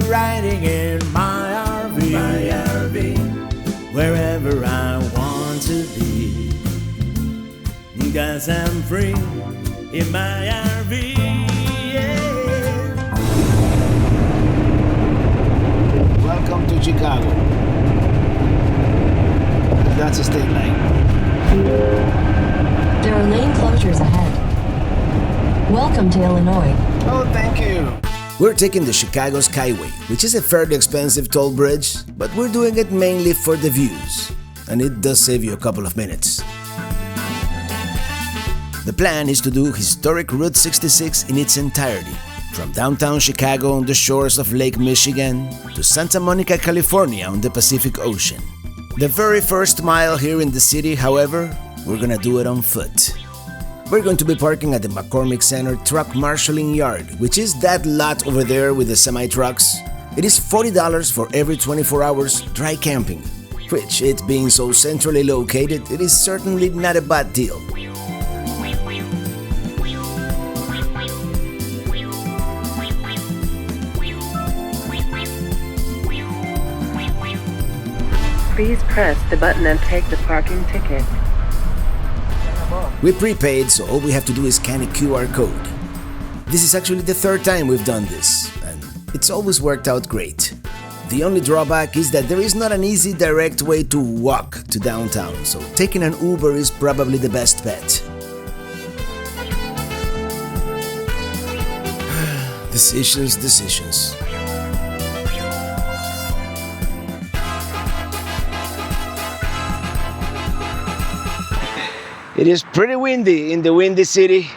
riding in my RV, wherever I want to be, 'cause I'm free in my RV. Yeah. Welcome to Chicago. That's a state line. There are lane closures ahead. Welcome to Illinois. Oh, thank you. We're taking the Chicago Skyway, which is a fairly expensive toll bridge, but we're doing it mainly for the views, and it does save you a couple of minutes. The plan is to do historic Route 66 in its entirety, from downtown Chicago on the shores of Lake Michigan to Santa Monica, California on the Pacific Ocean. The very first mile here in the city, however, we're gonna do it on foot. We're going to be parking at the McCormick Center Truck Marshalling Yard, which is that lot over there with the semi-trucks. It is $40 for every 24 hours dry camping, which, it being so centrally located, it is certainly not a bad deal. Please press the button and take the parking ticket. We prepaid, so all we have to do is scan a QR code. This is actually the third time we've done this, and it's always worked out great. The only drawback is that there is not an easy direct way to walk to downtown, so taking an Uber is probably the best bet. Decisions. It is pretty windy in the Windy City,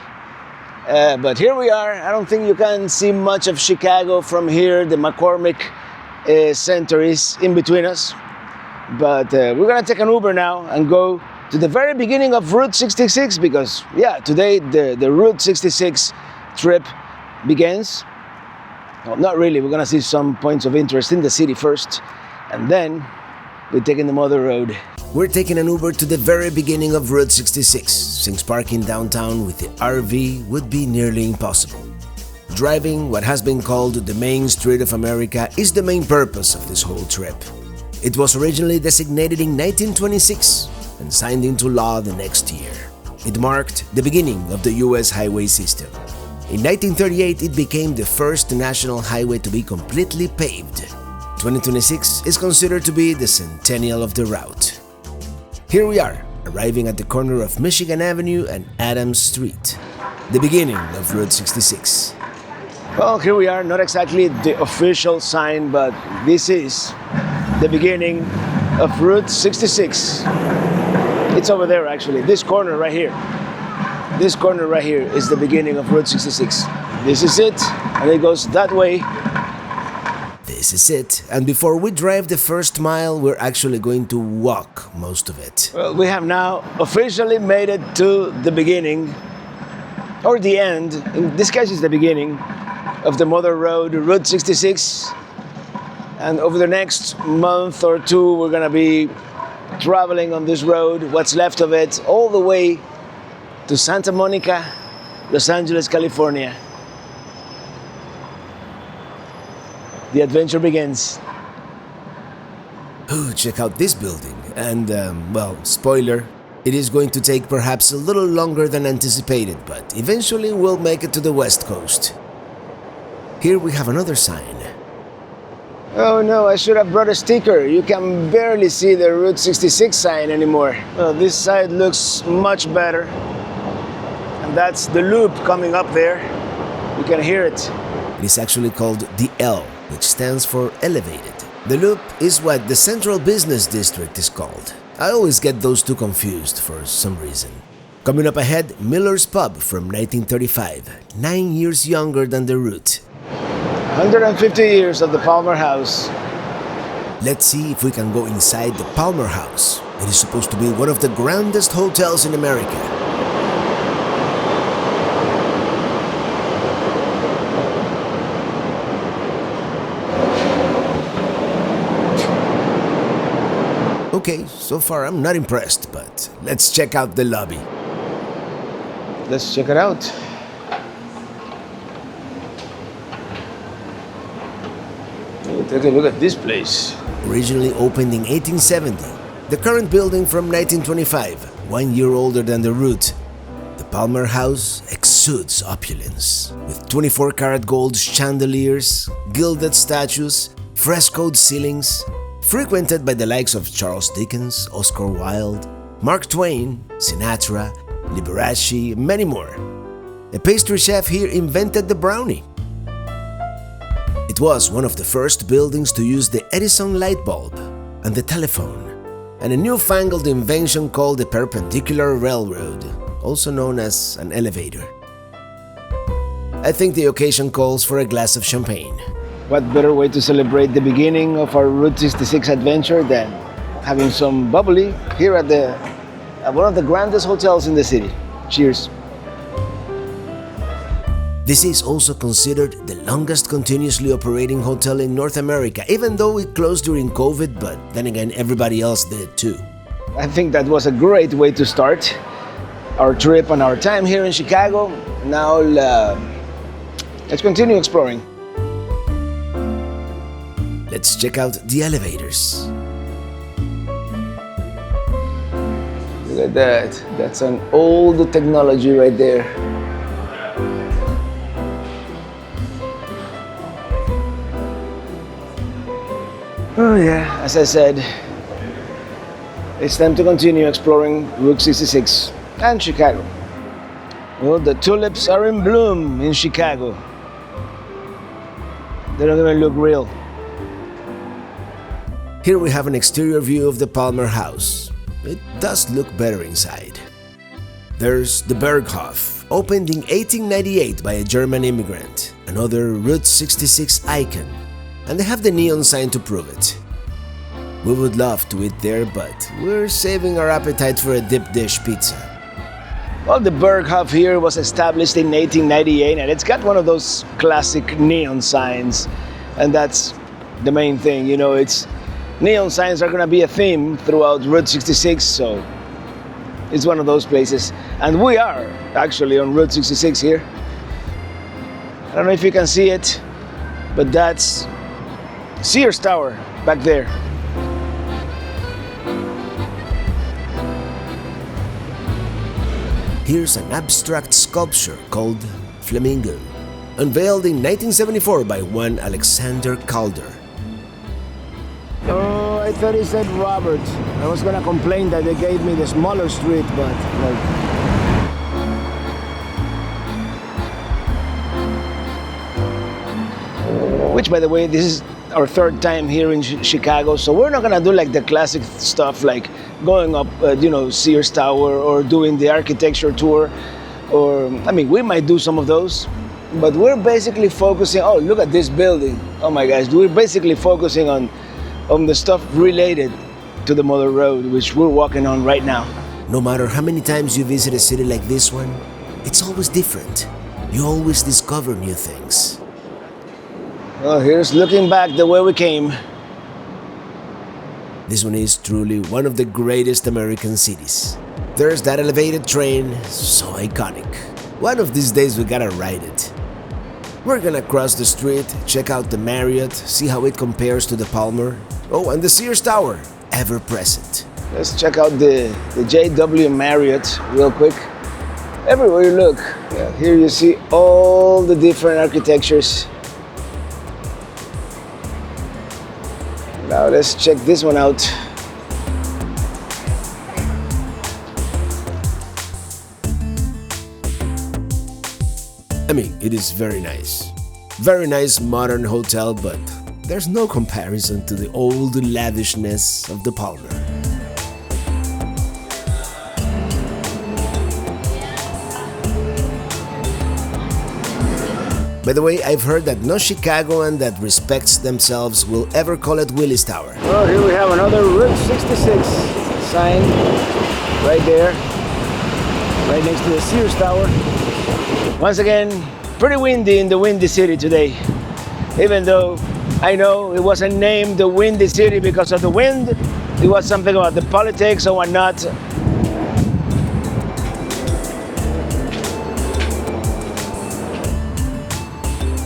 but here we are. I don't think you can see much of Chicago from here. The McCormick Center is in between us, but we're gonna take an Uber now and go to the very beginning of Route 66 because, yeah, today the Route 66 trip begins. Well, not really. We're gonna see some points of interest in the city first, and then we're taking the Mother Road. We're taking an Uber to the very beginning of Route 66, since parking downtown with the RV would be nearly impossible. Driving what has been called the Main Street of America is the main purpose of this whole trip. It was originally designated in 1926 and signed into law the next year. It marked the beginning of the US highway system. In 1938, it became the first national highway to be completely paved. 2026 is considered to be the centennial of the route. Here we are, arriving at the corner of Michigan Avenue and Adams Street, the beginning of Route 66. Well, here we are, not exactly the official sign, but this is the beginning of Route 66. It's over there, actually. This corner right here. This corner right here is the beginning of Route 66. This is it, and it goes that way. This is it, and before we drive the first mile, we're actually going to walk most of it. Well, we have now officially made it to the beginning, or the end. In this case, it's the beginning of the Mother Road, Route 66. And over the next month or two, we're gonna be traveling on this road, what's left of it, all the way to Santa Monica, Los Angeles, California. The adventure begins. Oh, check out this building. And, well, spoiler, it is going to take perhaps a little longer than anticipated, but eventually we'll make it to the West Coast. Here we have another sign. Oh no, I should have brought a sticker. You can barely see the Route 66 sign anymore. Well, this side looks much better. And that's the loop coming up there. You can hear it. It is actually called the L, which stands for elevated. The loop is what the Central Business District is called. I always get those two confused for some reason. Coming up ahead, Miller's Pub from 1935, 9 years younger than the route. 150 years of the Palmer House. Let's see if we can go inside the Palmer House. It is supposed to be one of the grandest hotels in America. Okay, so far I'm not impressed, but let's check out the lobby. Let's check it out. Take a look at this place. Originally opened in 1870, the current building from 1925, 1 year older than the route, the Palmer House exudes opulence, with 24-karat gold chandeliers, gilded statues, frescoed ceilings, frequented by the likes of Charles Dickens, Oscar Wilde, Mark Twain, Sinatra, Liberace, many more. A pastry chef here invented the brownie. It was one of the first buildings to use the Edison light bulb and the telephone, and a newfangled invention called the perpendicular railroad, also known as an elevator. I think the occasion calls for a glass of champagne. What better way to celebrate the beginning of our Route 66 adventure than having some bubbly here at one of the grandest hotels in the city. Cheers. This is also considered the longest continuously operating hotel in North America, even though it closed during COVID, but then again everybody else did too. I think that was a great way to start our trip and our time here in Chicago. Now let's continue exploring. Let's check out the elevators. Look at that. That's an old technology right there. Oh yeah, as I said, it's time to continue exploring Route 66 and Chicago. Well, the tulips are in bloom in Chicago. They don't even look real. Here we have an exterior view of the Palmer House. It does look better inside. There's the Berghof, opened in 1898 by a German immigrant, another Route 66 icon, and they have the neon sign to prove it. We would love to eat there, but we're saving our appetite for a deep dish pizza. Well, the Berghof here was established in 1898, and it's got one of those classic neon signs, and that's the main thing. You know, neon signs are going to be a theme throughout Route 66, so it's one of those places. And we are actually on Route 66 here. I don't know if you can see it, but that's Sears Tower back there. Here's an abstract sculpture called Flamingo, unveiled in 1974 by one Alexander Calder. Oh, I thought he said Robert. I was gonna complain that they gave me the smaller street, but which, by the way, this is our third time here in Chicago, so we're not gonna do like the classic stuff like going up, Sears Tower or doing the architecture tour, or I mean, we might do some of those, but we're basically focusing. Oh, look at this building! Oh my gosh, we're basically focusing on the stuff related to the Mother Road, which we're walking on right now. No matter how many times you visit a city like this one, it's always different. You always discover new things. Well, here's looking back the way we came. This one is truly one of the greatest American cities. There's that elevated train, so iconic. One of these days we gotta ride it. We're gonna cross the street, check out the Marriott, see how it compares to the Palmer. Oh, and the Sears Tower, ever present. Let's check out the JW Marriott real quick. Everywhere you look, here you see all the different architectures. Now let's check this one out. I mean, it is very nice. Very nice modern hotel, but there's no comparison to the old lavishness of the Palmer. By the way, I've heard that no Chicagoan that respects themselves will ever call it Willis Tower. Well, here we have another Route 66 sign right there, right next to the Sears Tower. Once again, pretty windy in the Windy City today. Even though I know it wasn't named the Windy City because of the wind, it was something about the politics or whatnot.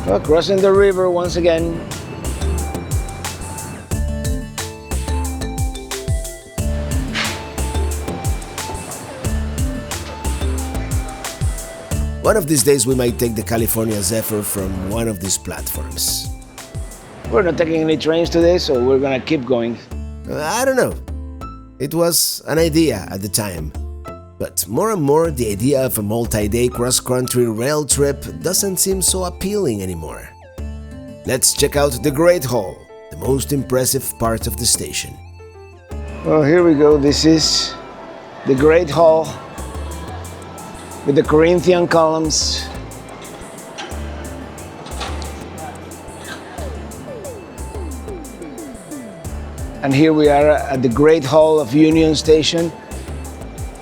Well, crossing the river once again. One of these days we might take the California Zephyr from one of these platforms. We're not taking any trains today, so we're gonna keep going. I don't know. It was an idea at the time. But more and more, the idea of a multi-day cross-country rail trip doesn't seem so appealing anymore. Let's check out the Great Hall, the most impressive part of the station. Well, here we go. This is the Great Hall with the Corinthian columns. And here we are at the Great Hall of Union Station.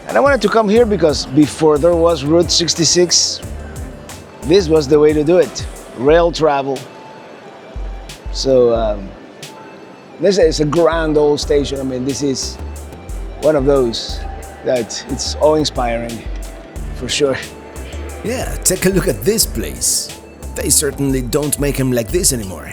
And I wanted to come here because before there was Route 66, this was the way to do it, rail travel. So this is a grand old station. I mean, this is one of those that it's awe-inspiring, for sure. Yeah, take a look at this place. They certainly don't make them like this anymore.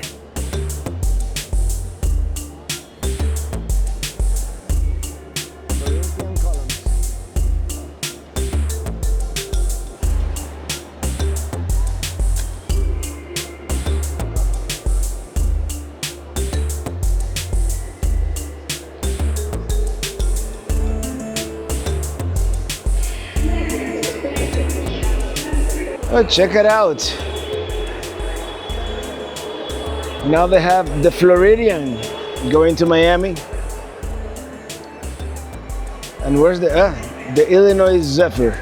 Oh, check it out. Now they have the Floridian going to Miami. And where's the Illinois Zephyr?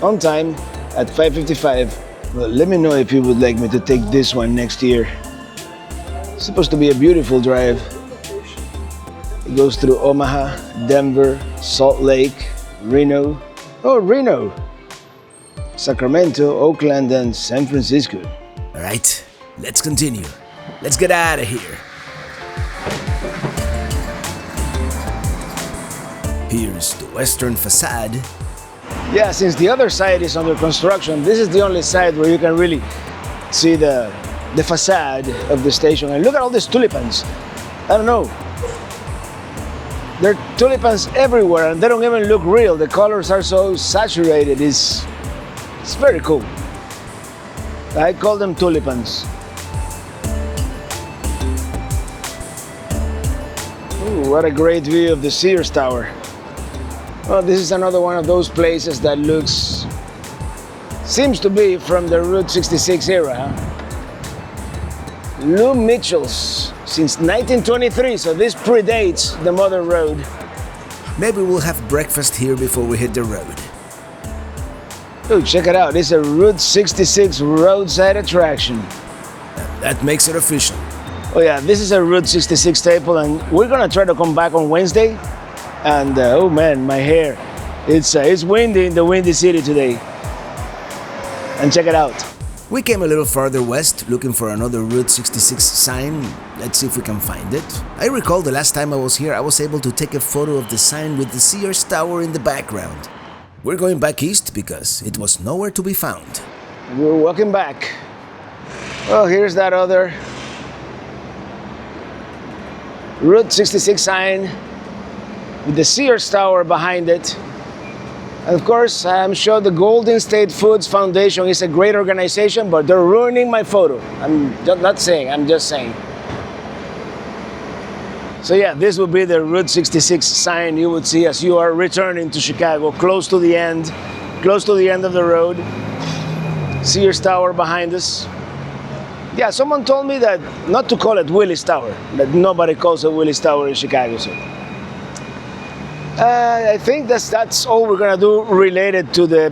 On time at 5:55. Well, let me know if you would like me to take this one next year. It's supposed to be a beautiful drive. It goes through Omaha, Denver, Salt Lake, Reno. Oh, Reno! Sacramento, Oakland, and San Francisco. All right, let's continue. Let's get out of here. Here's the western facade. Yeah, since the other side is under construction, this is the only side where you can really see the facade of the station. And look at all these tulipans. I don't know. There are tulipans everywhere and they don't even look real. The colors are so saturated. It's very cool. I call them tulipans. Ooh, what a great view of the Sears Tower. Well, this is another one of those places that seems to be from the Route 66 era. Lou Mitchell's since 1923, so this predates the modern road. Maybe we'll have breakfast here before we hit the road. Oh, check it out. It's a Route 66 roadside attraction. That makes it official. Oh yeah, this is a Route 66 staple, and we're gonna try to come back on Wednesday. And oh man, my hair. It's windy in the Windy City today. And check it out. We came a little farther west looking for another Route 66 sign. Let's see if we can find it. I recall the last time I was here, I was able to take a photo of the sign with the Sears Tower in the background. We're going back east because it was nowhere to be found. We're walking back. Oh, here's that other Route 66 sign with the Sears Tower behind it. And of course, I'm sure the Golden State Foods Foundation is a great organization, but they're ruining my photo. I'm not saying, I'm just saying. So yeah, this will be the Route 66 sign you would see as you are returning to Chicago, close to the end of the road. Sears Tower behind us. Yeah, someone told me that not to call it Willis Tower, that nobody calls it Willis Tower in Chicago. So I think that's all we're gonna do related to the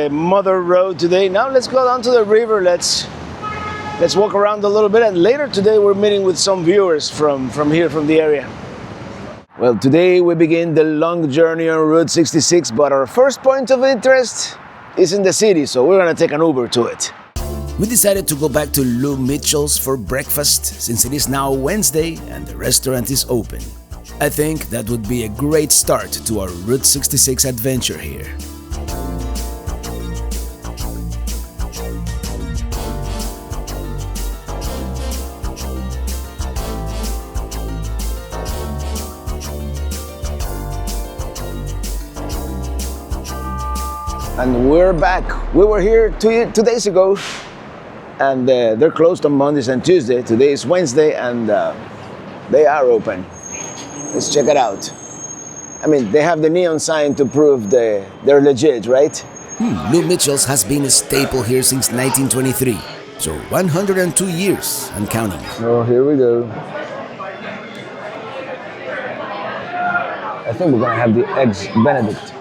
mother road today. Now let's go down to the river. Let's walk around a little bit, and later today we're meeting with some viewers from here, from the area. Well, today we begin the long journey on Route 66, but our first point of interest is in the city, so we're gonna take an Uber to it. We decided to go back to Lou Mitchell's for breakfast since it is now Wednesday and the restaurant is open. I think that would be a great start to our Route 66 adventure here. And we're back. We were here 2 days ago, and they're closed on Mondays and Tuesday. Today is Wednesday, and they are open. Let's check it out. I mean, they have the neon sign to prove they're legit, right? Lou Mitchell's has been a staple here since 1923, so 102 years and counting. Oh, here we go. I think we're gonna have the Eggs Benedict.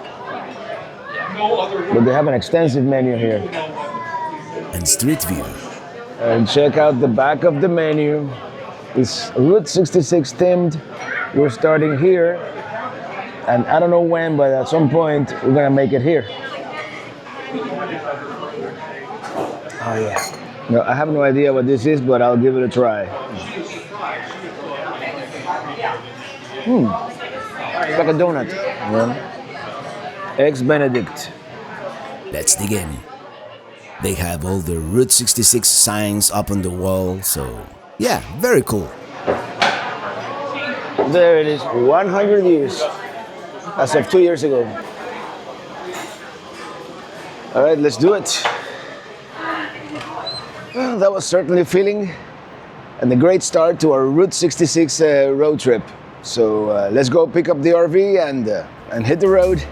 But they have an extensive menu here. And street view. And check out the back of the menu. It's Route 66 themed. We're starting here. And I don't know when, but at some point, we're gonna make it here. Oh yeah. No, I have no idea what this is, but I'll give it a try. It's like a donut. Yeah. Eggs Benedict. Let's dig in. They have all the Route 66 signs up on the wall, so yeah, very cool. There it is, 100 years, as of 2 years ago. All right, let's do it. Well, that was certainly feeling, and a great start to our Route 66 road trip. So let's go pick up the RV and hit the road.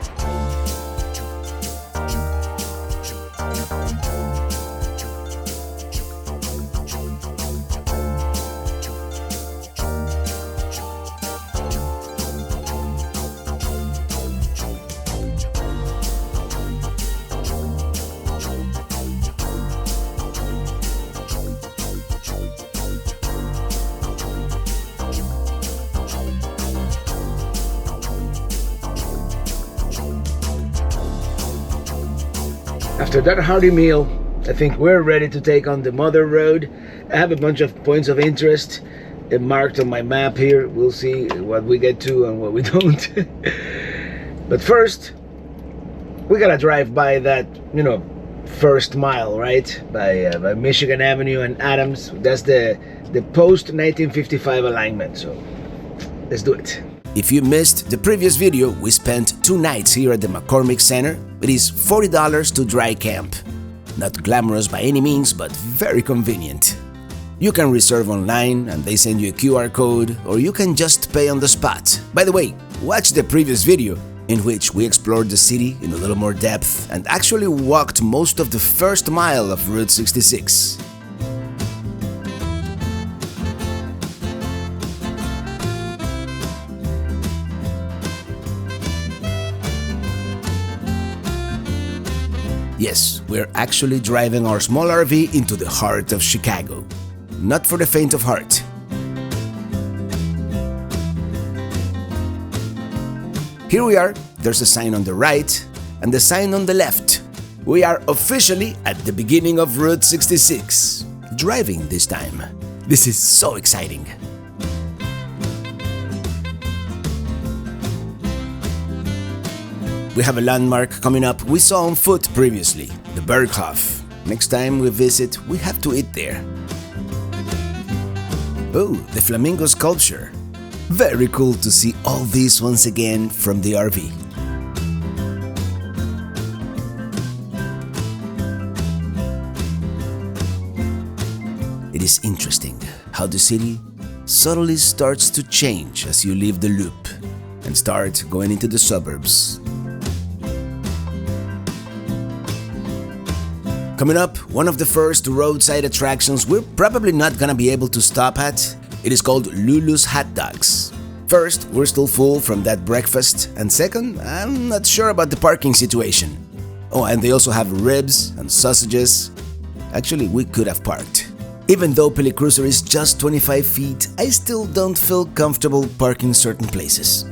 After that hearty meal, I think we're ready to take on the Mother Road. I have a bunch of points of interest marked on my map here. We'll see what we get to and what we don't. But first, we gotta drive by that, first mile, right? By Michigan Avenue and Adams. That's the post-1955 alignment, so let's do it. If you missed the previous video, we spent 2 nights here at the McCormick Center. It is $40 to dry camp. Not glamorous by any means, but very convenient. You can reserve online and they send you a QR code, or you can just pay on the spot. By the way, watch the previous video in which we explored the city in a little more depth and actually walked most of the first mile of Route 66. Yes, we're actually driving our small RV into the heart of Chicago. Not for the faint of heart. Here we are, there's a sign on the right and the sign on the left. We are officially at the beginning of Route 66. Driving this time. This is so exciting. We have a landmark coming up we saw on foot previously, the Berghof. Next time we visit, we have to eat there. Oh, the flamingo sculpture. Very cool to see all this once again from the RV. It is interesting how the city subtly starts to change as you leave the loop and start going into the suburbs. Coming up, one of the first roadside attractions we're probably not gonna be able to stop at. It is called Lulu's Hot Dogs. First, we're still full from that breakfast, and second, I'm not sure about the parking situation. Oh, and they also have ribs and sausages. Actually, we could have parked. Even though Pele Cruiser is just 25 feet, I still don't feel comfortable parking certain places.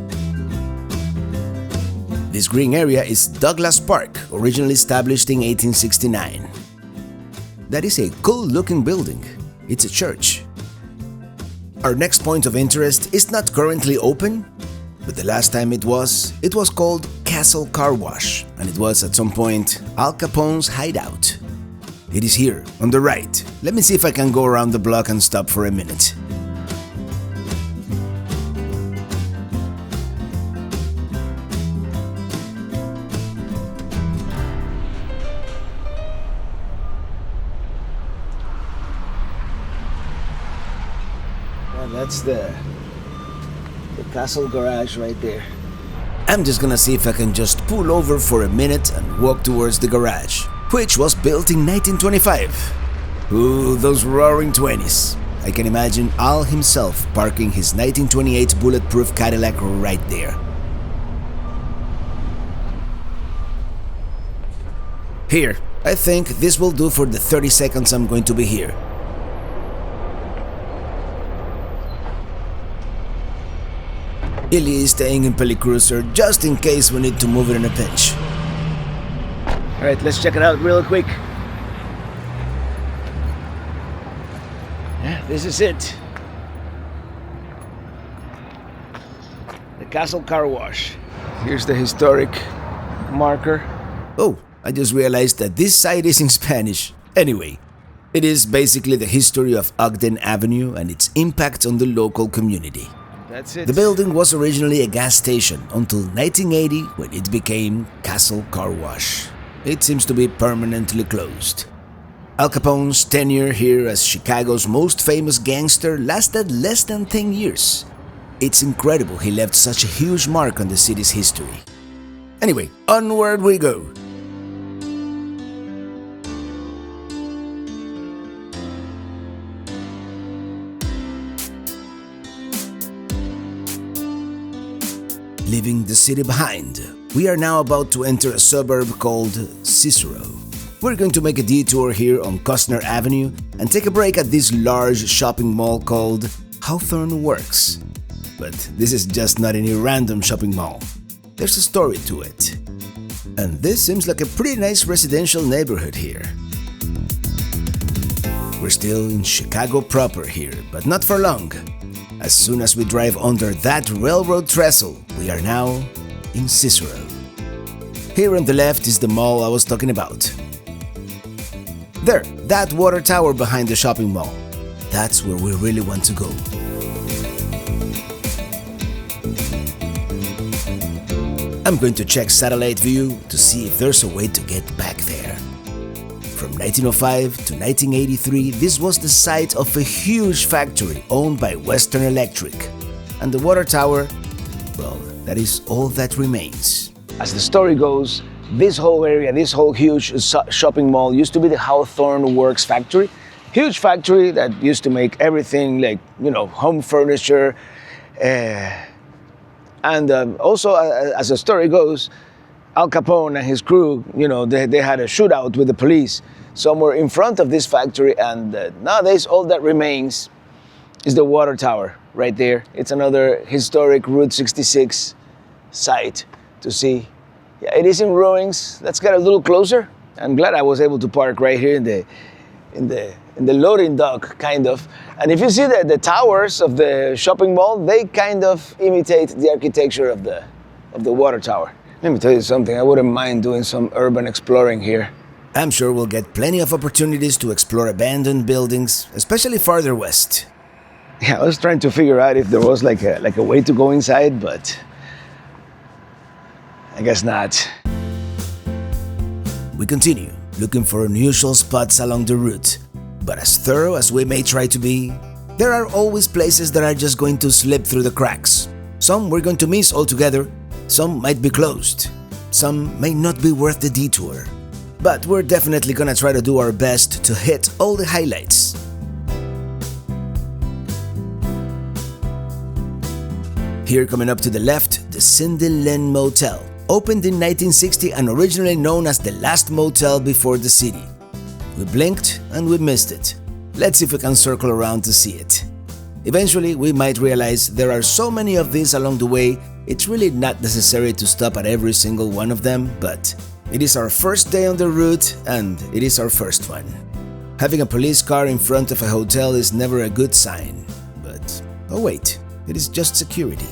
This green area is Douglas Park, originally established in 1869. That is a cool-looking building. It's a church. Our next point of interest is not currently open, but the last time it was called Castle Car Wash, and it was at some point Al Capone's hideout. It is here, on the right. Let me see if I can go around the block and stop for a minute. That's the castle garage right there. I'm just gonna see if I can just pull over for a minute and walk towards the garage, which was built in 1925. Ooh, those roaring 20s. I can imagine Al himself parking his 1928 bulletproof Cadillac right there. Here, I think this will do for the 30 seconds I'm going to be here. Illy is staying in Pelicruiser just in case we need to move it in a pinch. Alright, let's check it out real quick. Yeah, this is it. The Castle Car Wash. Here's the historic marker. Oh, I just realized that this site is in Spanish. Anyway, it is basically the history of Ogden Avenue and its impact on the local community. That's it. The building was originally a gas station until 1980 when it became Castle Car Wash. It seems to be permanently closed. Al Capone's tenure here as Chicago's most famous gangster lasted less than 10 years. It's incredible he left such a huge mark on the city's history. Anyway, onward we go. Leaving the city behind, we are now about to enter a suburb called Cicero. We're going to make a detour here on Costner Avenue and take a break at this large shopping mall called Hawthorne Works. But this is just not any random shopping mall. There's a story to it. And this seems like a pretty nice residential neighborhood here. We're still in Chicago proper here, but not for long. As soon as we drive under that railroad trestle, we are now in Cicero. Here on the left is the mall I was talking about. There, that water tower behind the shopping mall. That's where we really want to go. I'm going to check satellite view to see if there's a way to get back there. From 1905 to 1983, this was the site of a huge factory owned by Western Electric. And the water tower, well, that is all that remains. As the story goes, this whole area, this whole huge shopping mall used to be the Hawthorne Works factory. Huge factory that used to make everything like, home furniture. And also, as the story goes, Al Capone and his crew, they had a shootout with the police somewhere in front of this factory, and nowadays all that remains is the water tower right there. It's another historic Route 66 site to see. Yeah, it is in ruins. Let's get a little closer. I'm glad I was able to park right here in the loading dock, kind of. And if you see the towers of the shopping mall, they kind of imitate the architecture of the water tower. Let me tell you something, I wouldn't mind doing some urban exploring here. I'm sure we'll get plenty of opportunities to explore abandoned buildings, especially farther west. Yeah, I was trying to figure out if there was like a way to go inside, but I guess not. We continue, looking for unusual spots along the route. But as thorough as we may try to be, there are always places that are just going to slip through the cracks. Some we're going to miss altogether, some might be closed, some may not be worth the detour. But we're definitely gonna try to do our best to hit all the highlights. Here coming up to the left, the Cindy Lynn Motel, opened in 1960 and originally known as the last motel before the city. We blinked and we missed it. Let's see if we can circle around to see it. Eventually, we might realize there are so many of these along the way, it's really not necessary to stop at every single one of them, but it is our first day on the route and it is our first one. Having a police car in front of a hotel is never a good sign, but oh wait, it is just security.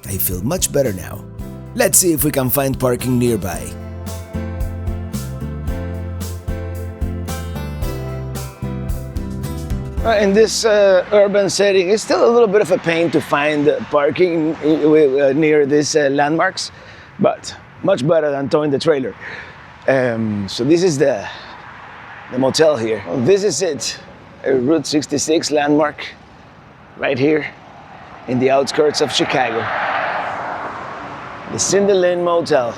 I feel much better now. Let's see if we can find parking nearby. In this urban setting, it's still a little bit of a pain to find parking near these landmarks, but much better than towing the trailer. So this is the motel here. Well, this is it, a Route 66 landmark. right here in the outskirts of Chicago. The Cindy Lynn Motel.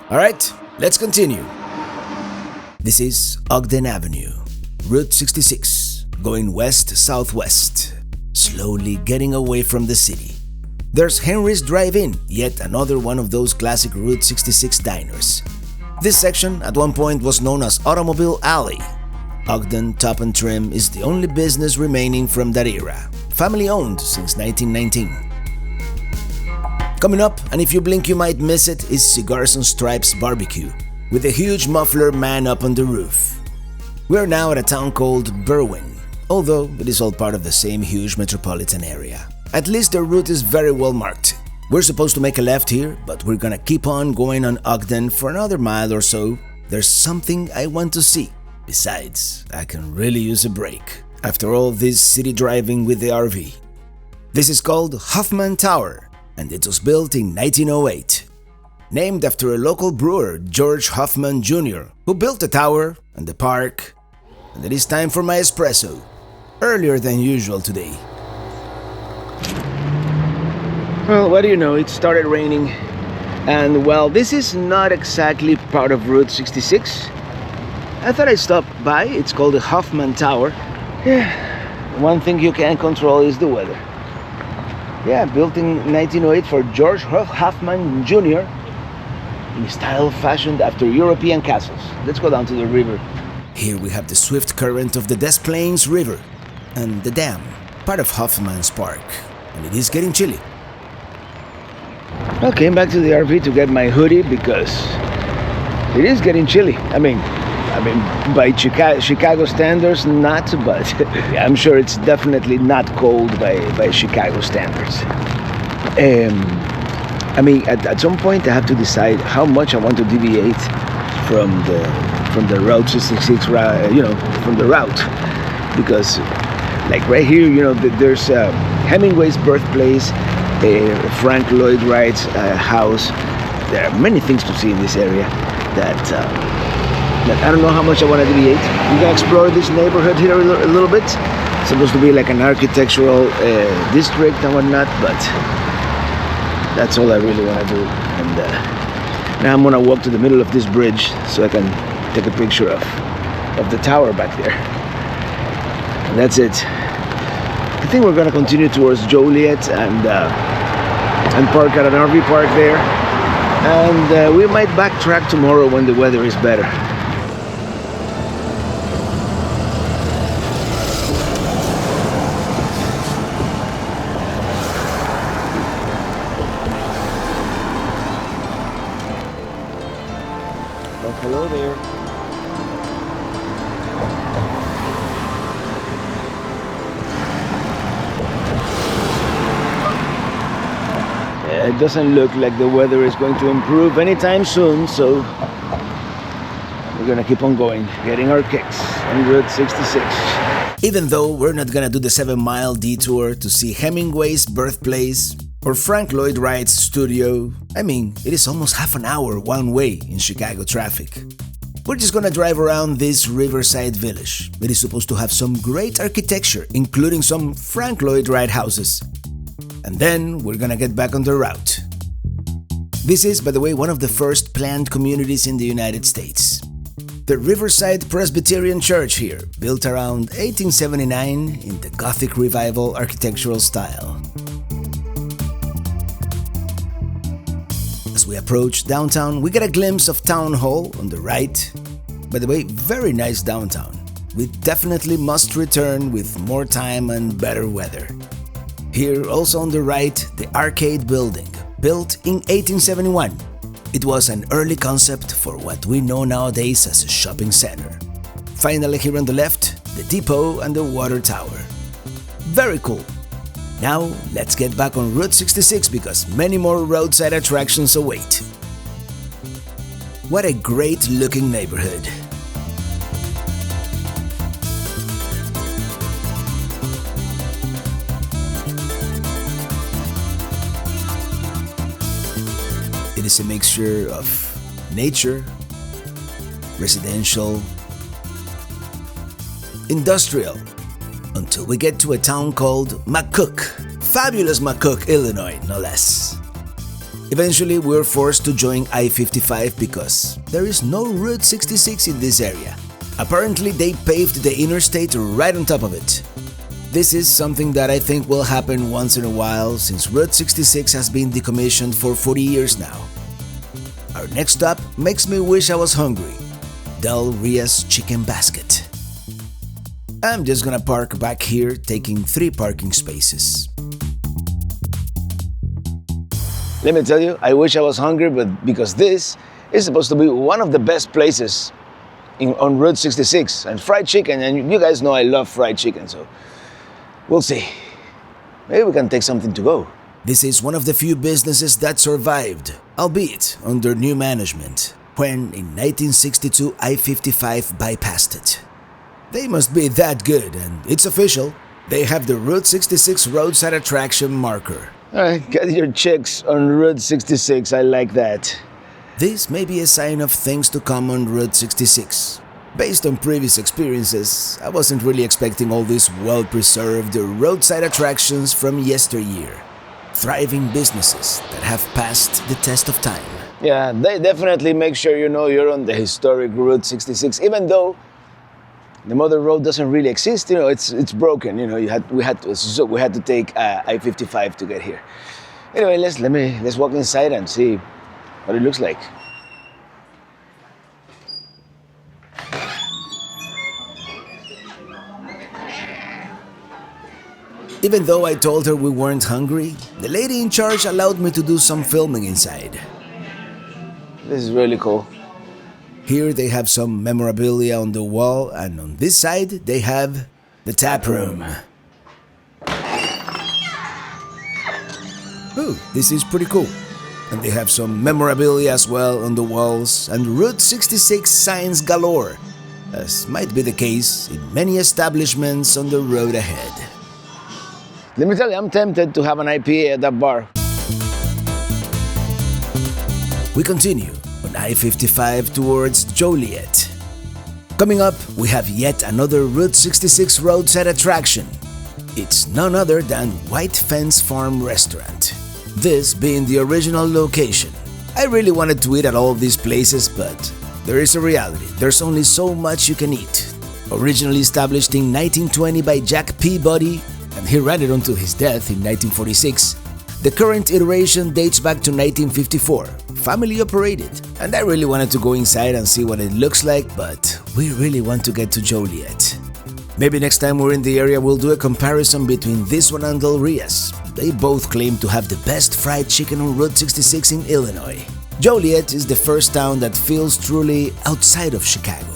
All right, let's continue. This is Ogden Avenue, Route 66, going west-southwest, slowly getting away from the city. There's Henry's Drive-In, yet another one of those classic Route 66 diners. This section at one point was known as Automobile Alley. Ogden Top and Trim is the only business remaining from that era, family-owned since 1919. Coming up, and if you blink you might miss it, is Cigars and Stripes Barbecue, with a huge muffler man up on the roof. We're now at a town called Berwyn, although it is all part of the same huge metropolitan area. At least the route is very well marked. We're supposed to make a left here, but we're gonna keep on going on Ogden for another mile or so. There's something I want to see. Besides, I can really use a break after all this city driving with the RV. This is called Hoffman Tower, and it was built in 1908. Named after a local brewer, George Hoffman Jr., who built the tower and the park. And it is time for my espresso, earlier than usual today. Well, what do you know, it started raining. And well, this is not exactly part of Route 66. I thought I'd stop by. It's called the Hoffman Tower. Yeah, one thing you can't control is the weather. Yeah, built in 1908 for George Hoffman Jr. in style fashioned after European castles. Let's go down to the river. Here we have the swift current of the Des Plaines River and the dam, part of Hoffman's Park, and it is getting chilly. I came back to the RV to get my hoodie because it is getting chilly. I mean, by Chicago standards, not, but I'm sure it's definitely not cold by Chicago standards. I mean, at some point I have to decide how much I want to deviate from the Route 66, from the route, because like right here, there's Hemingway's birthplace, Frank Lloyd Wright's house. There are many things to see in this area that I don't know how much I want to deviate. We're gonna explore this neighborhood here a little bit. It's supposed to be like an architectural district and whatnot, but that's all I really want to do. And now I'm gonna walk to the middle of this bridge so I can take a picture of the tower back there. And that's it. I think we're gonna continue towards Joliet and park at an RV park there. And we might backtrack tomorrow when the weather is better. Well, hello there. It doesn't look like the weather is going to improve anytime soon, so we're gonna keep on going, getting our kicks on Route 66. Even though we're not gonna do the 7-mile detour to see Hemingway's birthplace or Frank Lloyd Wright's studio, I mean, it is almost half an hour one way in Chicago traffic. We're just gonna drive around this riverside village. It is supposed to have some great architecture, including some Frank Lloyd Wright houses. And then we're gonna get back on the route. This is, by the way, one of the first planned communities in the United States. The Riverside Presbyterian Church here, built around 1879 in the Gothic Revival architectural style. As we approach downtown, we get a glimpse of Town Hall on the right. By the way, very nice downtown. We definitely must return with more time and better weather. Here, also on the right, the Arcade Building, built in 1871. It was an early concept for what we know nowadays as a shopping center. Finally, here on the left, the depot and the water tower. Very cool. Now, let's get back on Route 66 because many more roadside attractions await. What a great looking neighborhood. It is a mixture of nature, residential, industrial, until we get to a town called McCook. Fabulous McCook, Illinois, no less. Eventually, we're forced to join I-55 because there is no Route 66 in this area. Apparently, they paved the interstate right on top of it. This is something that I think will happen once in a while since Route 66 has been decommissioned for 40 years now. Our next stop makes me wish I was hungry. Del Ria's Chicken Basket. I'm just gonna park back here, taking 3 parking spaces. Let me tell you, I wish I was hungry, but because this is supposed to be one of the best places on Route 66. And fried chicken, and you guys know I love fried chicken, so we'll see. Maybe we can take something to go. This is one of the few businesses that survived, albeit under new management, when in 1962 I-55 bypassed it. They must be that good, and it's official. They have the Route 66 roadside attraction marker. Alright, get your chicks on Route 66, I like that. This may be a sign of things to come on Route 66. Based on previous experiences, I wasn't really expecting all these well-preserved roadside attractions from yesteryear. Thriving businesses that have passed the test of time. Yeah, they definitely make sure you know you're on the historic Route 66, even though the mother road doesn't really exist. It's broken. We had to take I-55 to get here. Anyway, let's walk inside and see what it looks like. Even though I told her we weren't hungry, the lady in charge allowed me to do some filming inside. This is really cool. Here they have some memorabilia on the wall, and on this side they have the tap room. Oh, this is pretty cool. And they have some memorabilia as well on the walls, and Route 66 signs galore, as might be the case in many establishments on the road ahead. Let me tell you, I'm tempted to have an IPA at that bar. We continue on I-55 towards Joliet. Coming up, we have yet another Route 66 roadside attraction. It's none other than White Fence Farm Restaurant. This being the original location. I really wanted to eat at all of these places, but there is a reality. There's only so much you can eat. Originally established in 1920 by Jack Peabody, and he ran it until his death in 1946, the current iteration dates back to 1954, family operated, and I really wanted to go inside and see what it looks like, but we really want to get to Joliet. Maybe next time we're in the area we'll do a comparison between this one and Del Ria's. They both claim to have the best fried chicken on Route 66 in Illinois. Joliet is the first town that feels truly outside of Chicago.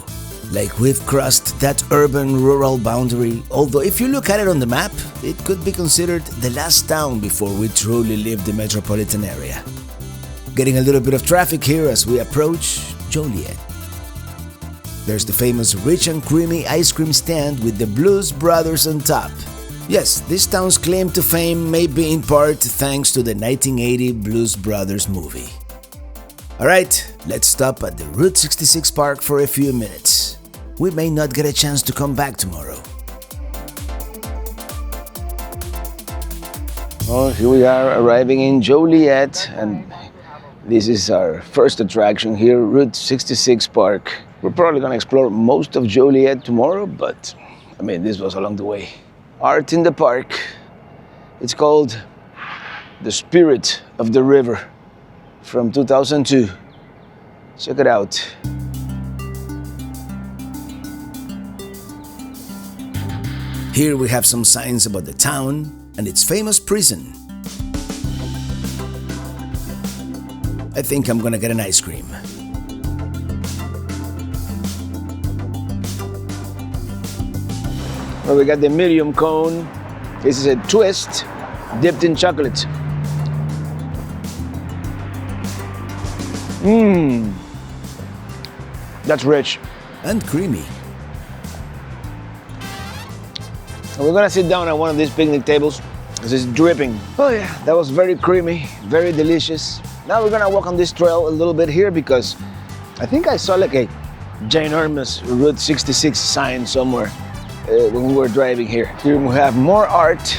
Like we've crossed that urban-rural boundary, although if you look at it on the map, it could be considered the last town before we truly leave the metropolitan area. Getting a little bit of traffic here as we approach Joliet. There's the famous rich and creamy ice cream stand with the Blues Brothers on top. Yes, this town's claim to fame may be in part thanks to the 1980 Blues Brothers movie. Alright, let's stop at the Route 66 park for a few minutes. We may not get a chance to come back tomorrow. Oh, here we are arriving in Joliet, and this is our first attraction here, Route 66 Park. We're probably gonna explore most of Joliet tomorrow, but this was along the way. Art in the park. It's called The Spirit of the River from 2002. Check it out. Here we have some signs about the town and its famous prison. I think I'm gonna get an ice cream. Well, we got the medium cone. This is a twist dipped in chocolate. That's rich. And creamy. And we're gonna sit down at one of these picnic tables. This is dripping. Oh yeah, that was very creamy, very delicious. Now we're gonna walk on this trail a little bit here because I think I saw like a ginormous Route 66 sign somewhere. when we were driving here. Here we have more art.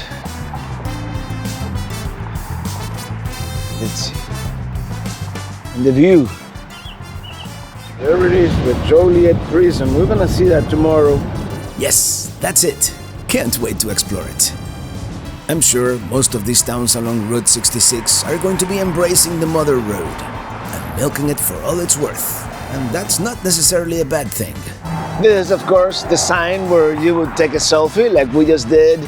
Let's see. And the view. There it is, the Joliet Prison. We're gonna see that tomorrow. Yes, that's it. Can't wait to explore it. I'm sure most of these towns along Route 66 are going to be embracing the Mother Road and milking it for all it's worth. And that's not necessarily a bad thing. This is, of course, the sign where you would take a selfie like we just did.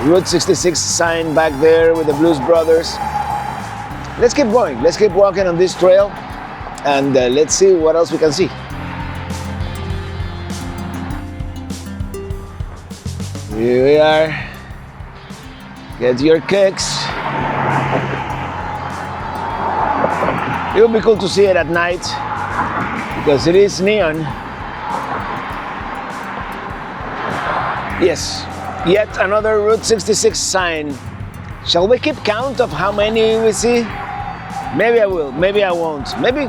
Route 66 sign back there with the Blues Brothers. Let's keep going. Let's keep walking on this trail and let's see what else we can see. Here we are. Get your kicks. It would be cool to see it at night because it is neon. Yes, yet another Route 66 sign. Shall we keep count of how many we see? Maybe I will, maybe I won't. Maybe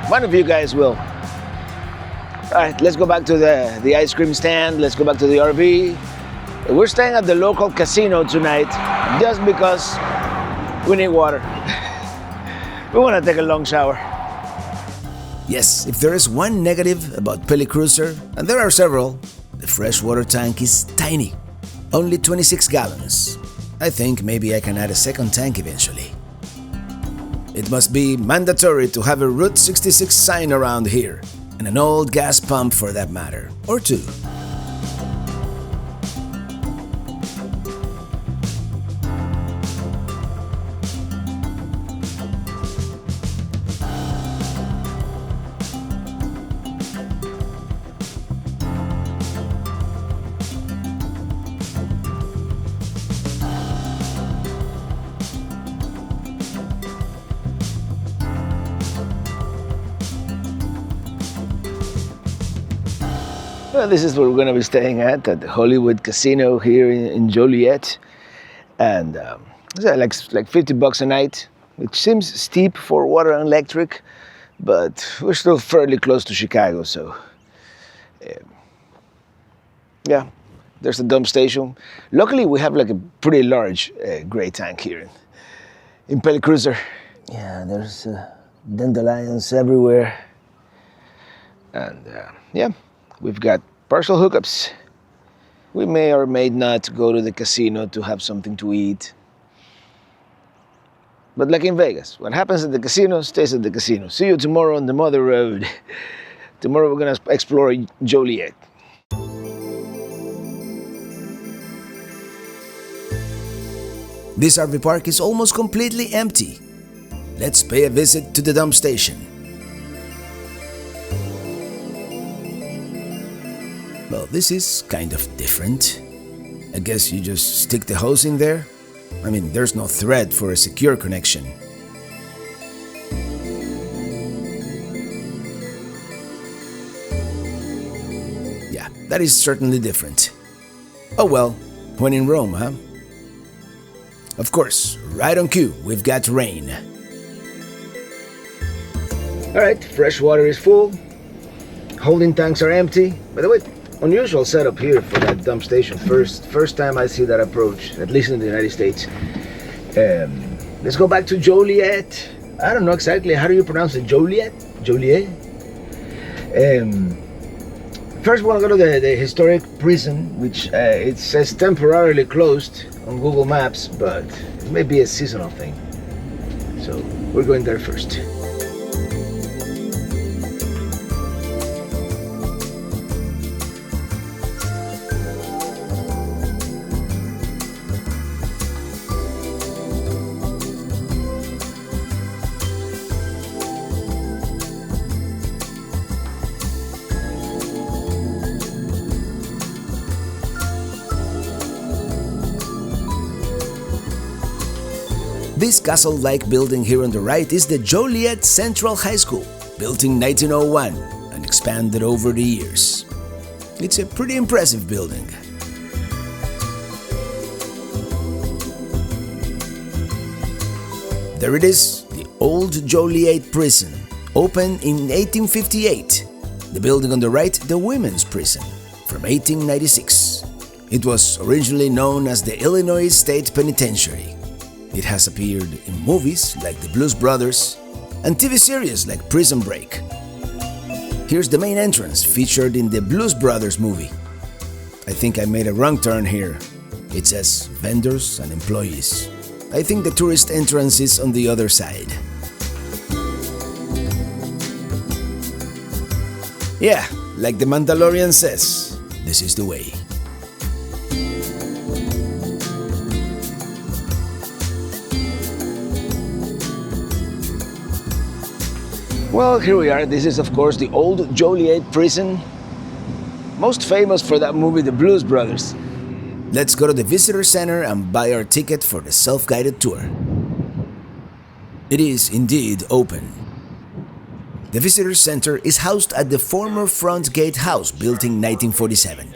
one of you guys will. All right, let's go back to the ice cream stand. Let's go back to the RV. We're staying at the local casino tonight just because we need water. We want to take a long shower. Yes, if there is one negative about Peli Cruiser, and there are several, the freshwater tank is tiny. Only 26 gallons. I think maybe I can add a second tank eventually. It must be mandatory to have a Route 66 sign around here, and an old gas pump for that matter, or two. Well, this is where we're going to be staying at the Hollywood Casino here in Joliet. And it's like $50 a night, which seems steep for water and electric, but we're still fairly close to Chicago, so yeah, there's a dump station. Luckily, we have like a pretty large gray tank here in Peli Cruiser. Yeah, there's dandelions everywhere. And yeah, we've got partial hookups. We may or may not go to the casino to have something to eat. But like in Vegas, what happens at the casino stays at the casino. See you tomorrow on the Mother Road. Tomorrow we're gonna explore Joliet. This RV park is almost completely empty. Let's pay a visit to the dump station. Well, this is kind of different. I guess you just stick the hose in there. I mean, there's no thread for a secure connection. Yeah, that is certainly different. Oh well, when in Rome, huh? Of course, right on cue, we've got rain. Alright, fresh water is full. Holding tanks are empty. By the way, unusual setup here for that dump station. First time I see that approach, at least in the United States. Let's go back to Joliet. I don't know exactly, how do you pronounce it? Joliet? Joliet? First we want to go to the historic prison, which it says temporarily closed on Google Maps, but it may be a seasonal thing. So we're going there first. This castle-like building here on the right is the Joliet Central High School, built in 1901 and expanded over the years. It's a pretty impressive building. There it is, the old Joliet Prison, opened in 1858. The building on the right, the Women's Prison, from 1896. It was originally known as the Illinois State Penitentiary. It has appeared in movies like The Blues Brothers and TV series like Prison Break. Here's the main entrance featured in the Blues Brothers movie. I think I made a wrong turn here. It says vendors and employees. I think the tourist entrance is on the other side. Yeah, like the Mandalorian says, this is the way. Well, here we are. This is, of course, the old Joliet prison, most famous for that movie, The Blues Brothers. Let's go to the visitor center and buy our ticket for the self-guided tour. It is indeed open. The visitor center is housed at the former Front Gate House built in 1947.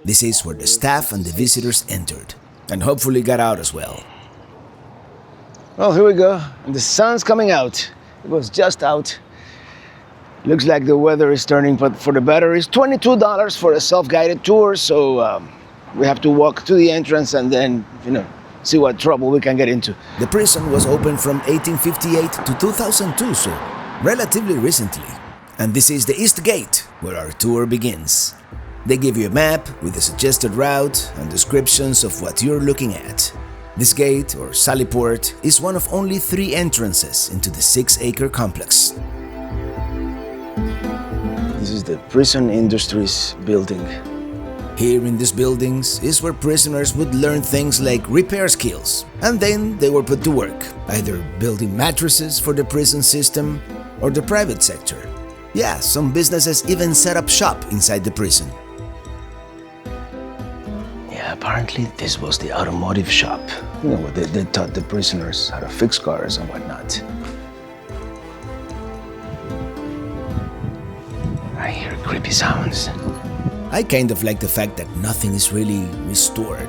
This is where the staff and the visitors entered, and hopefully got out as well. Well, here we go. And the sun's coming out. It was just out. Looks like the weather is turning for the better. It's $22 for a self-guided tour, so we have to walk to the entrance and then, see what trouble we can get into. The prison was open from 1858 to 2002, so relatively recently. And this is the East Gate, where our tour begins. They give you a map with a suggested route and descriptions of what you're looking at. This gate, or Sallyport, is one of only 3 entrances into the 6-acre complex. This is the Prison Industries building. Here in these buildings is where prisoners would learn things like repair skills, and then they were put to work, either building mattresses for the prison system or the private sector. Yeah, some businesses even set up shop inside the prison. Yeah, apparently this was the automotive shop. Where they taught the prisoners how to fix cars and whatnot. I hear creepy sounds. I kind of like the fact that nothing is really restored.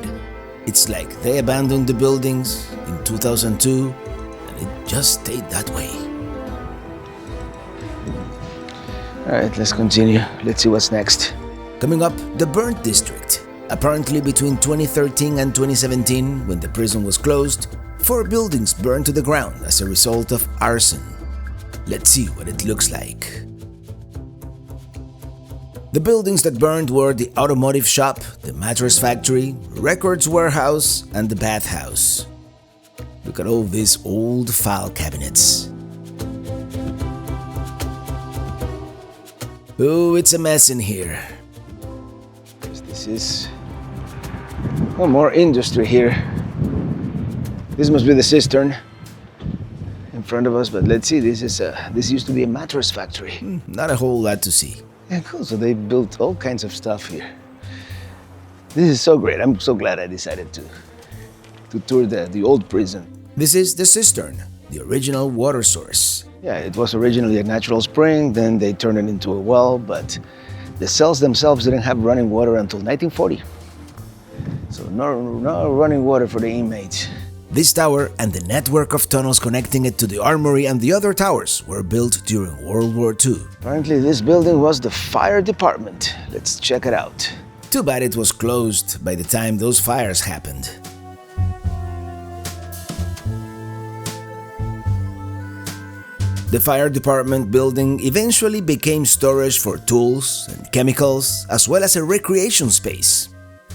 It's like they abandoned the buildings in 2002 and it just stayed that way. Alright, let's continue. Let's see what's next. Coming up, the Burnt District. Apparently between 2013 and 2017, when the prison was closed, 4 buildings burned to the ground as a result of arson. Let's see what it looks like. The buildings that burned were the automotive shop, the mattress factory, records warehouse, and the bathhouse. Look at all these old file cabinets. Oh, it's a mess in here. This is more industry here. This must be the cistern in front of us, but let's see. This used to be a mattress factory. Not a whole lot to see. Yeah, cool. So they built all kinds of stuff here. This is so great. I'm so glad I decided to tour the old prison. This is the cistern, the original water source. Yeah, it was originally a natural spring, then they turned it into a well, but the cells themselves didn't have running water until 1940. So no running water for the inmates. This tower and the network of tunnels connecting it to the armory and the other towers were built during World War II. Apparently this building was the fire department. Let's check it out. Too bad it was closed by the time those fires happened. The fire department building eventually became storage for tools and chemicals, as well as a recreation space.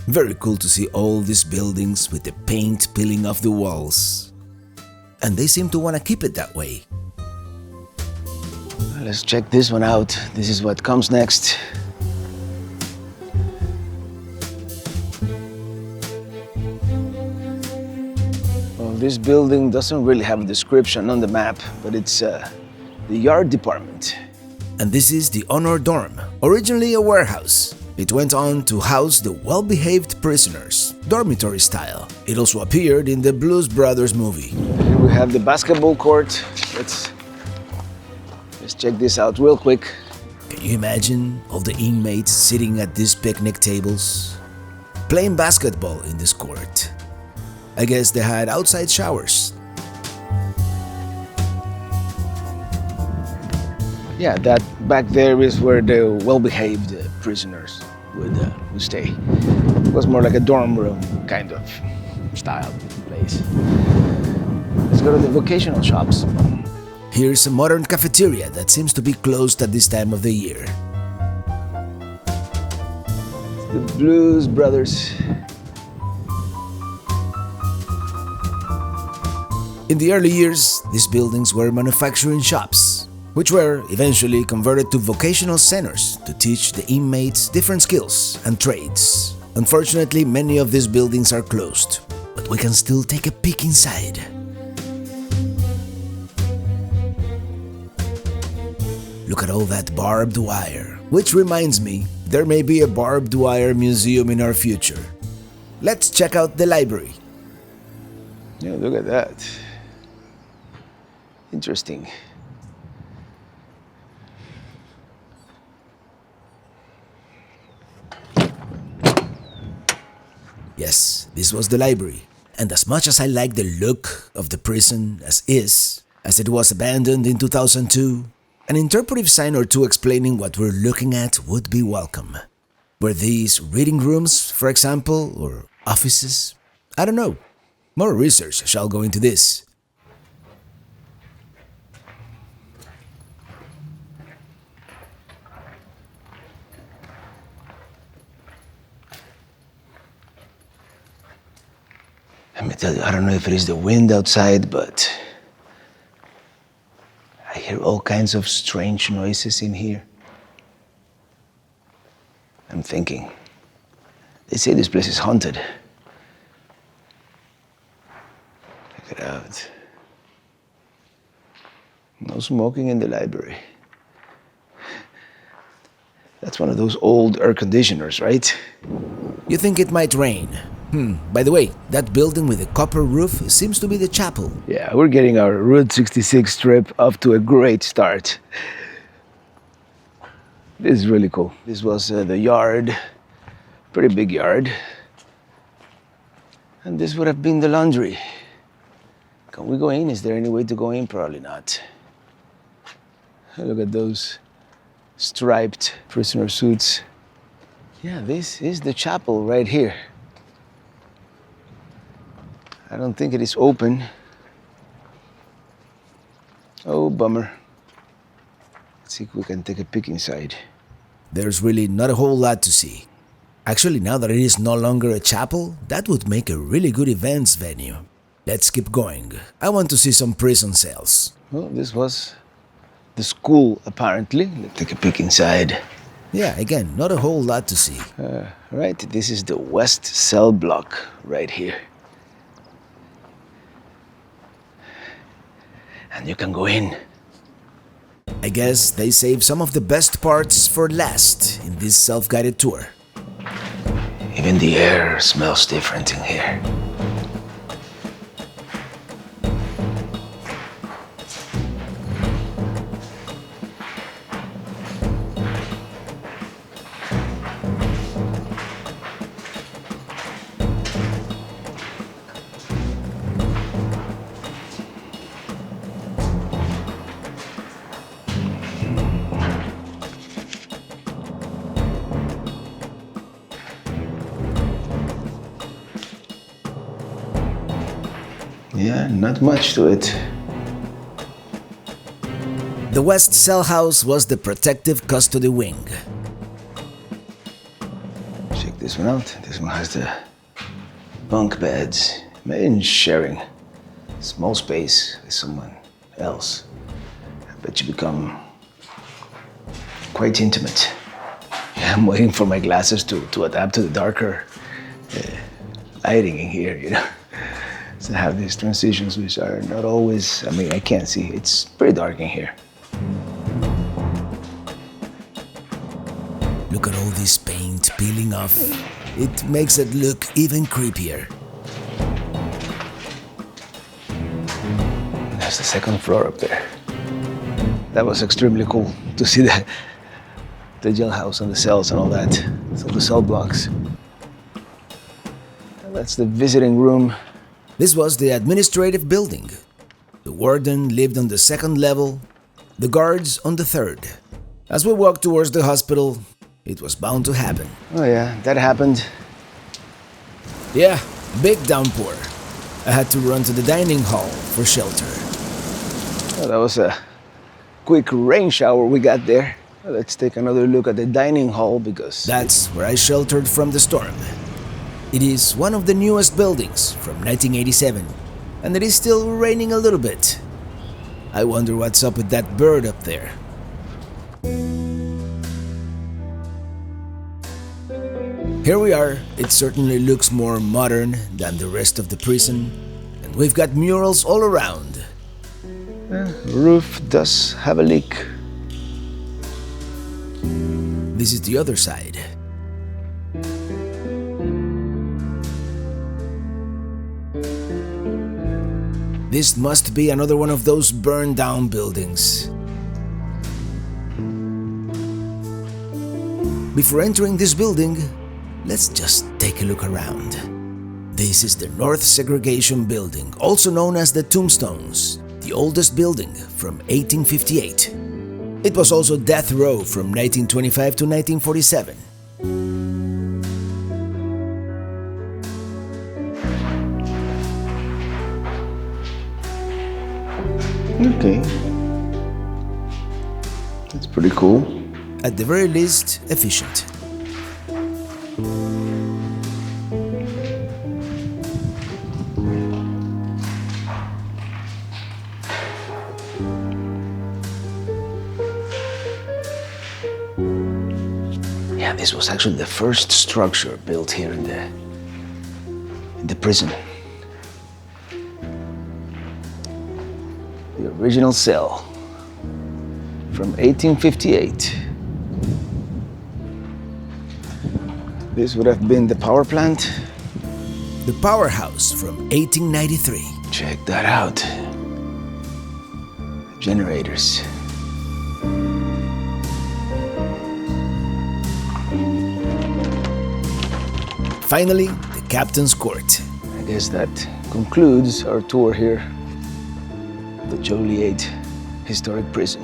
Very cool to see all these buildings with the paint peeling off the walls. And they seem to want to keep it that way. Let's check this one out. This is what comes next. Well, this building doesn't really have a description on the map, but it's the yard department. And this is the Honor Dorm, originally a warehouse. It went on to house the well-behaved prisoners, dormitory style. It also appeared in the Blues Brothers movie. Here we have the basketball court. Let's check this out real quick. Can you imagine all the inmates sitting at these picnic tables, playing basketball in this court? I guess they had outside showers. Yeah, that back there is where the well-behaved prisoners would stay. It was more like a dorm room kind of style place. Let's go to the vocational shops. Here's a modern cafeteria that seems to be closed at this time of the year. The Blues Brothers. In the early years, these buildings were manufacturing shops, which were eventually converted to vocational centers to teach the inmates different skills and trades. Unfortunately, many of these buildings are closed, but we can still take a peek inside. Look at all that barbed wire, which reminds me, there may be a barbed wire museum in our future. Let's check out the library. Yeah, look at that. Interesting. Yes, this was the library. And as much as I like the look of the prison as it was abandoned in 2002, an interpretive sign or two explaining what we're looking at would be welcome. Were these reading rooms, for example, or offices? I don't know. More research shall go into this. Let me tell you, I don't know if it is the wind outside, but I hear all kinds of strange noises in here. I'm thinking, they say this place is haunted. Check it out. No smoking in the library. That's one of those old air conditioners, right? You think it might rain? By the way, that building with the copper roof seems to be the chapel. Yeah, we're getting our Route 66 trip off to a great start. This is really cool. This was the yard, pretty big yard. And this would have been the laundry. Can we go in? Is there any way to go in? Probably not. Look at those striped prisoner suits. Yeah, this is the chapel right here. I don't think it is open. Oh, bummer. Let's see if we can take a peek inside. There's really not a whole lot to see. Actually, now that it is no longer a chapel, that would make a really good events venue. Let's keep going. I want to see some prison cells. Well, this was the school, apparently. Let's take a peek inside. Yeah, again, not a whole lot to see. Right, this is the West Cell Block right here. And you can go in. I guess they saved some of the best parts for last in this self-guided tour. Even the air smells different in here. Yeah, not much to it. The West Cell House was the protective custody wing. Check this one out. This one has the bunk beds. Imagine sharing small space with someone else. I bet you become quite intimate. Yeah, I'm waiting for my glasses to adapt to the darker lighting in here, you know. So I have these transitions which are not always, I can't see. It's pretty dark in here. Look at all this paint peeling off. It makes it look even creepier. There's the second floor up there. That was extremely cool to see the jailhouse and the cells and all that. So the cell blocks. That's the visiting room. This was the administrative building. The warden lived on the second level, the guards on the third. As we walked towards the hospital, It was bound to happen. Oh yeah, that happened. Yeah, big downpour. I had to run to the dining hall for shelter. Well, that was a quick rain shower we got there. Well, let's take another look at the dining hall because... That's where I sheltered from the storm. It is one of the newest buildings from 1987, and it is still raining a little bit. I wonder what's up with that bird up there. Here we are. It certainly looks more modern than the rest of the prison, and we've got murals all around. Roof does have a leak. This is the other side. This must be another one of those burned down buildings. Before entering this building, let's just take a look around. This is the North Segregation Building, also known as the Tombstones, the oldest building from 1858. It was also death row from 1925 to 1947. Okay. That's pretty cool. At the very least, efficient. Yeah, this was actually the first structure built here in the prison. The original cell from 1858. This would have been the power plant. The powerhouse from 1893. Check that out. Generators. Finally, the captain's court. I guess that concludes our tour here at the Joliet Historic Prison.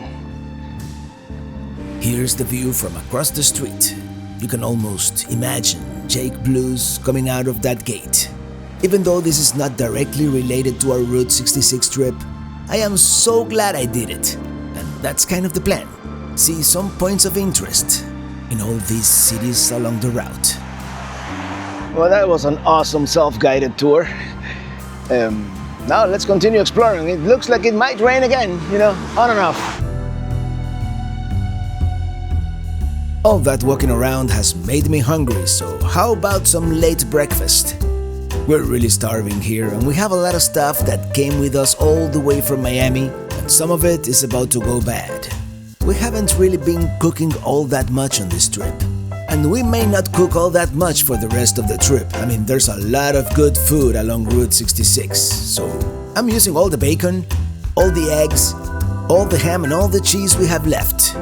Here's the view from across the street. You can almost imagine Jake Blues coming out of that gate. Even though this is not directly related to our Route 66 trip, I am so glad I did it. And that's kind of the plan. See some points of interest in all these cities along the route. Well, that was an awesome self-guided tour. Now let's continue exploring. It looks like it might rain again, on and off. All that walking around has made me hungry, so how about some late breakfast? We're really starving here, and we have a lot of stuff that came with us all the way from Miami, and some of it is about to go bad. We haven't really been cooking all that much on this trip, and we may not cook all that much for the rest of the trip. I mean, there's a lot of good food along Route 66, so I'm using all the bacon, all the eggs, all the ham and all the cheese we have left.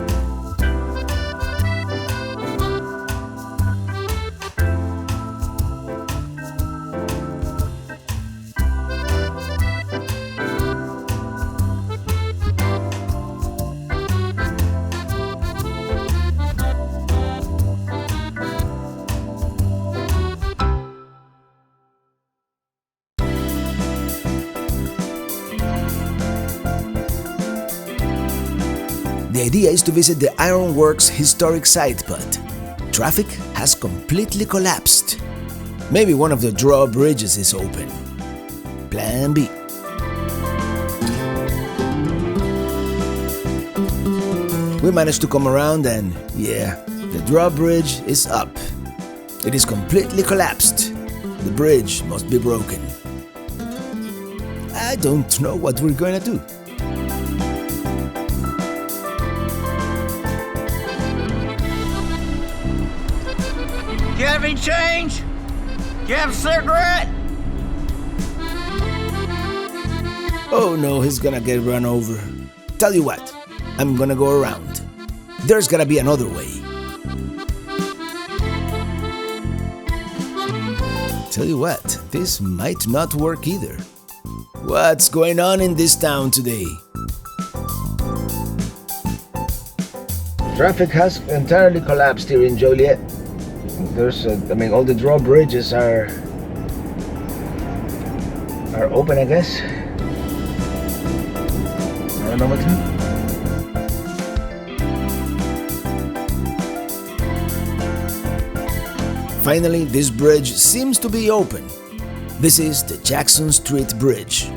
The idea is to visit the Ironworks historic site, but traffic has completely collapsed. Maybe one of the drawbridges is open. Plan B. We managed to come around and, yeah, the drawbridge is up. It is completely collapsed. The bridge must be broken. I don't know what we're going to do. Do you have any change? Do you have a cigarette? Oh no, he's gonna get run over. Tell you what, I'm gonna go around. There's gotta be another way. Tell you what, this might not work either. What's going on in this town today? Traffic has entirely collapsed here in Joliet. All the drawbridges are open, I guess. I don't know what to do. Finally, this bridge seems to be open. This is the Jackson Street Bridge,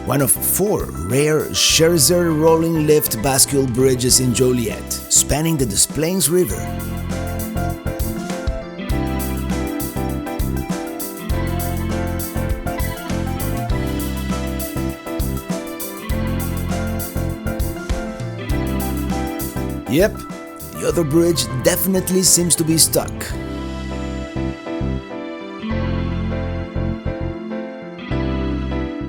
one of 4 rare Scherzer rolling lift bascule bridges in Joliet, spanning the Des Plaines River. Yep, the other bridge definitely seems to be stuck.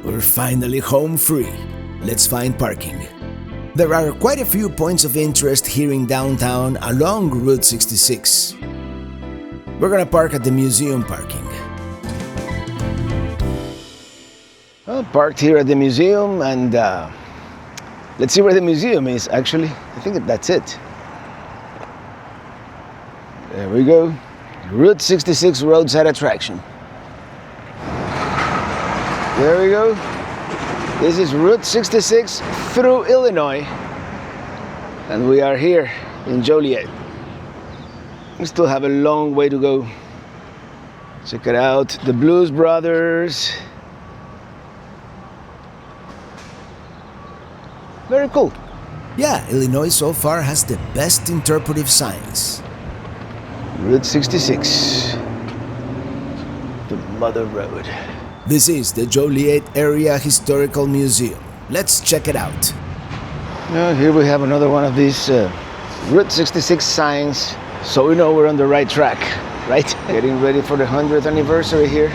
We're finally home free. Let's find parking. There are quite a few points of interest here in downtown along Route 66. We're gonna park at the museum parking. Well, parked here at the museum, and let's see where the museum is, actually. I think that's it. There we go. Route 66 roadside attraction. There we go. This is Route 66 through Illinois. And we are here in Joliet. We still have a long way to go. Check it out, the Blues Brothers. Very cool. Yeah, Illinois so far has the best interpretive signs. Route 66. The Mother Road. This is the Joliet Area Historical Museum. Let's check it out. Now, here we have another one of these Route 66 signs, so we know we're on the right track, right? Getting ready for the 100th anniversary here.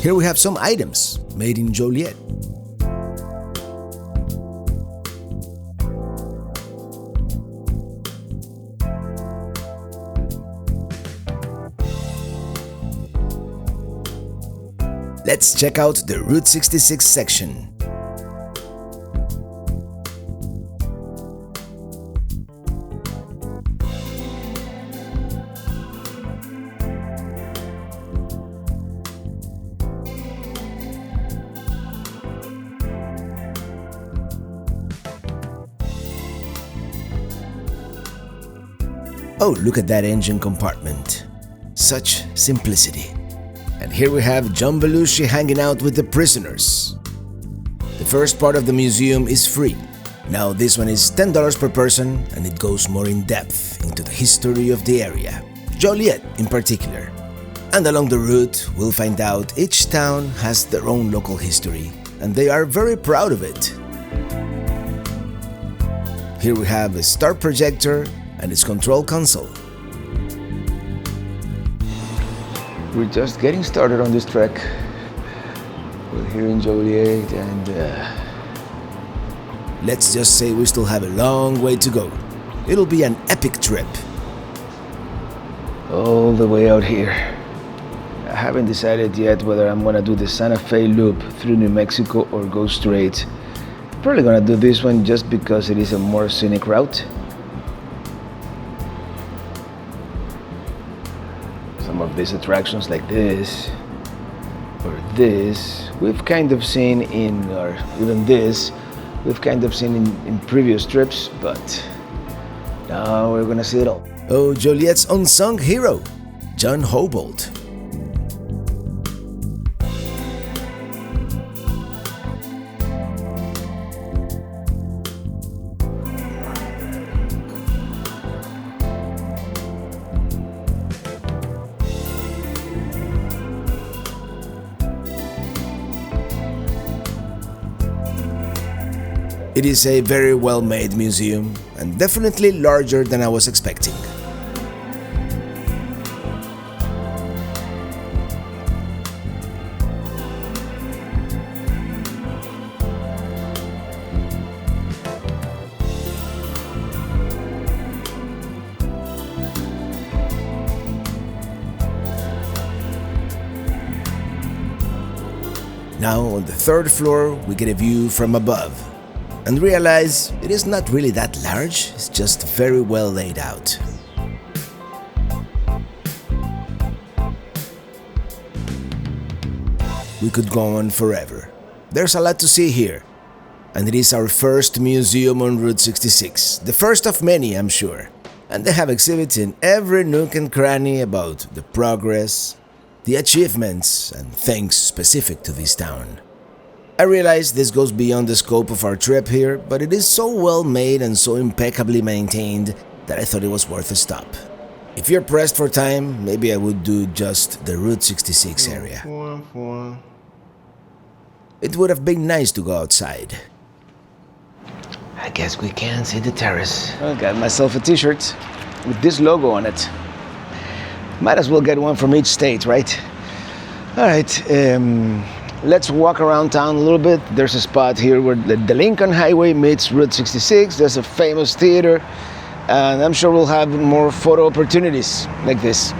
Here we have some items made in Joliet. Let's check out the Route 66 section. Oh, look at that engine compartment. Such simplicity. And here we have John Belushi hanging out with the prisoners. The first part of the museum is free. Now this one is $10 per person, and it goes more in depth into the history of the area, Joliet in particular. And along the route, we'll find out each town has their own local history, and they are very proud of it. Here we have a star projector and its control console. We're just getting started on this trek. We're here in Joliet, and let's just say we still have a long way to go. It'll be an epic trip. All the way out here. I haven't decided yet whether I'm gonna do the Santa Fe loop through New Mexico or go straight. Probably gonna do this one just because it is a more scenic route. Some of these attractions like this or this we've kind of seen in, or even this we've kind of seen in previous trips, but now we're gonna see it all. Oh, Joliet's unsung hero, John Hobolt. It is a very well-made museum, and definitely larger than I was expecting. Now on the third floor, we get a view from above. and realize it is not really that large, it's just very well laid out. We could go on forever. There's a lot to see here, and it is our first museum on Route 66, the first of many, I'm sure. And they have exhibits in every nook and cranny about the progress, the achievements, and things specific to this town. I realize this goes beyond the scope of our trip here, but it is so well made and so impeccably maintained that I thought it was worth a stop. If you're pressed for time, maybe I would do just the Route 66 area. It would have been nice to go outside. I guess we can see the terrace. I got myself a t-shirt with this logo on it. Might as well get one from each state, right? All right, let's walk around town a little bit. There's a spot here where the Lincoln Highway meets Route 66. There's a famous theater, and I'm sure we'll have more photo opportunities like this.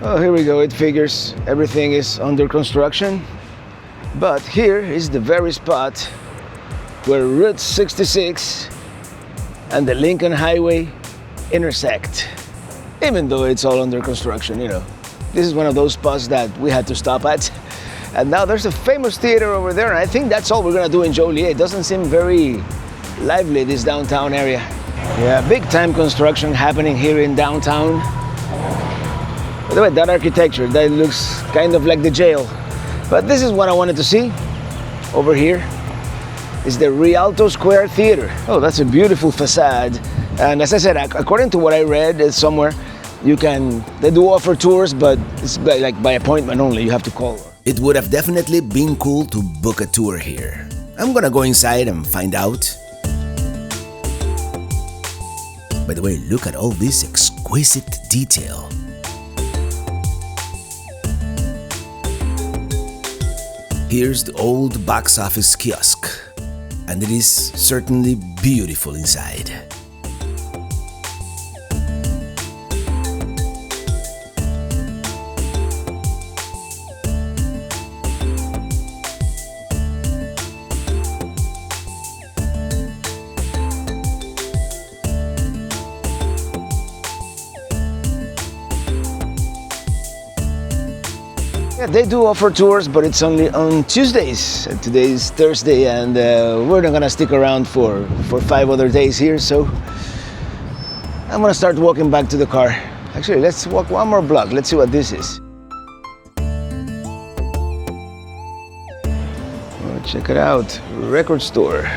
Oh, here we go. It figures everything is under construction. But here is the very spot where Route 66 and the Lincoln Highway intersect. Even though it's all under construction, you know. This is one of those spots that we had to stop at. And now there's a famous theater over there, and I think that's all we're gonna do in Joliet. It doesn't seem very lively, this downtown area. Yeah, big time construction happening here in downtown. By the way, that architecture, that looks kind of like the jail. But this is what I wanted to see. Over here is the Rialto Square Theater. Oh, that's a beautiful facade. And as I said, according to what I read somewhere, they do offer tours, but it's like by appointment only, you have to call. It would have definitely been cool to book a tour here. I'm gonna go inside and find out. By the way, look at all this exquisite detail. Here's the old box office kiosk, and it is certainly beautiful inside. Yeah, they do offer tours, but it's only on Tuesdays. Today is Thursday, and we're not gonna stick around for 5 other days here, so I'm gonna start walking back to the car. Actually, let's walk one more block. Let's see what this is. Oh, check it out, record store.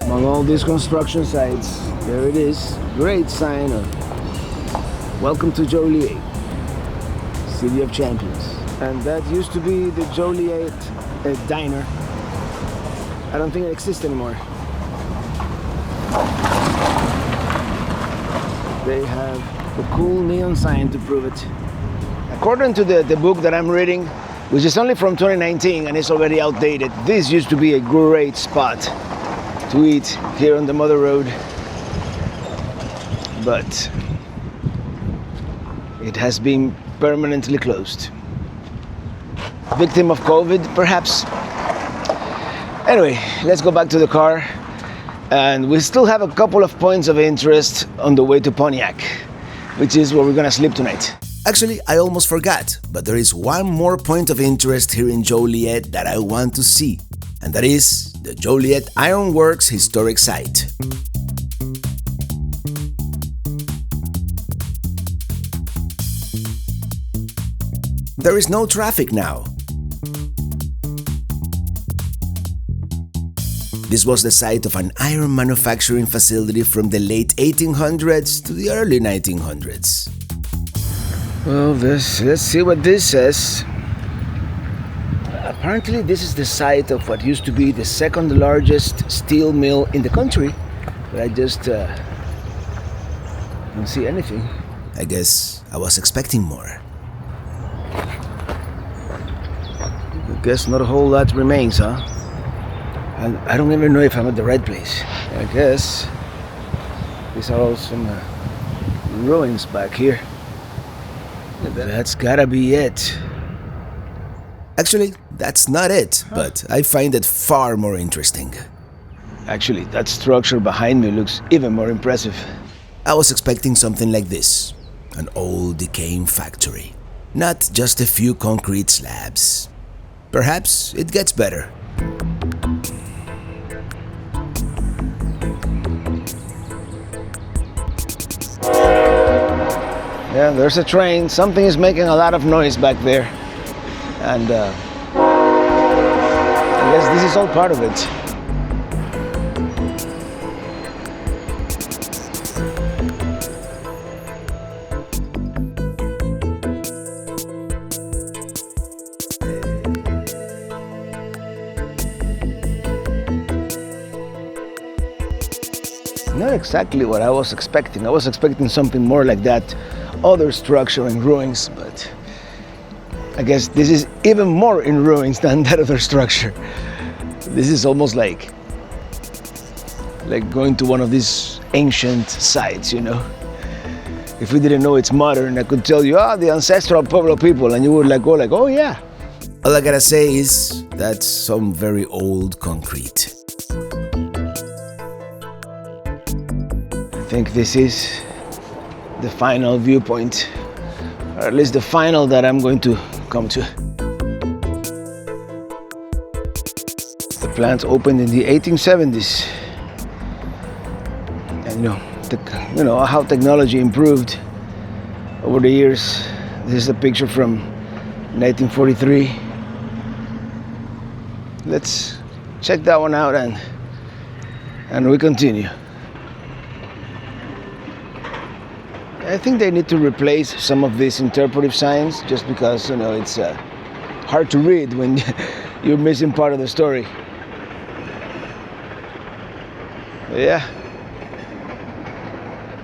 Among all these construction sites, there it is. Great sign of welcome to Joliet, City of Champions. And that used to be the Joliet Diner. I don't think it exists anymore. They have a cool neon sign to prove it. According to the book that I'm reading, which is only from 2019 and it's already outdated, this used to be a great spot to eat here on the Mother Road, but it has been permanently closed. Victim of COVID, perhaps? Anyway, let's go back to the car, and we still have a couple of points of interest on the way to Pontiac, which is where we're gonna sleep tonight. Actually, I almost forgot, but there is one more point of interest here in Joliet that I want to see, and that is the Joliet Iron Works Historic Site. There is no traffic now. This was the site of an iron manufacturing facility from the late 1800s to the early 1900s. Well, let's see what this says. Apparently, this is the site of what used to be the second largest steel mill in the country, but I just don't see anything. I guess I was expecting more. I guess not a whole lot remains, huh? I don't even know if I'm at the right place. I guess these are all some ruins back here. That's gotta be it. Actually, that's not it, but I find it far more interesting. Actually, that structure behind me looks even more impressive. I was expecting something like this, an old decaying factory, not just a few concrete slabs. Perhaps it gets better. Yeah, there's a train. Something is making a lot of noise back there. And I guess this is all part of it. Not exactly what I was expecting. I was expecting something more like that other structure in ruins, but I guess this is even more in ruins than that other structure. This is almost like going to one of these ancient sites, you know. If we didn't know it's modern, I could tell you, the ancestral Pueblo people, and you would go like, oh yeah. All I gotta say is that's some very old concrete. I think this is the final viewpoint, or at least the final that I'm going to come to. The plant opened in the 1870s, and you know how technology improved over the years. This is a picture from 1943. Let's check that one out and we continue. I think they need to replace some of these interpretive signs just because, you know, it's hard to read when you're missing part of the story. Yeah.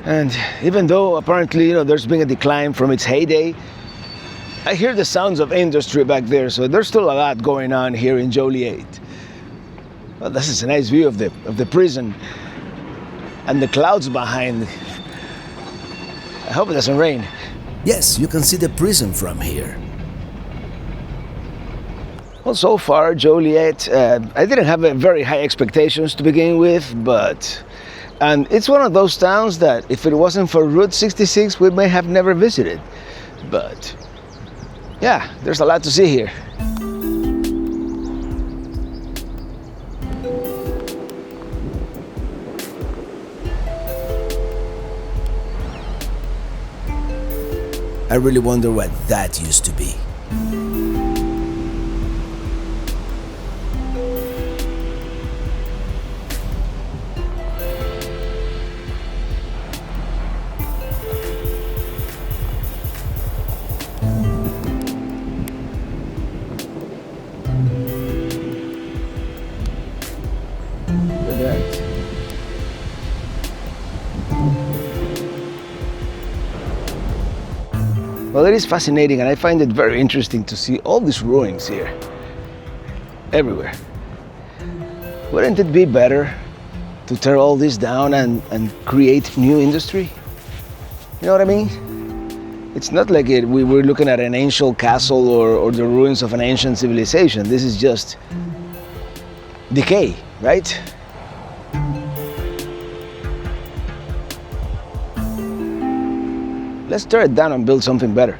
And even though apparently, you know, there's been a decline from its heyday, I hear the sounds of industry back there, so there's still a lot going on here in Joliet. Well, this is a nice view of the prison and the clouds behind. I hope it doesn't rain. Yes, you can see the prison from here. Well, so far, Joliet, I didn't have very high expectations to begin with, and it's one of those towns that if it wasn't for Route 66, we may have never visited. But yeah, there's a lot to see here. I really wonder what that used to be. Well, it is fascinating, and I find it very interesting to see all these ruins here, everywhere. Wouldn't it be better to tear all this down and create new industry? You know what I mean? It's not like we were looking at an ancient castle or the ruins of an ancient civilization. This is just decay, right? Let's tear it down and build something better.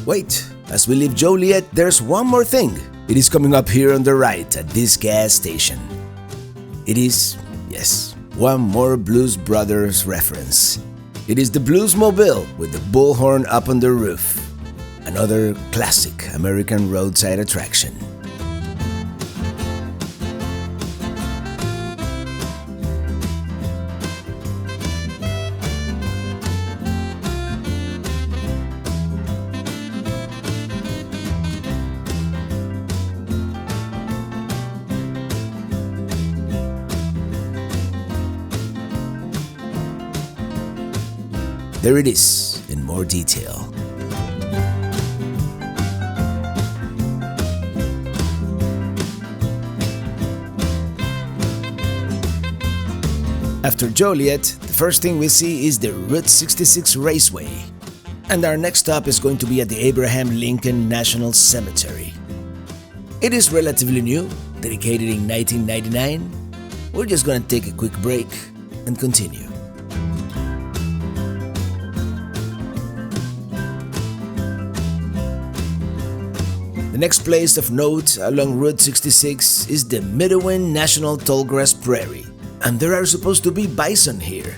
Wait, as we leave Joliet, there's one more thing. It is coming up here on the right at this gas station. It is, yes, one more Blues Brothers reference. It is the Bluesmobile with the bullhorn up on the roof. Another classic American roadside attraction. There it is in more detail. After Joliet, the first thing we see is the Route 66 Raceway. And our next stop is going to be at the Abraham Lincoln National Cemetery. It is relatively new, dedicated in 1999. We're just gonna take a quick break and continue. The next place of note along Route 66 is the Midwin National Tallgrass Prairie. And there are supposed to be bison here.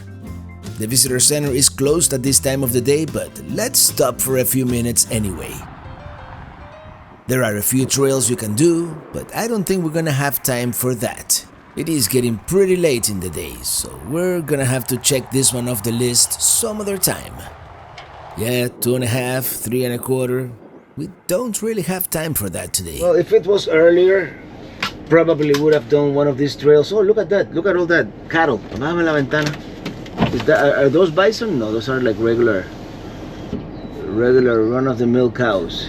The visitor center is closed at this time of the day, but let's stop for a few minutes anyway. There are a few trails you can do, but I don't think we're gonna have time for that. It is getting pretty late in the day, so we're gonna have to check this one off the list some other time. Yeah, 2.5, 3.25. We don't really have time for that today. Well, if it was earlier, probably would have done one of these trails. Oh, look at that. Look at all that cattle. Apágame la ventana. Is that, are those bison? No, those are like regular run-of-the-mill cows.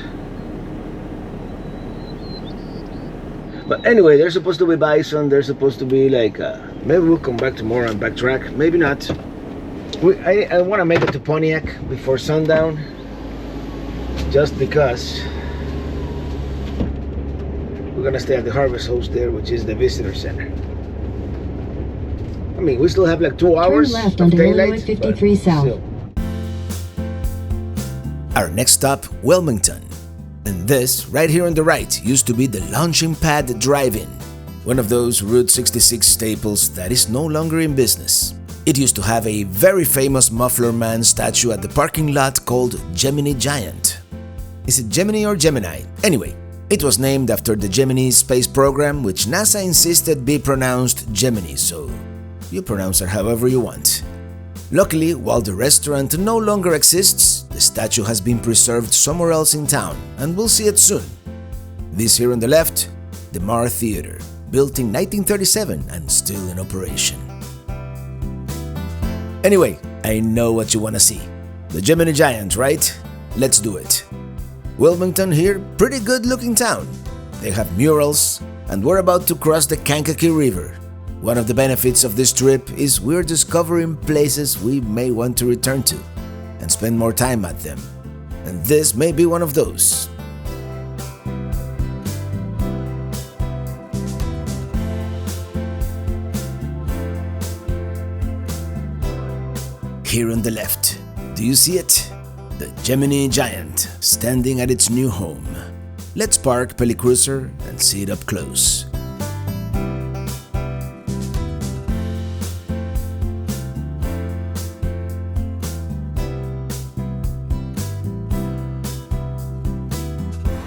But anyway, there's supposed to be bison. There's supposed to be like, maybe we'll come back tomorrow and backtrack. Maybe not. I want to make it to Pontiac before sundown. Just because we're gonna stay at the Harvest Host there, which is the visitor center. I mean, we still have like 2 hours Turn left of onto daylight. Illinois 53 South. Still. Our next stop, Wilmington. And this, right here on the right, used to be the Launching Pad Drive-In, one of those Route 66 staples that is no longer in business. It used to have a very famous Muffler Man statue at the parking lot called Gemini Giant. Is it Gemini or Gemini? Anyway, it was named after the Gemini space program, which NASA insisted be pronounced Gemini, so you pronounce it however you want. Luckily, while the restaurant no longer exists, the statue has been preserved somewhere else in town, and we'll see it soon. This here on the left, the Mar Theater, built in 1937 and still in operation. Anyway, I know what you want to see. The Gemini Giant, right? Let's do it. Wilmington here, pretty good looking town. They have murals, and we're about to cross the Kankakee River. One of the benefits of this trip is we're discovering places we may want to return to and spend more time at them. And this may be one of those. Here on the left, do you see it? The Gemini Giant, standing at its new home. Let's park Pelicruiser and see it up close.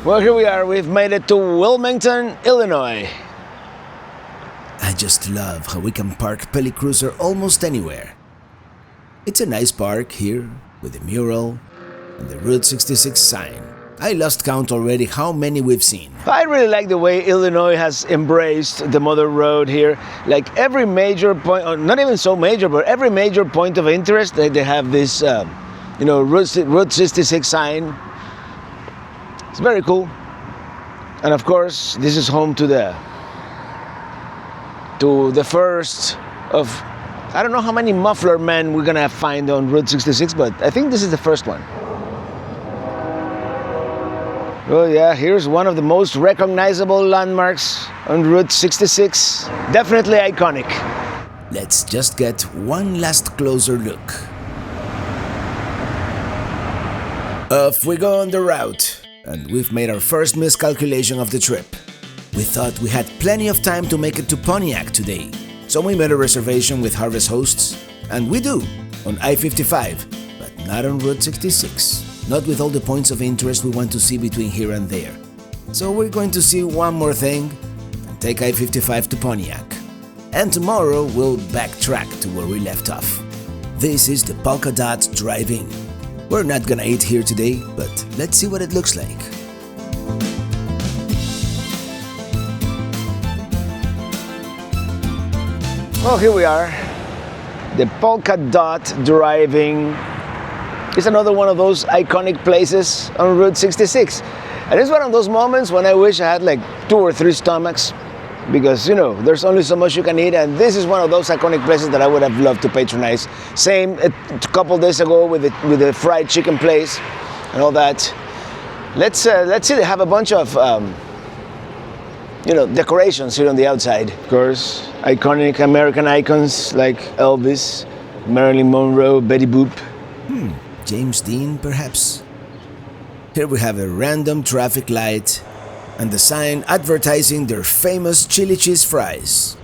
Well, here we are. We've made it to Wilmington, Illinois. I just love how we can park Pelicruiser almost anywhere. It's a nice park here, with a mural and the Route 66 sign. I lost count already how many we've seen. I really like the way Illinois has embraced the Mother Road here. Like every major point, or not even so major, but every major point of interest, they have this, Route 66 sign. It's very cool. And of course, this is home to the first of, I don't know how many muffler men we're gonna find on Route 66, but I think this is the first one. Oh yeah, here's one of the most recognizable landmarks on Route 66. Definitely iconic. Let's just get one last closer look. Off we go on the route, and we've made our first miscalculation of the trip. We thought we had plenty of time to make it to Pontiac today, so we made a reservation with Harvest Hosts, and we do, on I-55, but not on Route 66. Not with all the points of interest we want to see between here and there. So we're going to see one more thing and take I-55 to Pontiac. And tomorrow we'll backtrack to where we left off. This is the Polka Dot Drive-In. We're not gonna eat here today, but let's see what it looks like. Well, here we are. The Polka Dot Drive-In It's another one of those iconic places on Route 66. And it's one of those moments when I wish I had like 2 or 3 stomachs, because there's only so much you can eat, and this is one of those iconic places that I would have loved to patronize. Same a couple days ago with the fried chicken place and all that. Let's see, they have a bunch of decorations here on the outside. Of course, iconic American icons like Elvis, Marilyn Monroe, Betty Boop. James Dean, perhaps? Here we have a random traffic light and the sign advertising their famous chili cheese fries.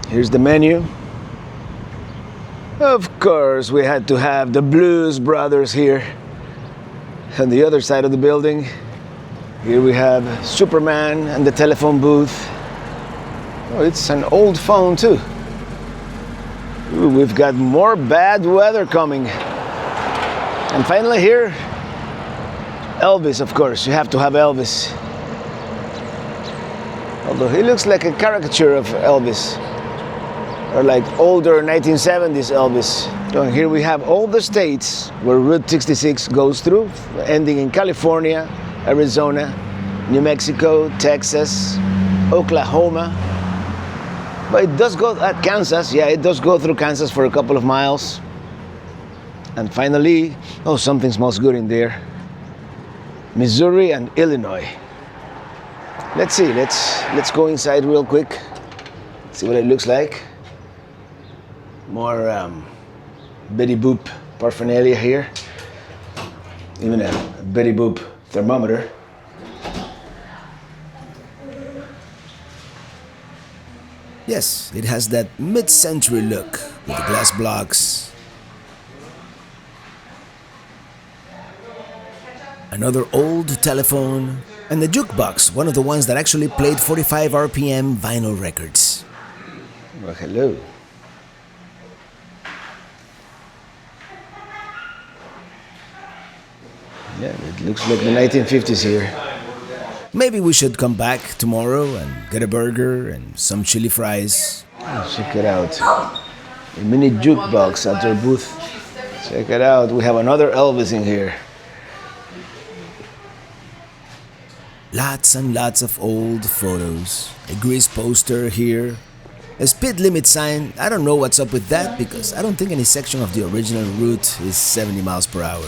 Here's the menu. Of course, we had to have the Blues Brothers here. On the other side of the building, here we have Superman and the telephone booth. Oh, it's an old phone too. Ooh, we've got more bad weather coming. And finally here, Elvis, of course. You have to have Elvis. Although he looks like a caricature of Elvis, or like older 1970s Elvis. So here we have all the states where Route 66 goes through, ending in California, Arizona, New Mexico, Texas, Oklahoma. But it does go at Kansas. Yeah, it does go through Kansas for a couple of miles. And finally, oh, something smells good in there. Missouri and Illinois. Let's see, let's go inside real quick. See what it looks like. More Betty Boop paraphernalia here. Even a Betty Boop thermometer. Yes, it has that mid-century look with the glass blocks. Another old telephone, and the jukebox, one of the ones that actually played 45 RPM vinyl records. Well, hello. Yeah, it looks like the 1950s here. Maybe we should come back tomorrow and get a burger and some chili fries. Oh, check it out. A mini jukebox at their booth. Check it out. We have another Elvis in here. Lots and lots of old photos. A grease poster here. A speed limit sign. I don't know what's up with that because I don't think any section of the original route is 70 miles per hour.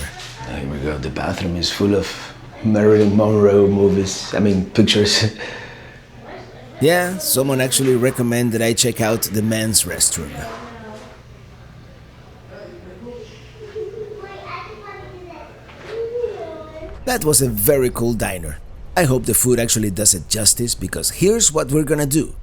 Here we go. The bathroom is full of Marilyn Monroe pictures. Yeah, someone actually recommended I check out the men's restroom. That was a very cool diner. I hope the food actually does it justice because here's what we're gonna do.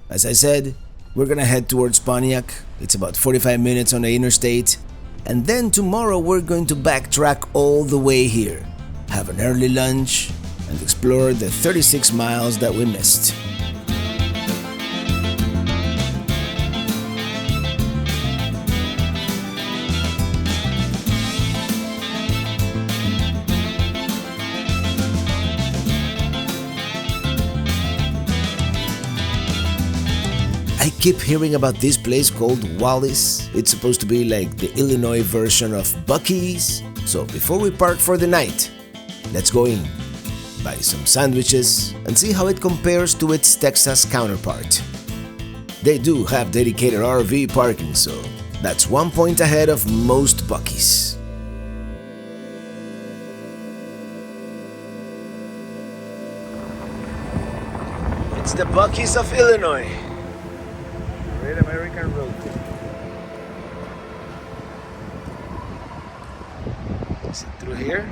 As I said, we're gonna head towards Pontiac. It's about 45 minutes on the interstate. And then tomorrow we're going to backtrack all the way here, have an early lunch, and explore the 36 miles that we missed. I keep hearing about this place called Wallis. It's supposed to be like the Illinois version of Buc-ee's. So before we park for the night, let's go in, buy some sandwiches, and see how it compares to its Texas counterpart. They do have dedicated RV parking, so that's 1 point ahead of most Buc-ee's. It's the Buc-ee's of Illinois. Great American Road. Is it through here?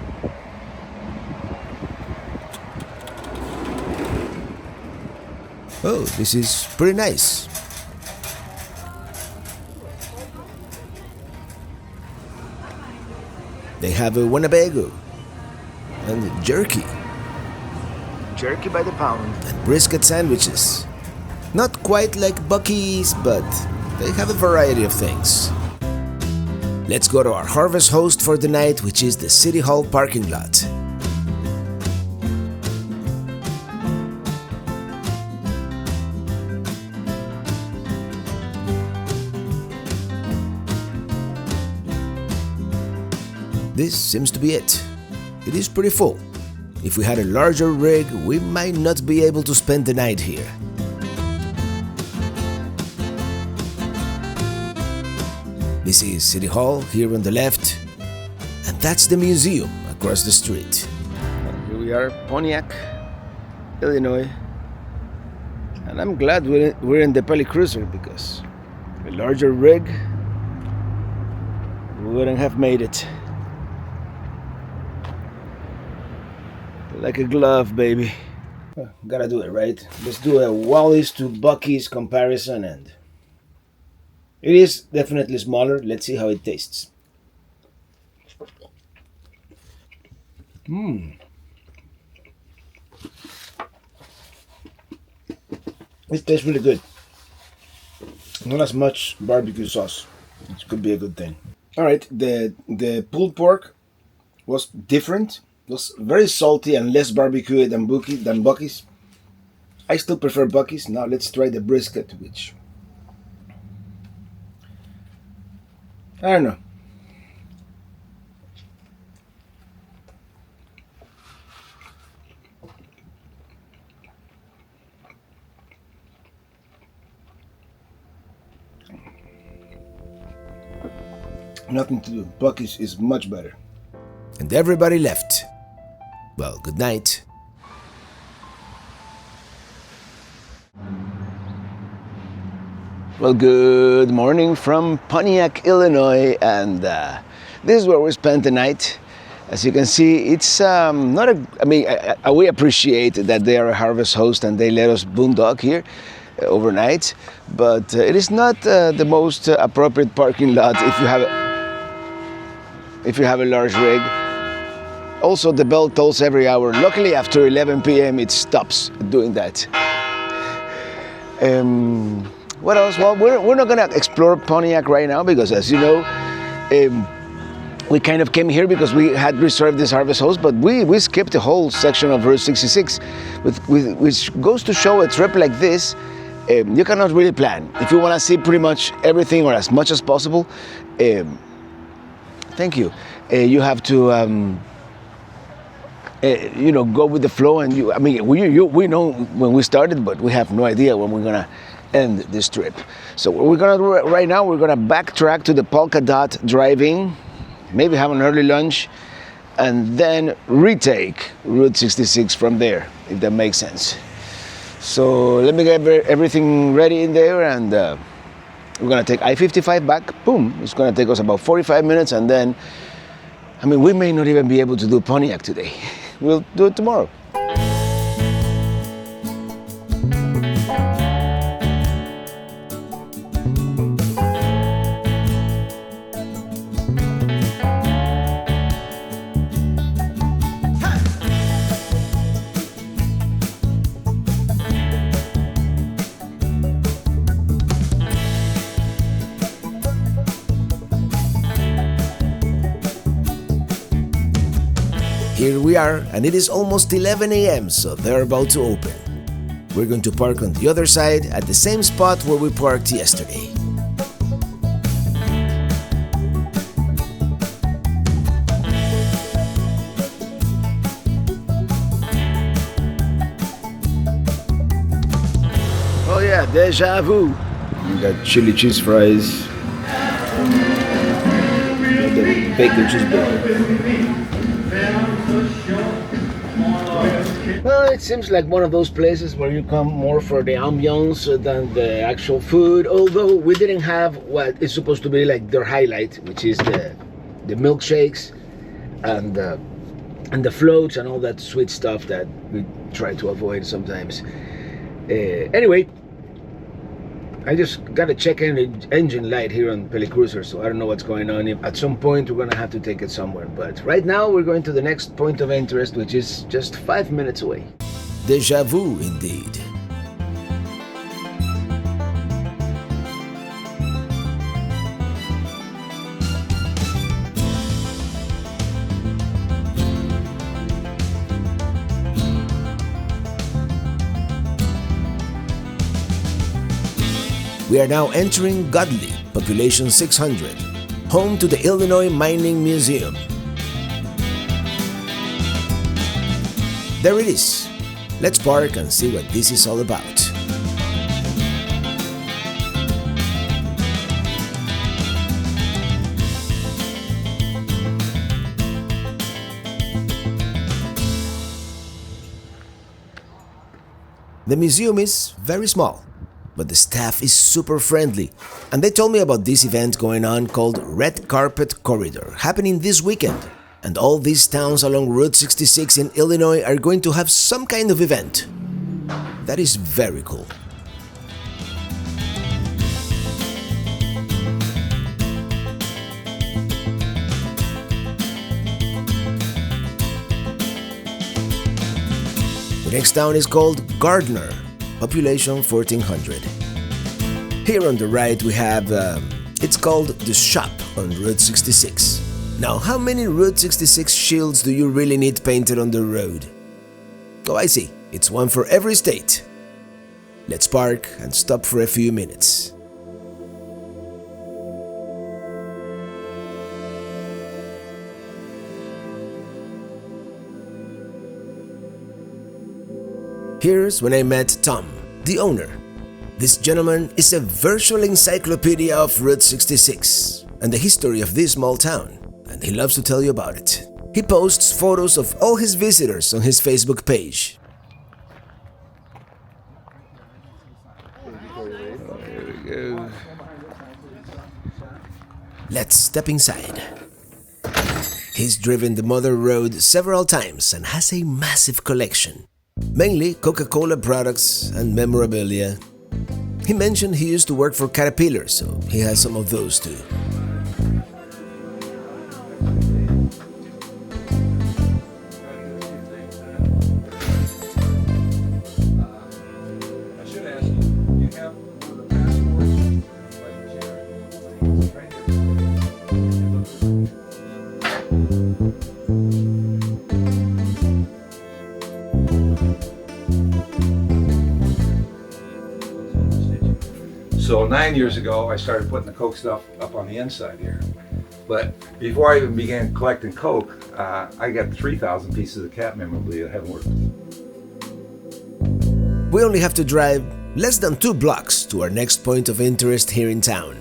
Oh, this is pretty nice. They have a Winnebago and jerky Jerky by the pound. and brisket sandwiches. Not quite like Buc-ee's, but they have a variety of things. Let's go to our harvest host for the night, which is the City Hall parking lot. this seems to be it. It is pretty full. If we had a larger rig, we might not be able to spend the night here. This is City Hall here on the left, and that's the museum across the street. Here we are, Pontiac, Illinois. And I'm glad we're in the Pelicruiser, because a larger rig, we wouldn't have made it. Like a glove, baby. Well, gotta do it, right? Let's do a Wally's to Buc-ee's comparison, and it is definitely smaller. Let's see how it tastes. It tastes really good. Not as much barbecue sauce. It could be a good thing. All right, the pulled pork was different. It was very salty and less barbecue than Buc-ee's. I still prefer Buc-ee's. Now let's try the brisket, which I don't know. Nothing to do. Buc-ee's is much better. And everybody left. Well, good night. Well, good morning from Pontiac, Illinois, and this is where we spent the night. As you can see, it's not a. I mean, we appreciate that they are a Harvest Host and they let us boondock here overnight, but it is not the most appropriate parking lot if you have a large rig. Also, the bell tolls every hour. Luckily, after 11 p.m., it stops doing that. What else? Well, we're not gonna explore Pontiac right now because, as you know, we kind of came here because we had reserved this Harvest Host, but we skipped the whole section of Route 66, which goes to show a trip like this, you cannot really plan. If you want to see pretty much everything or as much as possible, thank you. You have to. Go with the flow, and we know when we started, but we have no idea when we're gonna end this trip. So what we're gonna do right now, we're gonna backtrack to the Polka Dot Drive-In, maybe have an early lunch, and then retake Route 66 from there, if that makes sense. So let me get everything ready in there, and we're gonna take I-55 back. Boom! It's gonna take us about 45 minutes, and then, we may not even be able to do Pontiac today. We'll do it tomorrow. Here we are, and it is almost 11 a.m., so they're about to open. We're going to park on the other side at the same spot where we parked yesterday. Oh yeah, deja vu. We got chili cheese fries. Got the bacon cheeseburger. Well, it seems like one of those places where you come more for the ambiance than the actual food, although we didn't have what is supposed to be like their highlight, which is the milkshakes and the floats and all that sweet stuff that we try to avoid sometimes. Anyway, I just got a engine light here on Pelicruiser, so I don't know what's going on. At some point, we're gonna have to take it somewhere. But right now, we're going to the next point of interest, which is just 5 minutes away. Deja vu, indeed. We are now entering Godley, population 600, home to the Illinois Mining Museum. There it is. Let's park and see what this is all about. The museum is very small, but the staff is super friendly, and they told me about this event going on called Red Carpet Corridor, happening this weekend, and all these towns along Route 66 in Illinois are going to have some kind of event. That is very cool. The next town is called Gardner, population 1400. Here on the right we have, it's called The Shop on Route 66. Now, how many Route 66 shields do you really need painted on the road? Oh, I see, it's one for every state. Let's park and stop for a few minutes. Here's when I met Tom, the owner. This gentleman is a virtual encyclopedia of Route 66 and the history of this small town, and he loves to tell you about it. He posts photos of all his visitors on his Facebook page. Here we go. Let's step inside. He's driven the Mother Road several times and has a massive collection. Mainly Coca-Cola products and memorabilia. He mentioned he used to work for Caterpillar, so he has some of those too. So 9 years ago, I started putting the Coke stuff up on the inside here. But before I even began collecting Coke, I got 3,000 pieces of cat memorabilia that haven't worked. We only have to drive less than 2 blocks to our next point of interest here in town.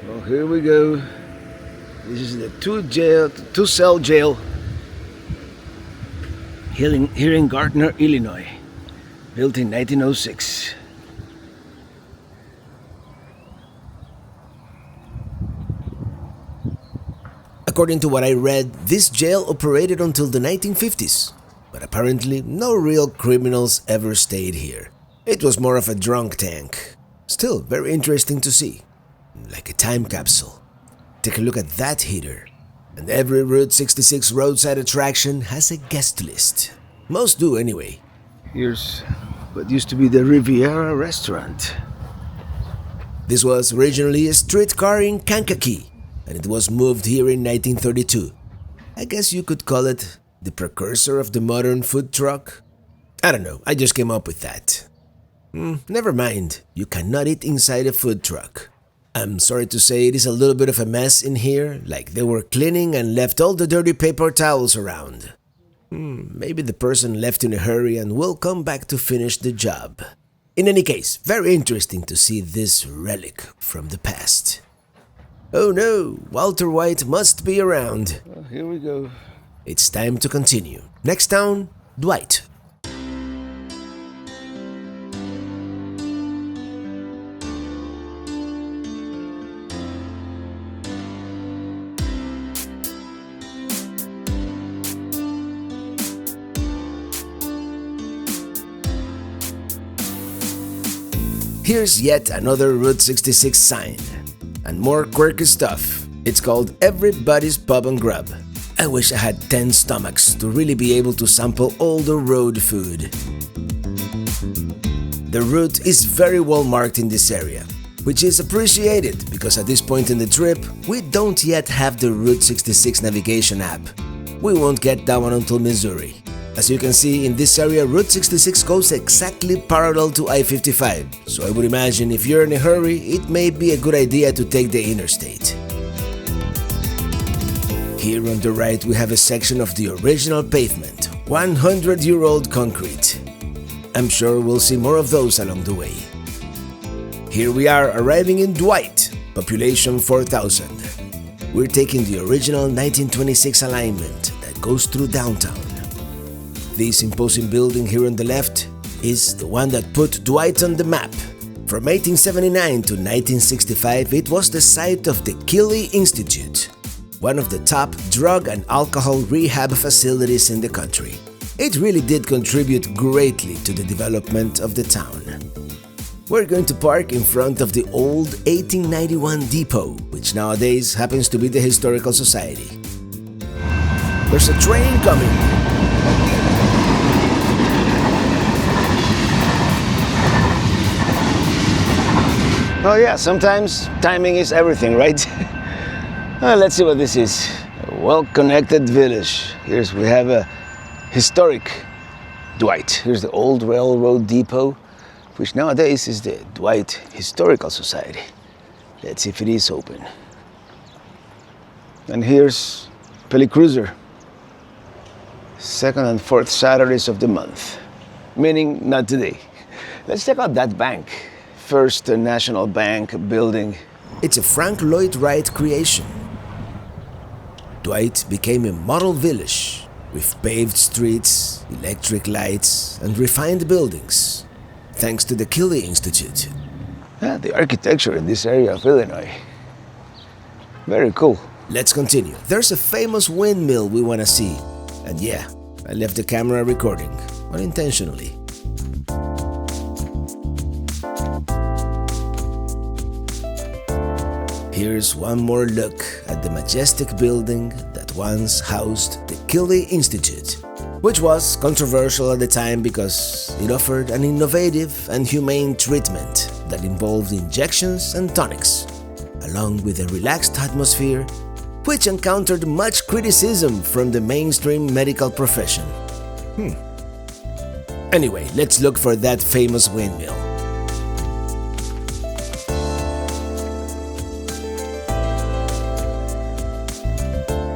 Well, here we go. This is the two-cell jail here in Gardner, Illinois, built in 1906. According to what I read, this jail operated until the 1950s, but apparently no real criminals ever stayed here. It was more of a drunk tank. Still very interesting to see, like a time capsule. Take a look at that heater. And every Route 66 roadside attraction has a guest list. Most do anyway. Here's what used to be the Riviera restaurant. This was originally a streetcar in Kankakee, and it was moved here in 1932. I guess you could call it the precursor of the modern food truck. I don't know, I just came up with that. Never mind, you cannot eat inside a food truck. I'm sorry to say it is a little bit of a mess in here, like they were cleaning and left all the dirty paper towels around. Maybe the person left in a hurry and will come back to finish the job. In any case, very interesting to see this relic from the past. Oh no, Walter White must be around. Well, here we go. It's time to continue. Next town, Dwight. Here's yet another Route 66 sign. And more quirky stuff. It's called Everybody's Pub and Grub. I wish I had 10 stomachs to really be able to sample all the road food. The route is very well marked in this area, which is appreciated because at this point in the trip, we don't yet have the Route 66 navigation app. We won't get that one until Missouri. As you can see, in this area, Route 66 goes exactly parallel to I-55, so I would imagine if you're in a hurry, it may be a good idea to take the interstate. Here on the right we have a section of the original pavement, 100-year-old concrete. I'm sure we'll see more of those along the way. Here we are arriving in Dwight, population 4,000. We're taking the original 1926 alignment that goes through downtown. This imposing building here on the left is the one that put Dwight on the map. From 1879 to 1965, it was the site of the Keeley Institute, one of the top drug and alcohol rehab facilities in the country. It really did contribute greatly to the development of the town. We're going to park in front of the old 1891 depot, which nowadays happens to be the Historical Society. There's a train coming! Oh yeah, sometimes timing is everything, right? Let's see what this is. A well-connected village. We have a historic Dwight. Here's the old railroad depot, which nowadays is the Dwight Historical Society. Let's see if it is open. And here's Pele Cruiser. Second and fourth Saturdays of the month. Meaning not today. Let's check out that bank. First National Bank building. It's a Frank Lloyd Wright creation. Dwight became a model village with paved streets, electric lights, and refined buildings, thanks to the Keeley Institute. The architecture in this area of Illinois. Very cool. Let's continue. There's a famous windmill we want to see. And yeah, I left the camera recording, unintentionally. Here's one more look at the majestic building that once housed the Keeley Institute, which was controversial at the time because it offered an innovative and humane treatment that involved injections and tonics, along with a relaxed atmosphere, which encountered much criticism from the mainstream medical profession. Anyway, let's look for that famous windmill.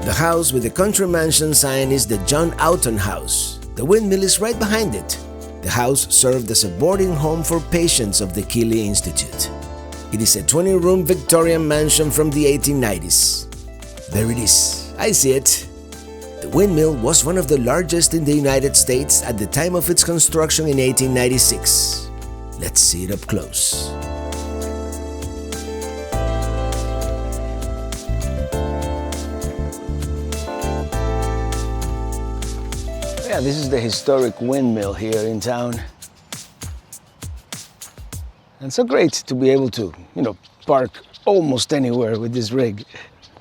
The house with the country mansion sign is the John Oughton House. The windmill is right behind it. The house served as a boarding home for patients of the Keeley Institute. It is a 20-room Victorian mansion from the 1890s. There it is. I see it. The windmill was one of the largest in the United States at the time of its construction in 1896. Let's see it up close. Yeah, this is the historic windmill here in town. And so great to be able to, park almost anywhere with this rig.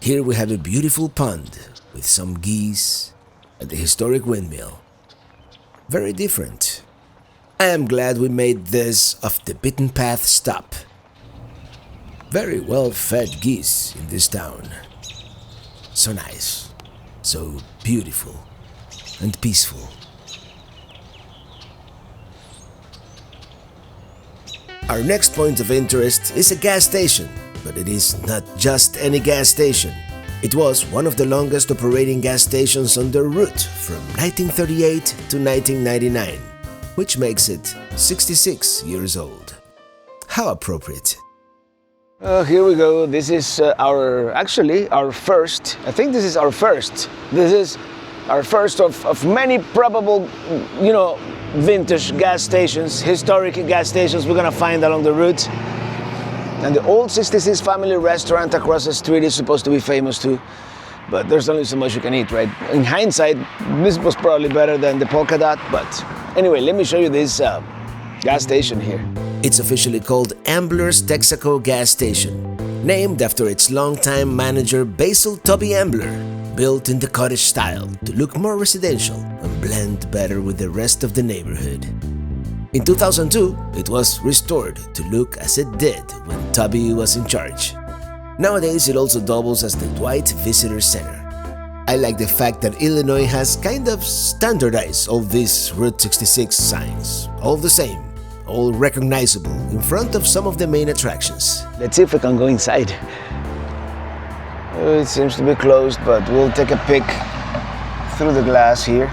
Here we have a beautiful pond with some geese and the historic windmill. Very different. I am glad we made this off the beaten path stop. Very well-fed geese in this town. So nice, so beautiful and peaceful. Our next point of interest is a gas station, but it is not just any gas station. It was one of the longest operating gas stations on the route from 1938 to 1999, which makes it 66 years old. How appropriate. Here we go. This is our first. I think this is our first. This is our first of many probable, vintage gas stations, historic gas stations we're gonna find along the route. And the old 66 Family Restaurant across the street is supposed to be famous too, but there's only so much you can eat, right? In hindsight, this was probably better than the Polka Dot, but anyway, let me show you this gas station here. It's officially called Ambler's Texaco Gas Station, named after its longtime manager Basil Tubby Ambler, built in the cottage style to look more residential and blend better with the rest of the neighborhood. In 2002, it was restored to look as it did when Tubby was in charge. Nowadays, it also doubles as the Dwight Visitor Center. I like the fact that Illinois has kind of standardized all these Route 66 signs, all the same, all recognizable in front of some of the main attractions. Let's see if we can go inside. It seems to be closed, but we'll take a peek through the glass here.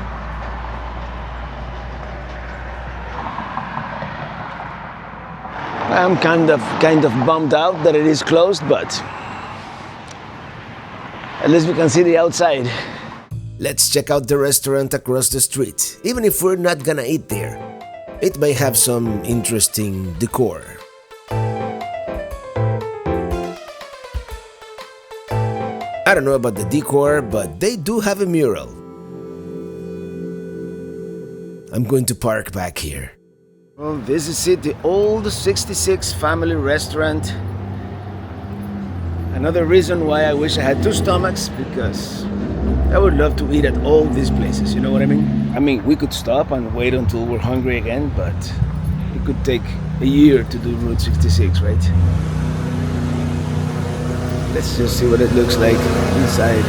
I'm kind of bummed out that it is closed, but at least we can see the outside. Let's check out the restaurant across the street, even if we're not gonna eat there. It may have some interesting decor. I don't know about the decor, but they do have a mural. I'm going to park back here. Well, this is it, the old 66 family restaurant. Another reason why I wish I had two stomachs, because I would love to eat at all these places, you know what I mean? I mean, we could stop and wait until we're hungry again, but it could take a year to do Route 66, right? Let's just see what it looks like inside.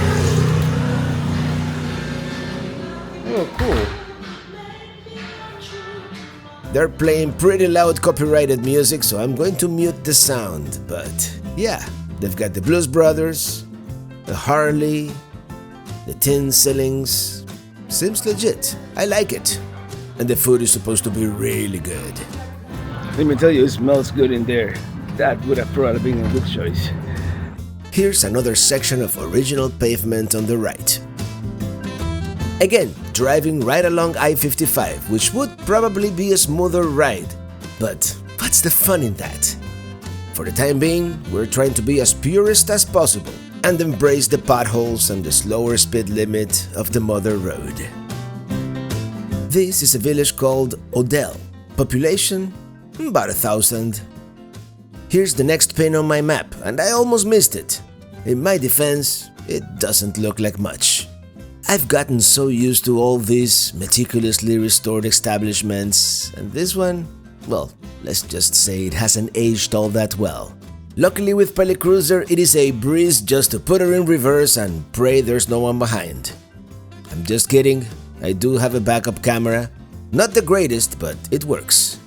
Oh, cool. They're playing pretty loud copyrighted music, so I'm going to mute the sound. But yeah, they've got the Blues Brothers, the Harley, the tin ceilings. Seems legit. I like it. And the food is supposed to be really good. Let me tell you, it smells good in there. That would have probably been a good choice. Here's another section of original pavement on the right. Again, driving right along I-55, which would probably be a smoother ride. But what's the fun in that? For the time being, we're trying to be as purist as possible and embrace the potholes and the slower speed limit of the mother road. This is a village called Odell. Population? About 1,000. Here's the next pin on my map, and I almost missed it. In my defense, it doesn't look like much. I've gotten so used to all these meticulously restored establishments, and this one, well, let's just say it hasn't aged all that well. Luckily with Peli Cruiser, it is a breeze just to put her in reverse and pray there's no one behind. I'm just kidding, I do have a backup camera. Not the greatest, but it works.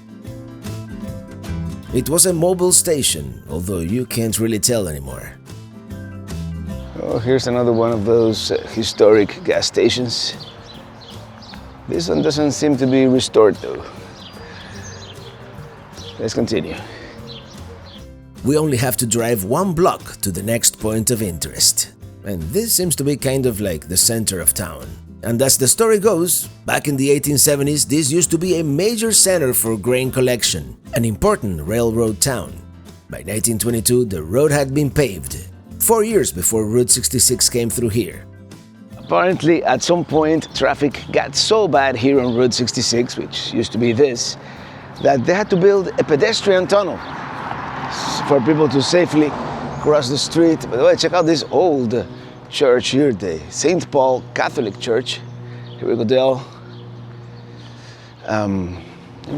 It was a mobile station, although you can't really tell anymore. Oh, here's another one of those historic gas stations. This one doesn't seem to be restored though. Let's continue. We only have to drive one block to the next point of interest. And this seems to be kind of like the center of town. And as the story goes, back in the 1870s, this used to be a major center for grain collection, an important railroad town. By 1922, the road had been paved, 4 years before Route 66 came through here. Apparently, at some point, traffic got so bad here on Route 66, which used to be this, that they had to build a pedestrian tunnel for people to safely cross the street. By the way, check out this old church here, the St. Paul Catholic Church. Here we go, Dale. I'm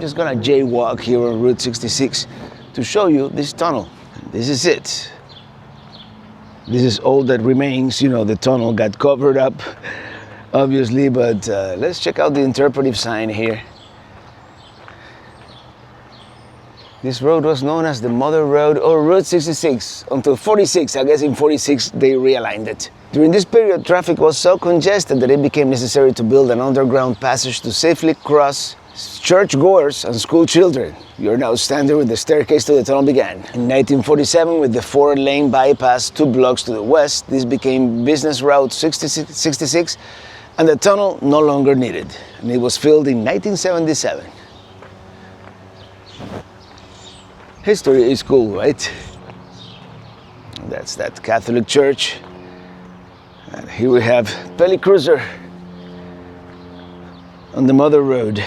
just gonna jaywalk here on Route 66 to show you this tunnel. This is it. This is all that remains. You know, the tunnel got covered up, obviously, but let's check out the interpretive sign here. This road was known as the Mother Road or Route 66 until 46. I guess in 46 they realigned it. During this period, traffic was so congested that it became necessary to build an underground passage to safely cross churchgoers and school children. You're now standing where the staircase to the tunnel began. In 1947, with the 4-lane bypass 2 blocks to the west, this became Business Route 66 and the tunnel no longer needed. And it was filled in 1977. History is cool, right? That's that Catholic church. And here we have Peli Cruiser on the Mother Road.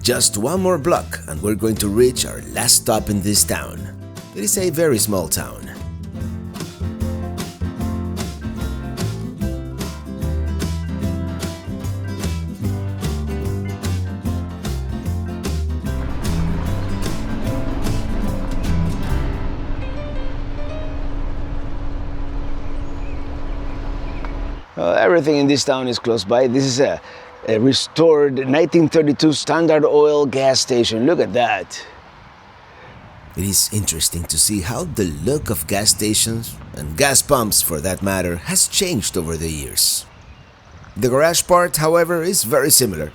Just one more block and we're going to reach our last stop in this town. It is a very small town. Everything in this town is close by. This is a restored 1932 Standard Oil gas station. Look at that. It is interesting to see how the look of gas stations, and gas pumps for that matter, has changed over the years. The garage part, however, is very similar.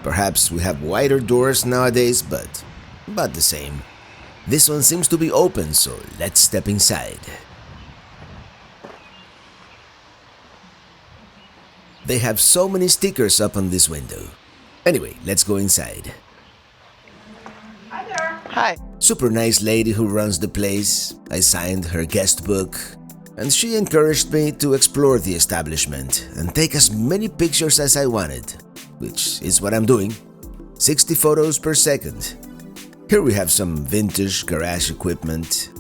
Perhaps we have wider doors nowadays, but about the same. This one seems to be open, so let's step inside. They have so many stickers up on this window. Anyway, let's go inside. Hi. Super nice lady who runs the place. I signed her guest book, and she encouraged me to explore the establishment and take as many pictures as I wanted, which is what I'm doing. 60 photos per second. Here we have some vintage garage equipment,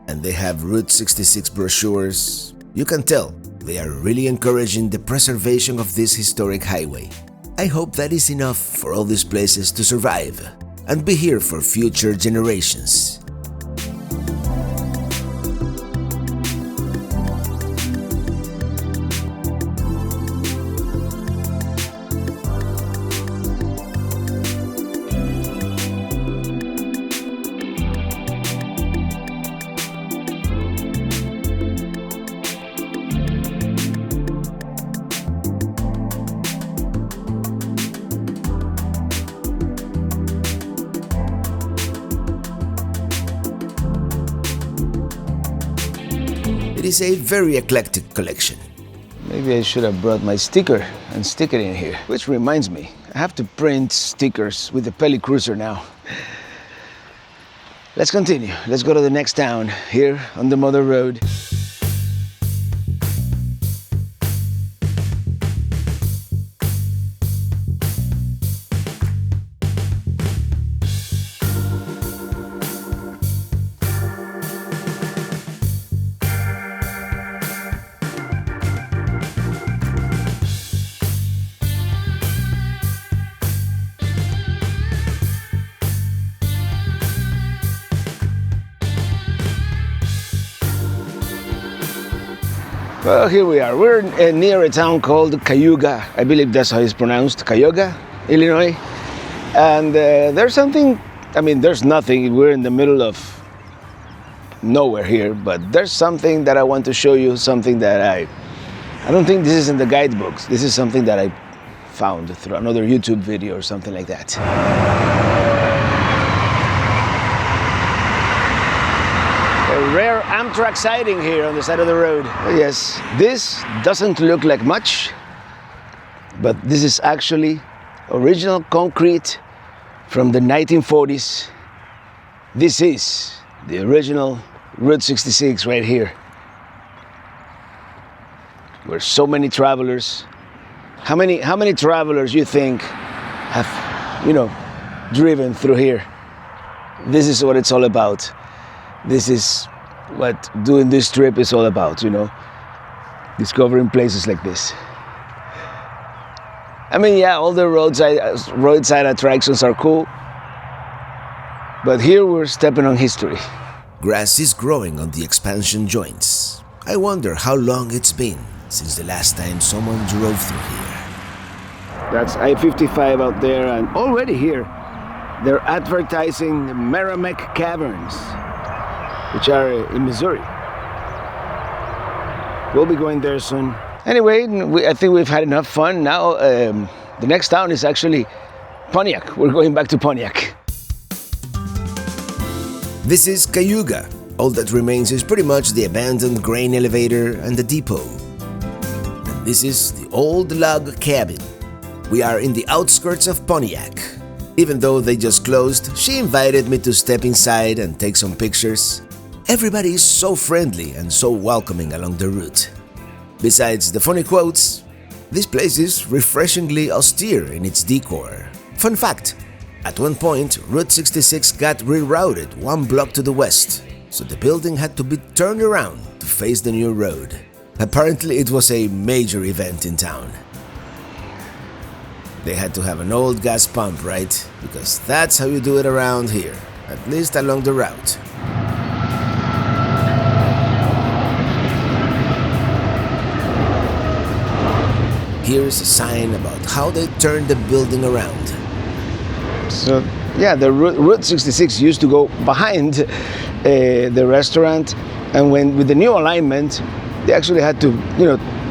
and they have Route 66 brochures. You can tell they are really encouraging the preservation of this historic highway. I hope that is enough for all these places to survive and be here for future generations. It is a very eclectic collection. Maybe I should have brought my sticker and stick it in here. Which reminds me, I have to print stickers with the Peli Cruiser now. Let's continue. Let's go to the next town here on the Mother Road. Well, here we are. We're near a town called Cayuga. I believe that's how it's pronounced, Cayuga, Illinois. And there's something, I mean, there's nothing. We're in the middle of nowhere here, but there's something that I want to show you, something that I don't think this is in the guidebooks. This is something that I found through another YouTube video or something like that. A rare Amtrak sighting here on the side of the road. Yes, this doesn't look like much, but this is actually original concrete from the 1940s. This is the original Route 66 right here, where so many travelers. How many travelers you think have, driven through here? This is what it's all about. This is what doing this trip is all about, discovering places like this. I mean, yeah, all the roadside attractions are cool, but here we're stepping on history. Grass is growing on the expansion joints. I wonder how long it's been since the last time someone drove through here. That's I-55 out there, and already here, they're advertising the Meramec Caverns, which are in Missouri. We'll be going there soon. Anyway, I think we've had enough fun. Now, the next town is actually Pontiac. We're going back to Pontiac. This is Cayuga. All that remains is pretty much the abandoned grain elevator and the depot. And this is the old log cabin. We are in the outskirts of Pontiac. Even though they just closed, she invited me to step inside and take some pictures. Everybody is so friendly and so welcoming along the route. Besides the funny quotes, this place is refreshingly austere in its decor. Fun fact, at one point, Route 66 got rerouted one block to the west, so the building had to be turned around to face the new road. Apparently, it was a major event in town. They had to have an old gas pump, right? Because that's how you do it around here, at least along the route. Here's a sign about how they turned the building around. So Yeah, the Route 66 used to go behind the restaurant, and with the new alignment, they actually had to,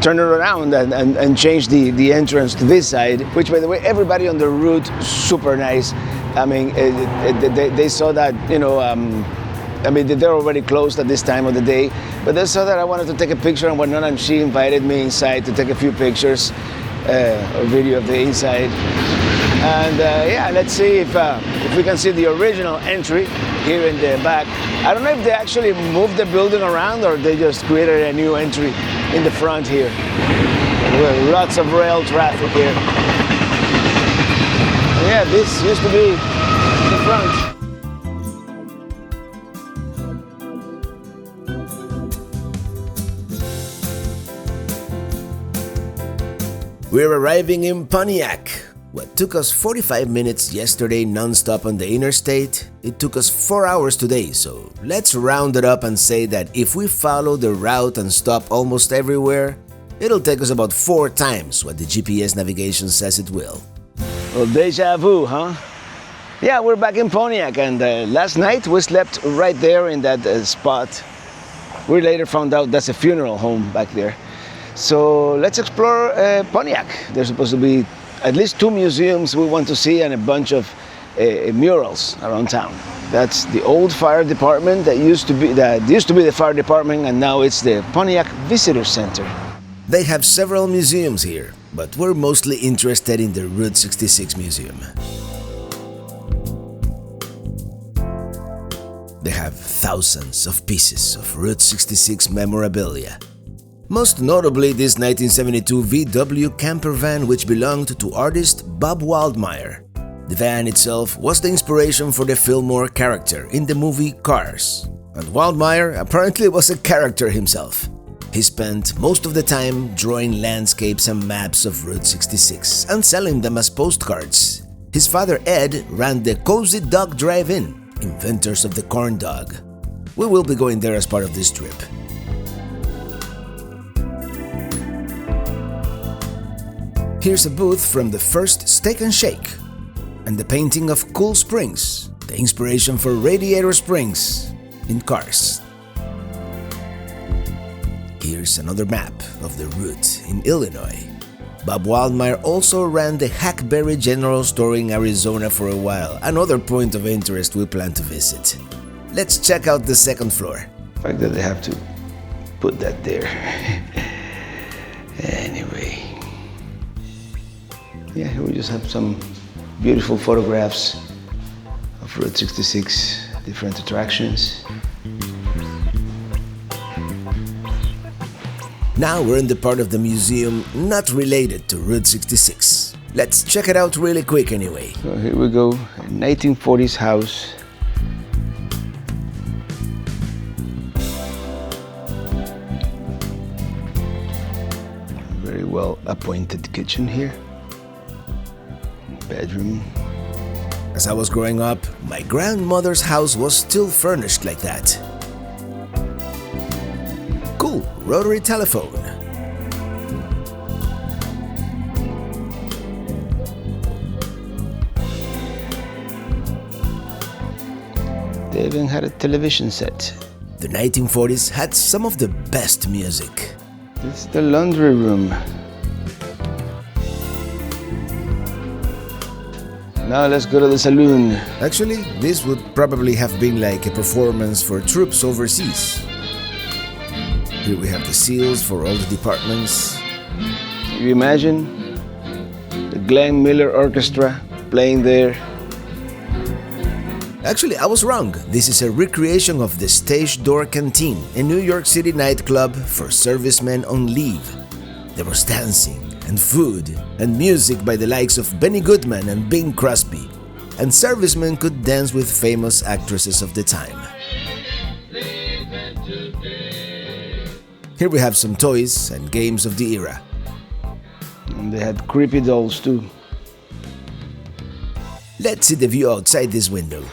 turn it around and change the entrance to this side. Which, by the way, everybody on the route super nice. I mean, they saw that, they're already closed at this time of the day, but they saw that I wanted to take a picture and whatnot, and she invited me inside to take a few pictures, a video of the inside. And let's see if we can see the original entry here in the back. I don't know if they actually moved the building around or they just created a new entry in the front here. With lots of rail traffic here. Yeah, this used to be the front. We're arriving in Pontiac. What took us 45 minutes yesterday non-stop on the interstate, it took us 4 hours today, so let's round it up and say that if we follow the route and stop almost everywhere, it'll take us about 4 times what the GPS navigation says it will. Well, deja vu, huh? Yeah, we're back in Pontiac, and last night we slept right there in that spot. We later found out that's a funeral home back there. So let's explore Pontiac. There's supposed to be at least 2 museums we want to see and a bunch of murals around town. That's the old fire department that used to be the fire department, and now it's the Pontiac Visitor Center. They have several museums here, but we're mostly interested in the Route 66 Museum. They have thousands of pieces of Route 66 memorabilia. Most notably this 1972 VW camper van, which belonged to artist Bob Waldmeier. The van itself was the inspiration for the Fillmore character in the movie Cars, and Waldmeier apparently was a character himself. He spent most of the time drawing landscapes and maps of Route 66 and selling them as postcards. His father Ed ran the Cozy Dog Drive-In, inventors of the corn dog. We will be going there as part of this trip. Here's a booth from the first Steak and Shake, and the painting of Cool Springs, the inspiration for Radiator Springs in Cars. Here's another map of the route in Illinois. Bob Waldmeier also ran the Hackberry General Store in Arizona for a while, another point of interest we plan to visit. Let's check out the second floor. The fact that they have to put that there. Anyway. Yeah, here we just have some beautiful photographs of Route 66, different attractions. Now we're in the part of the museum not related to Route 66. Let's check it out really quick anyway. So here we go, a 1940s house. Very well appointed kitchen here. Bedroom. As I was growing up, my grandmother's house was still furnished like that. Cool, rotary telephone. They even had a television set. The 1940s had some of the best music. This is the laundry room. Now let's go to the saloon. Actually, this would probably have been like a performance for troops overseas. Here we have the seals for all the departments. You imagine the Glenn Miller Orchestra playing there. Actually, I was wrong. This is a recreation of the Stage Door Canteen, a New York City nightclub for servicemen on leave. There was dancing and food and music by the likes of Benny Goodman and Bing Crosby, and servicemen could dance with famous actresses of the time. Here we have some toys and games of the era. And they had creepy dolls too. Let's see the view outside this window.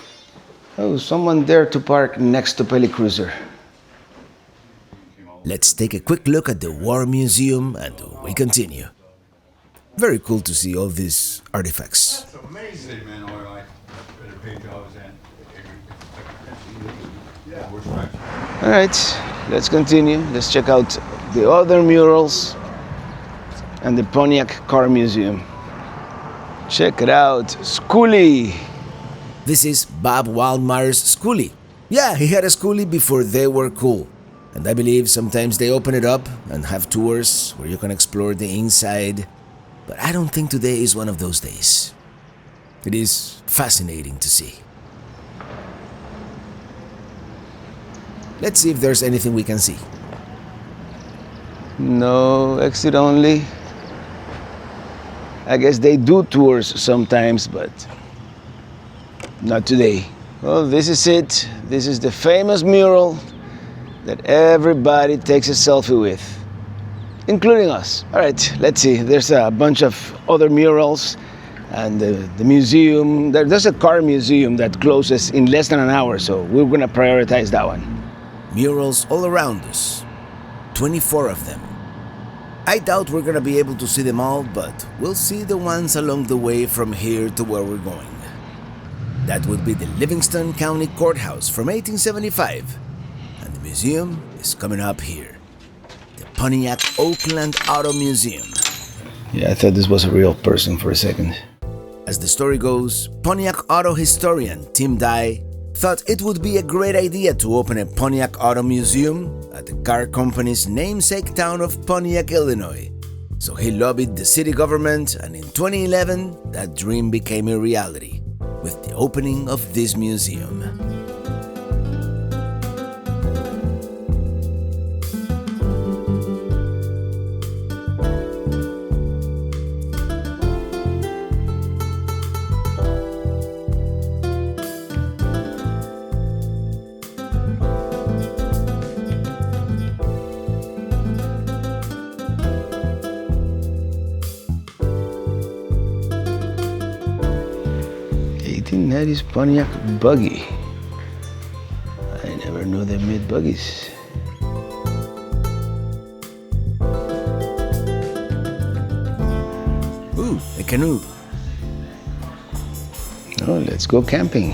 Oh, someone there to park next to Peli Cruiser. Let's take a quick look at the War Museum and we continue. Very cool to see all these artifacts. That's amazing, man. All right. All right, let's continue. Let's check out the other murals and the Pontiac Car Museum. Check it out, Schoolie. This is Bob Wildmeyer's schoolie. Yeah, he had a schoolie before they were cool. And I believe sometimes they open it up and have tours where you can explore the inside. But I don't think today is one of those days. It is fascinating to see. Let's see if there's anything we can see. No, exit only. I guess they do tours sometimes, but not today. Well, this is it. This is the famous mural that everybody takes a selfie with, including us. All right, let's see. There's a bunch of other murals and the museum. There's a car museum that closes in less than an hour, so we're gonna prioritize that one. Murals all around us. 24 of them. I doubt we're gonna be able to see them all, but we'll see the ones along the way from here to where we're going. That would be the Livingston County Courthouse from 1875. And the museum is coming up here. The Pontiac Oakland Auto Museum. Yeah, I thought this was a real person for a second. As the story goes, Pontiac auto historian Tim Dye thought it would be a great idea to open a Pontiac Auto Museum at the car company's namesake town of Pontiac, Illinois. So he lobbied the city government, and in 2011, that dream became a reality with the opening of this museum. That is Pontiac buggy. I never knew they made buggies. Ooh, a canoe. Oh, let's go camping.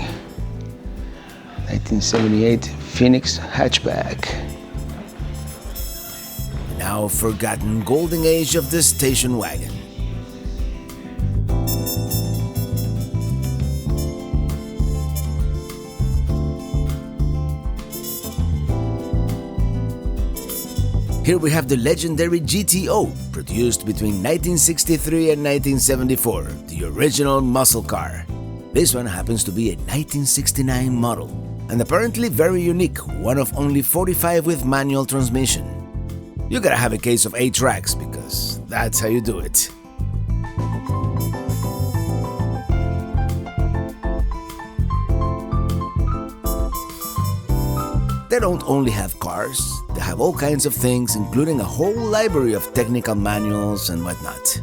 1978 Phoenix hatchback. Now forgotten golden age of the station wagon. Here we have the legendary GTO, produced between 1963 and 1974, the original muscle car. This one happens to be a 1969 model, and apparently very unique, one of only 45 with manual transmission. You gotta have a case of 8 tracks, because that's how you do it. They don't only have cars, they have all kinds of things, including a whole library of technical manuals and whatnot.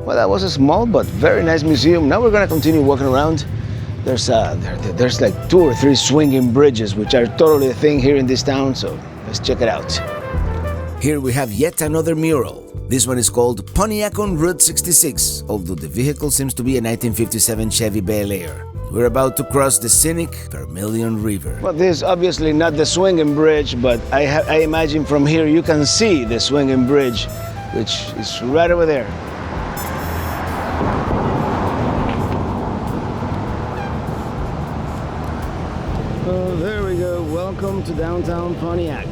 Well, that was a small but very nice museum. Now we're gonna continue walking around. There's like 2 or 3 swinging bridges, which are totally a thing here in this town, so let's check it out. Here we have yet another mural. This one is called Pontiac on Route 66, although the vehicle seems to be a 1957 Chevy Bel Air. We're about to cross the scenic Vermilion River. Well, this is obviously not the swinging bridge, but I imagine from here you can see the swinging bridge, which is right over there. Oh, there we go. Welcome to downtown Pontiac.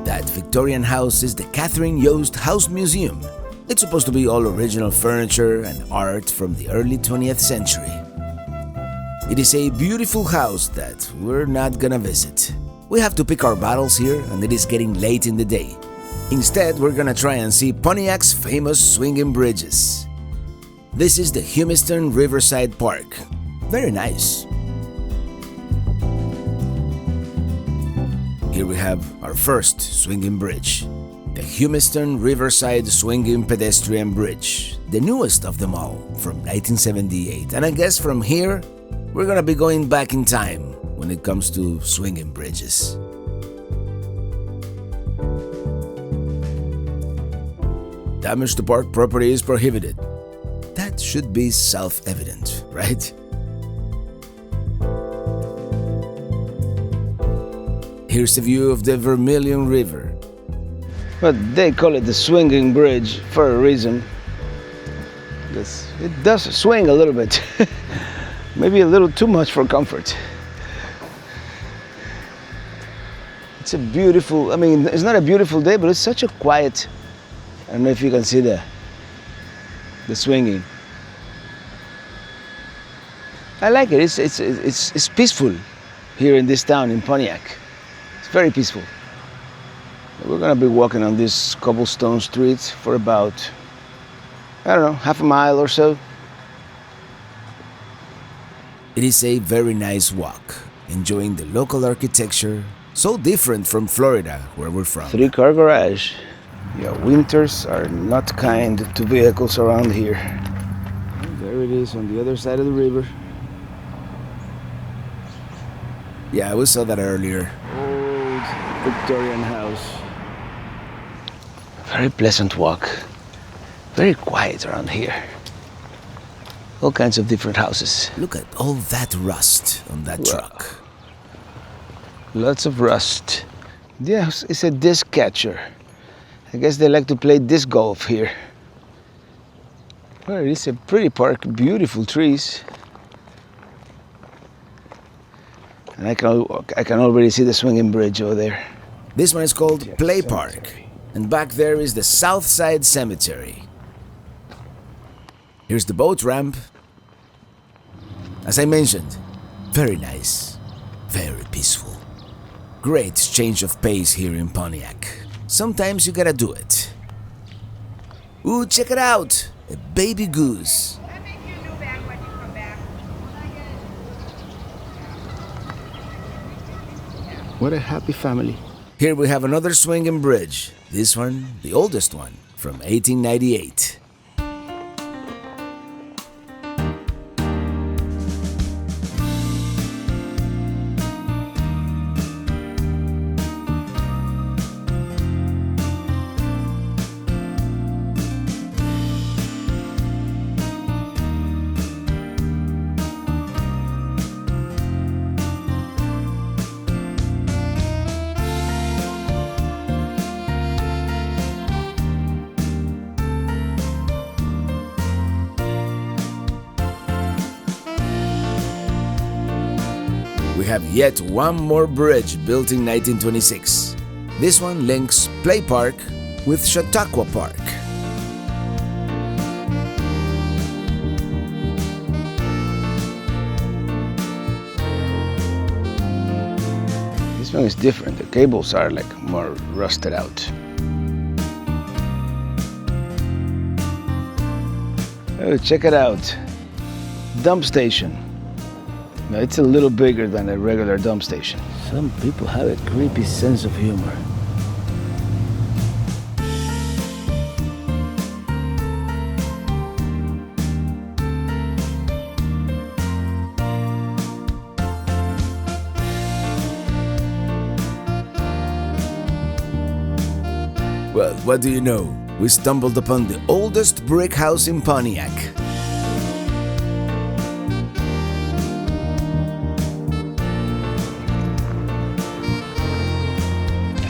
That Victorian house is the Catherine Yost House Museum. It's supposed to be all original furniture and art from the early 20th century. It is a beautiful house that we're not gonna visit. We have to pick our battles here, and it is getting late in the day. Instead, we're gonna try and see Pontiac's famous swinging bridges. This is the Humiston Riverside Park. Very nice. Here we have our first swinging bridge, the Humiston Riverside Swinging Pedestrian Bridge, the newest of them all, from 1978. And I guess from here, We're gonna be going back in time when it comes to swinging bridges. Damage to park property is prohibited. That should be self-evident, right? Here's a view of the Vermilion River. But they call it the swinging bridge for a reason. Because it does swing a little bit. Maybe a little too much for comfort. It's a beautiful, I mean, it's not a beautiful day, but it's such a quiet, I don't know if you can see the swinging. I like it. It's peaceful here in this town in Pontiac. It's very peaceful. We're gonna be walking on this cobblestone street for about, I don't know, half a mile or so. It is a very nice walk, enjoying the local architecture, so different from Florida, where we're from. 3-car garage. Yeah, winters are not kind to vehicles around here. There it is on the other side of the river. Yeah, we saw that earlier. Old Victorian house. Very pleasant walk. Very quiet around here. All kinds of different houses. Look at all that rust on that Wow. truck. Lots of rust. Yes, it's a disc catcher. I guess they like to play disc golf here. Well, it's a pretty park, beautiful trees. And I can already see the swinging bridge over there. This one is called Yeah, Play cemetery. Park, and back there is the Southside Cemetery. Here's the boat ramp. As I mentioned, very nice, very peaceful. Great change of pace here in Pontiac. Sometimes you gotta do it. Ooh, check it out! A baby goose. What a happy family. Here we have another swinging bridge. This one, the oldest one, from 1898. We have yet one more bridge built in 1926. This one links Play Park with Chautauqua Park. This one is different. The cables are like more rusted out. Oh, check it out. Dump station. Now, it's a little bigger than a regular dump station. Some people have a creepy sense of humor. Well, what do you know? We stumbled upon the oldest brick house in Pontiac.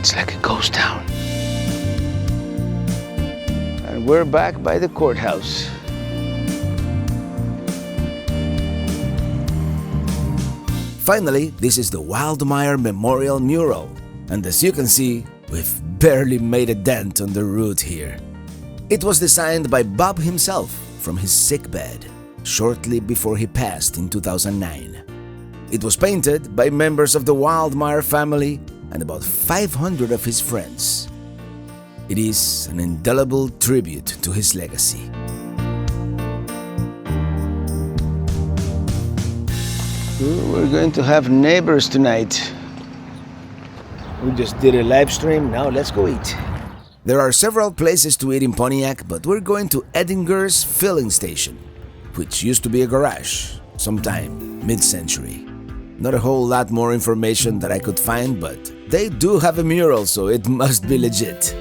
It's like a ghost town. And we're back by the courthouse. Finally, this is the Wildmeyer Memorial Mural, and as you can see, we've barely made a dent on the route here. It was designed by Bob himself from his sickbed, shortly before he passed in 2009. It was painted by members of the Wildmeyer family and about 500 of his friends. It is an indelible tribute to his legacy. We're going to have neighbors tonight. We just did a live stream, now let's go eat. There are several places to eat in Pontiac, but we're going to Edinger's Filling Station, which used to be a garage. sometime mid-century. Not a whole lot more information that I could find, but they do have a mural, so it must be legit.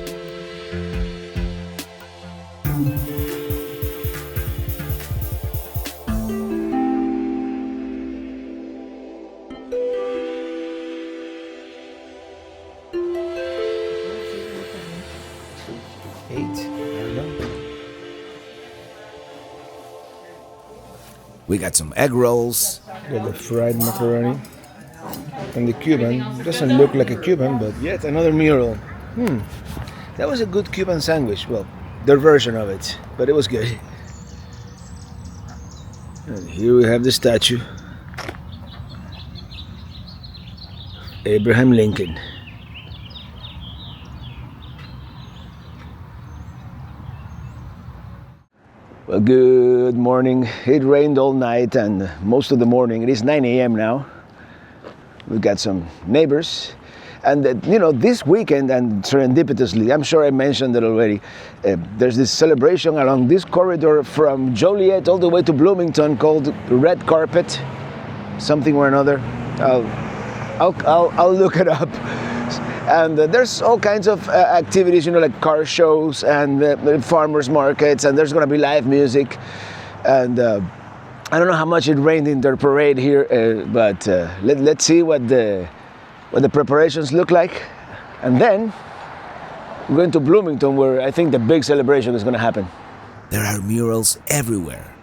We got some egg rolls. Got the fried macaroni. And the Cuban. Doesn't look like a Cuban, but yet another mural. That was a good Cuban sandwich. Well, their version of it, but it was good. And here we have the statue. Abraham Lincoln. Well, good morning. It rained all night and most of the morning. It is 9 a.m. now. We've got some neighbors. And, this weekend, and serendipitously, I'm sure I mentioned it already, there's this celebration along this corridor from Joliet all the way to Bloomington called Red Carpet, something or another. I'll look it up. And there's all kinds of activities, like car shows and farmers markets, and there's going to be live music. And I don't know how much it rained in their parade here, but let's see what the preparations look like. And then we're going to Bloomington, where I think the big celebration is going to happen. There are murals everywhere,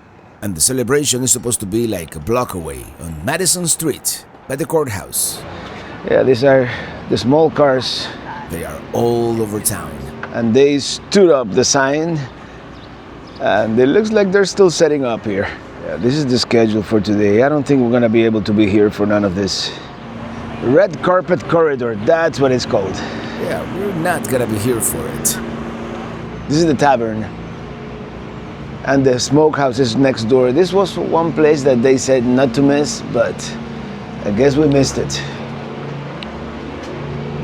and the celebration is supposed to be like a block away on Madison Street by the courthouse. Yeah, these are the small cars. They are all over town. And they stood up the sign, and it looks like they're still setting up here. Yeah, this is the schedule for today. I don't think we're gonna be able to be here for none of this. Red Carpet Corridor, that's what it's called. Yeah, we're not gonna be here for it. This is the tavern. And the smokehouse is next door. This was one place that they said not to miss, but I guess we missed it.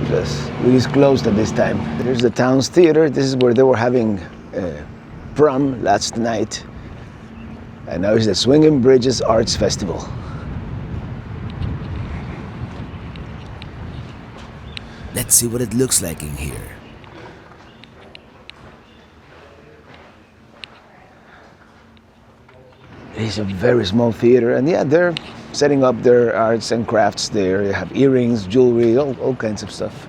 Because it is closed at this time. There's the town's theater. This is where they were having prom last night. And now it's the Swinging Bridges Arts Festival. Let's see what it looks like in here. It's a very small theater, and yeah, they're setting up their arts and crafts there. They have earrings, jewelry, all kinds of stuff.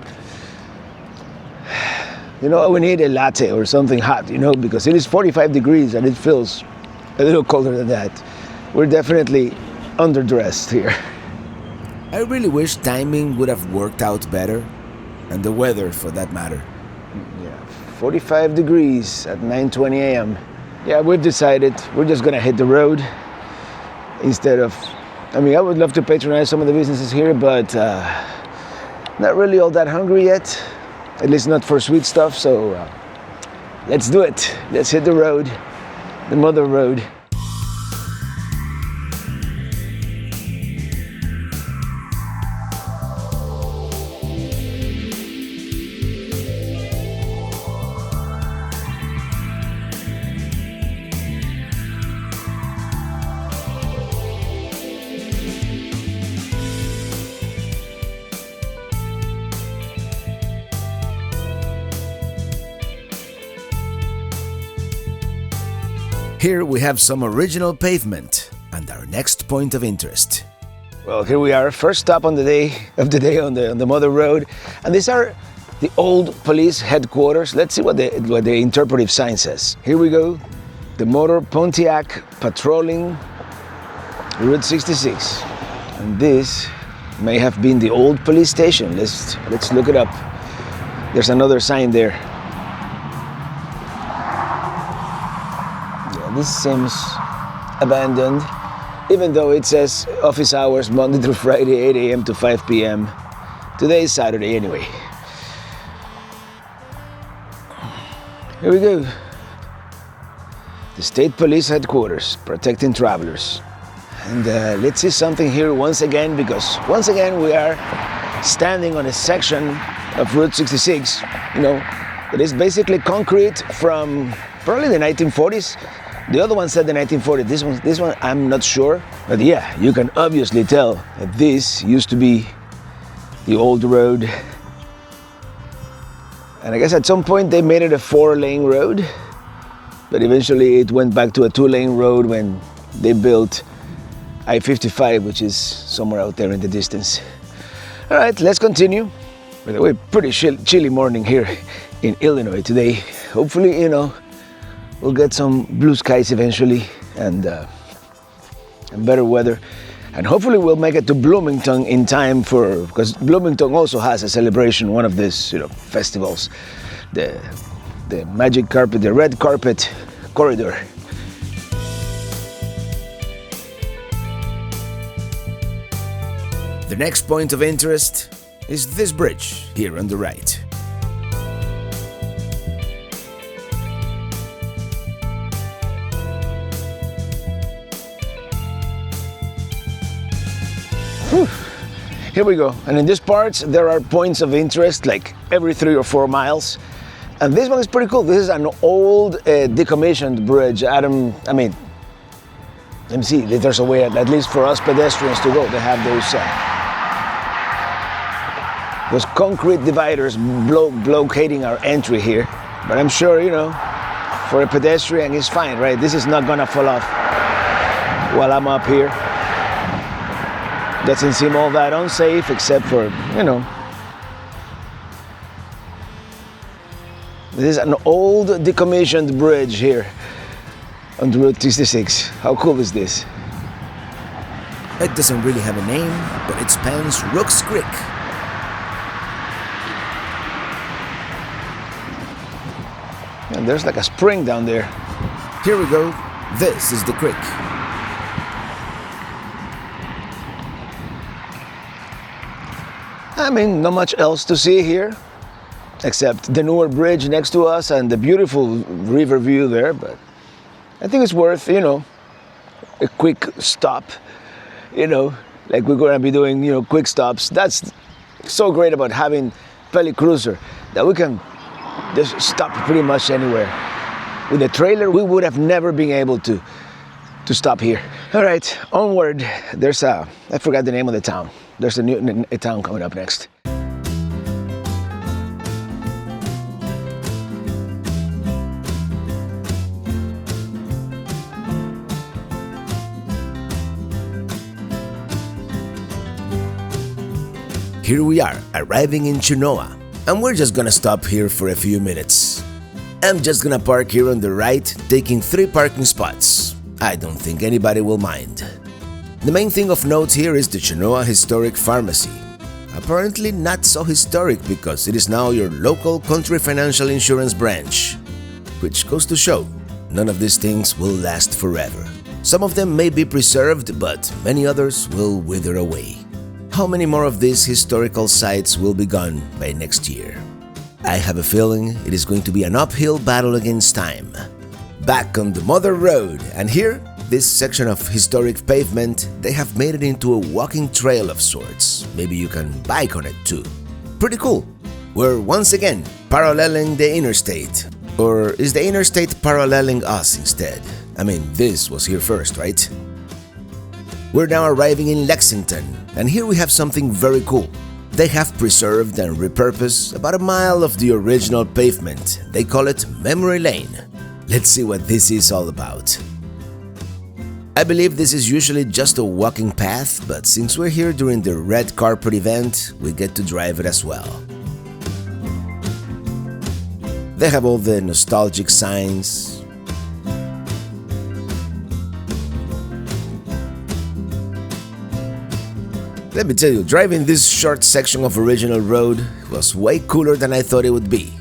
We need a latte or something hot, because it is 45 degrees and it feels a little colder than that. We're definitely underdressed here. I really wish timing would have worked out better, and the weather for that matter. Yeah, 45 degrees at 9:20 a.m. Yeah, we've decided we're just gonna hit the road instead of, I would love to patronize some of the businesses here, but not really all that hungry yet, at least not for sweet stuff, so let's do it. Let's hit the road, the mother road. Here we have some original pavement and our next point of interest. Well, here we are, first stop on the day on the Mother Road, and these are the old police headquarters. Let's see what the interpretive sign says. Here we go, the Motor Pontiac patrolling Route 66, and this may have been the old police station. Let's look it up. There's another sign there. This seems abandoned, even though it says office hours Monday through Friday, 8 a.m. to 5 p.m. Today is Saturday anyway. Here we go. The State Police Headquarters, protecting travelers. And let's see something here once again, because once again we are standing on a section of Route 66, it is basically concrete from probably the 1940s. The other one said the 1940. This one, I'm not sure. But yeah, you can obviously tell that this used to be the old road. And I guess at some point they made it a 4-lane road, but eventually it went back to a 2-lane road when they built I-55, which is somewhere out there in the distance. All right, let's continue. By the way, pretty chilly morning here in Illinois today. Hopefully, you know, we'll get some blue skies eventually and better weather. And hopefully we'll make it to Bloomington in time because Bloomington also has a celebration, one of these, you know, festivals, the magic carpet, the red carpet corridor. The next point of interest is this bridge here on the right. Here we go. And in this part, there are points of interest like every 3 or 4 miles. And this one is pretty cool. This is an old decommissioned bridge. Let me see, there's a way, at least for us pedestrians to go. They have those concrete dividers blockading our entry here. But I'm sure, you know, for a pedestrian, it's fine, right? This is not gonna fall off while I'm up here. Doesn't seem all that unsafe, except for, you know, this is an old decommissioned bridge here on Route 66. How cool is this? It doesn't really have a name, but it spans Rooks Creek. And there's like a spring down there. Here we go. This is the creek. I mean, not much else to see here, except the newer bridge next to us and the beautiful river view there, but I think it's worth, you know, a quick stop, you know, like we're gonna be doing, you know, quick stops. That's so great about having Peli Cruiser, that we can just stop pretty much anywhere. With the trailer, we would have never been able to stop here. All right, onward. There's I forgot the name of the town. There's a town coming up next. Here we are, arriving in Chenoa, and we're just gonna stop here for a few minutes. I'm just gonna park here on the right, taking 3 parking spots. I don't think anybody will mind. The main thing of note here is the Chenoa Historic Pharmacy. Apparently not so historic because it is now your local Country Financial Insurance branch. Which goes to show, none of these things will last forever. Some of them may be preserved, but many others will wither away. How many more of these historical sites will be gone by next year? I have a feeling it is going to be an uphill battle against time. Back on the Mother Road, and here, this section of historic pavement, they have made it into a walking trail of sorts. Maybe you can bike on it too. Pretty cool. We're once again paralleling the interstate. Or is the interstate paralleling us instead? I mean, this was here first, right? We're now arriving in Lexington, and here we have something very cool. They have preserved and repurposed about a mile of the original pavement. They call it Memory Lane. Let's see what this is all about. I believe this is usually just a walking path, but since we're here during the red carpet event, we get to drive it as well. They have all the nostalgic signs. Let me tell you, driving this short section of original road was way cooler than I thought it would be.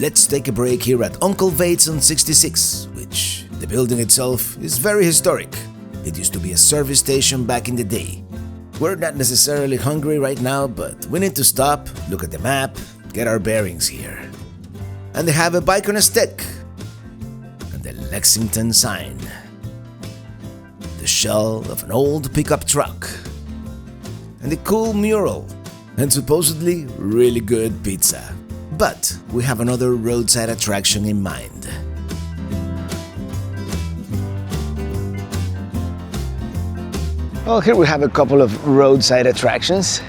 Let's take a break here at Uncle Vate's on 66, which the building itself is very historic. It used to be a service station back in the day. We're not necessarily hungry right now, but we need to stop, look at the map, get our bearings here. And they have a bike on a stick. And the Lexington sign. The shell of an old pickup truck. And the cool mural. And supposedly really good pizza. But we have another roadside attraction in mind. Well, here we have a couple of roadside attractions.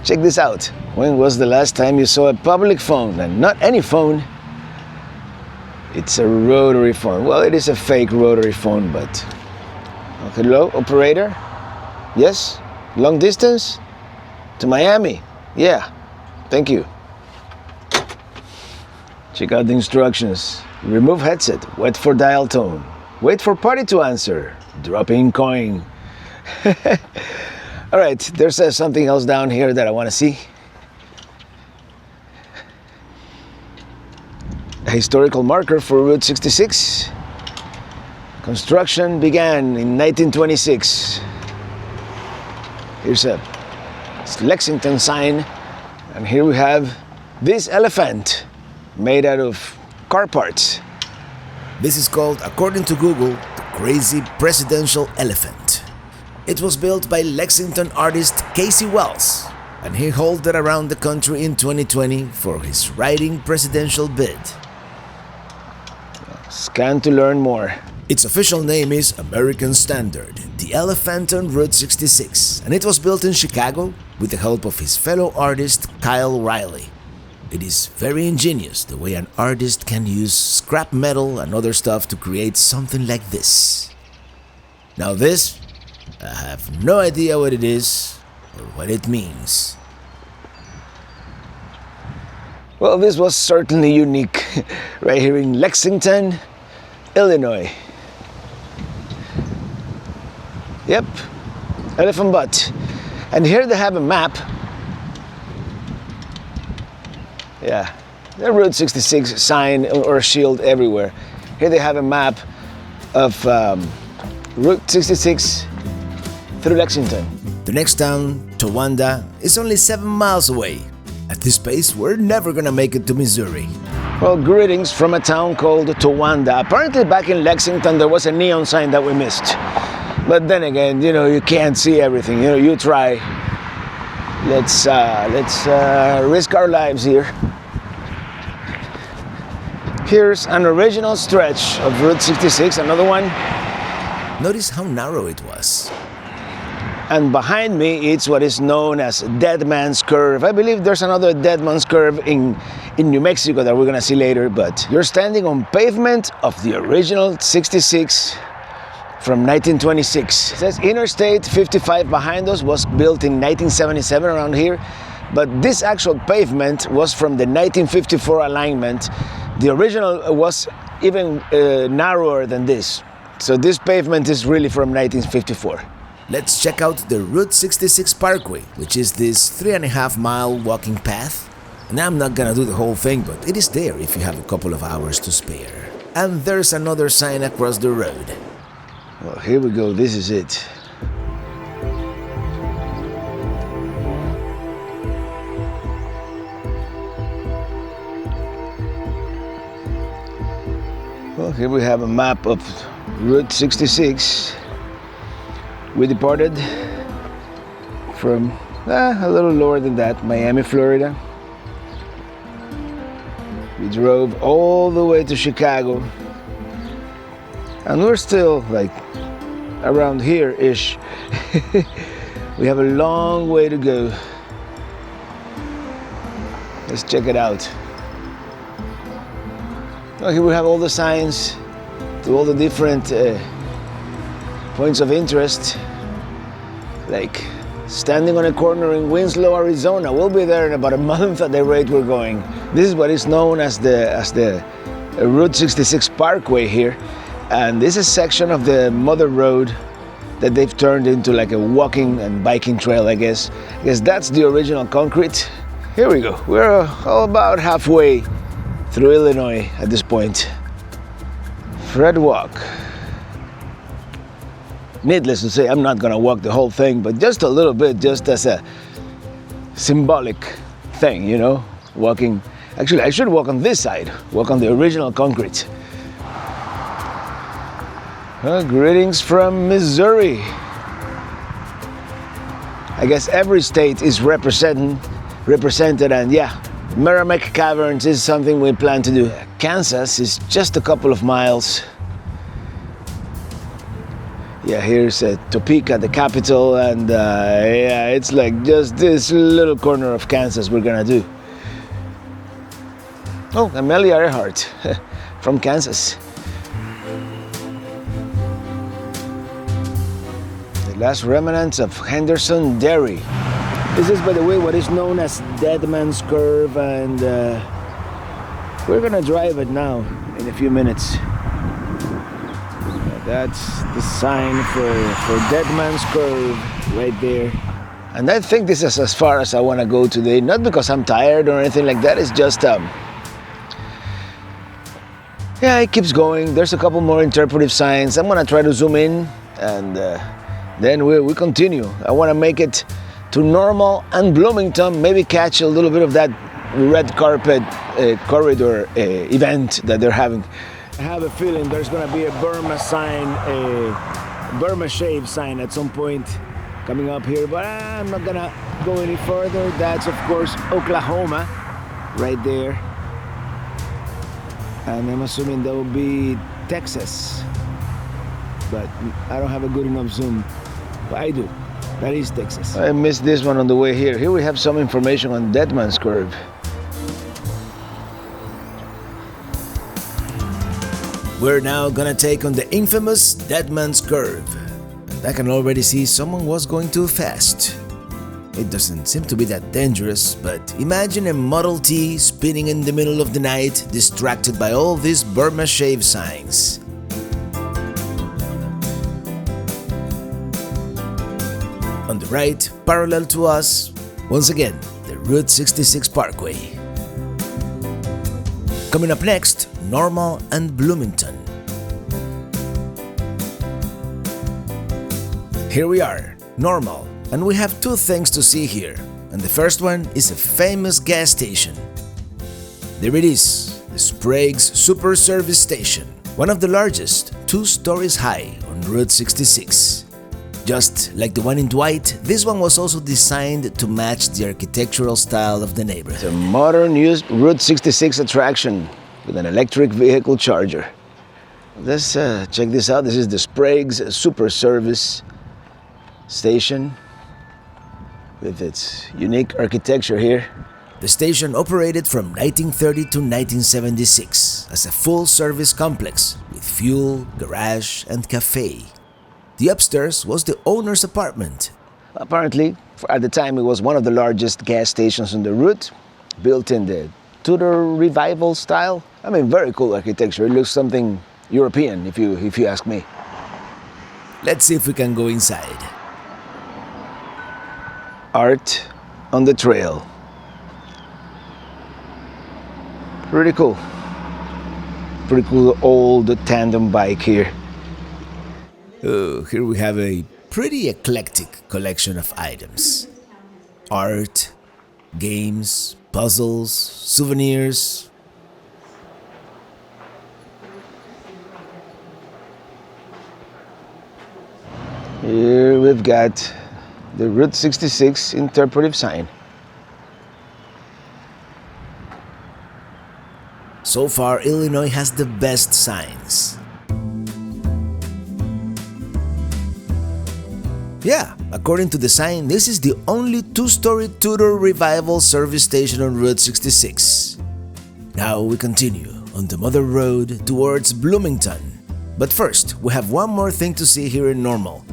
Check this out. When was the last time you saw a public phone? And not any phone. It's a rotary phone. Well, it is a fake rotary phone, but... Oh, hello, operator? Yes? Long distance? To Miami? Yeah. Thank you. Check out the instructions. Remove headset. Wait for dial tone. Wait for party to answer. Drop in coin. All right, there's something else down here that I want to see. A historical marker for Route 66. Construction began in 1926. Here's a Lexington sign, and here we have this elephant made out of car parts. This is called, according to Google, the crazy presidential elephant. It was built by Lexington artist Casey Wells, and he hauled it around the country in 2020 for his riding presidential bid. Scan to learn more. Its official name is American Standard, the elephant on Route 66, and it was built in Chicago with the help of his fellow artist Kyle Riley. It is very ingenious the way an artist can use scrap metal and other stuff to create something like this. Now this, I have no idea what it is or what it means. Well, this was certainly unique, right here in Lexington, Illinois. Yep, elephant butt. And here they have a map. Yeah, the Route 66 sign or shield everywhere. Here they have a map of Route 66 through Lexington. The next town, Towanda, is only 7 miles away. At this pace, we're never gonna make it to Missouri. Well, greetings from a town called Towanda. Apparently back in Lexington there was a neon sign that we missed. But then again, you know, you can't see everything. You know, you try. Let's risk our lives here. Here's an original stretch of Route 66, another one. Notice how narrow it was. And behind me, it's what is known as Dead Man's Curve. I believe there's another Dead Man's Curve in New Mexico that we're gonna see later, but you're standing on pavement of the original 66 from 1926. It says Interstate 55 behind us was built in 1977 around here, but this actual pavement was from the 1954 alignment. The original was even narrower than this. So this pavement is really from 1954. Let's check out the Route 66 Parkway, which is this 3.5-mile walking path. And I'm not gonna do the whole thing, but it is there if you have a couple of hours to spare. And there's another sign across the road. Well, here we go, this is it. Well, here we have a map of Route 66. We departed from a little lower than that, Miami, Florida. We drove all the way to Chicago. And we're still like around here-ish. We have a long way to go. Let's check it out. Well, here we have all the signs to all the different points of interest, like standing on a corner in Winslow, Arizona. We'll be there in about a month at the rate we're going. This is what is known as the Route 66 Parkway here, and this is a section of the Mother Road that they've turned into like a walking and biking trail, I guess. I guess that's the original concrete. Here we go. We're all about halfway through Illinois at this point. Fred Walk. Needless to say, I'm not gonna walk the whole thing, but just a little bit, just as a symbolic thing, you know? Walking, actually I should walk on this side, walk on the original concrete. Greetings from Missouri. I guess every state is represented, and yeah, Merrimack Caverns is something we plan to do. Kansas is just a couple of miles. Yeah, here's Topeka, the capital, and yeah, it's like just this little corner of Kansas we're gonna do. Oh, Amelia Earhart from Kansas. The last remnants of Henderson Dairy. This is, by the way, what is known as Dead Man's Curve, and we're gonna drive it now in a few minutes. That's the sign for Dead Man's Curve right there. And I think this is as far as I want to go today, not because I'm tired or anything like that. It's just yeah, it keeps going. There's a couple more interpretive signs. I'm gonna try to zoom in, and then we continue. I want to make it to Normal and Bloomington, maybe catch a little bit of that red carpet corridor event that they're having. I have a feeling there's gonna be a Burma sign, a Burma Shave sign at some point coming up here, but I'm not gonna go any further. That's of course Oklahoma right there, and I'm assuming that will be Texas, but I don't have a good enough zoom. But I do. That is Texas. I missed this one on the way here. Here we have some information on Dead Man's Curve. We're now gonna take on the infamous Dead Man's Curve. And I can already see someone was going too fast. It doesn't seem to be that dangerous, but imagine a Model T spinning in the middle of the night, distracted by all these Burma Shave signs. On the right, parallel to us, once again, the Route 66 Parkway. Coming up next, Normal and Bloomington. Here we are, Normal, and we have two things to see here. And the first one is a famous gas station. There it is, the Sprague's Super Service Station, one of the largest, 2 stories high on Route 66. Just like the one in Dwight, this one was also designed to match the architectural style of the neighborhood. It's a modern used Route 66 attraction with an electric vehicle charger. Let's check this out. This is the Sprague's Super Service Station with its unique architecture here. The station operated from 1930 to 1976 as a full-service complex with fuel, garage, and cafe. The upstairs was the owner's apartment. Apparently, at the time, it was one of the largest gas stations on the route, built in the Tudor Revival style. I mean, very cool architecture. It looks something European, if you ask me. Let's see if we can go inside. Art on the trail. Pretty cool. Pretty cool old tandem bike here. Oh, here we have a pretty eclectic collection of items. Art, games, puzzles, souvenirs. Here we've got the Route 66 interpretive sign. So far, Illinois has the best signs. Yeah, according to the sign, this is the only 2-story Tudor Revival service station on Route 66. Now we continue on the Mother Road towards Bloomington. But first, we have one more thing to see here in Normal.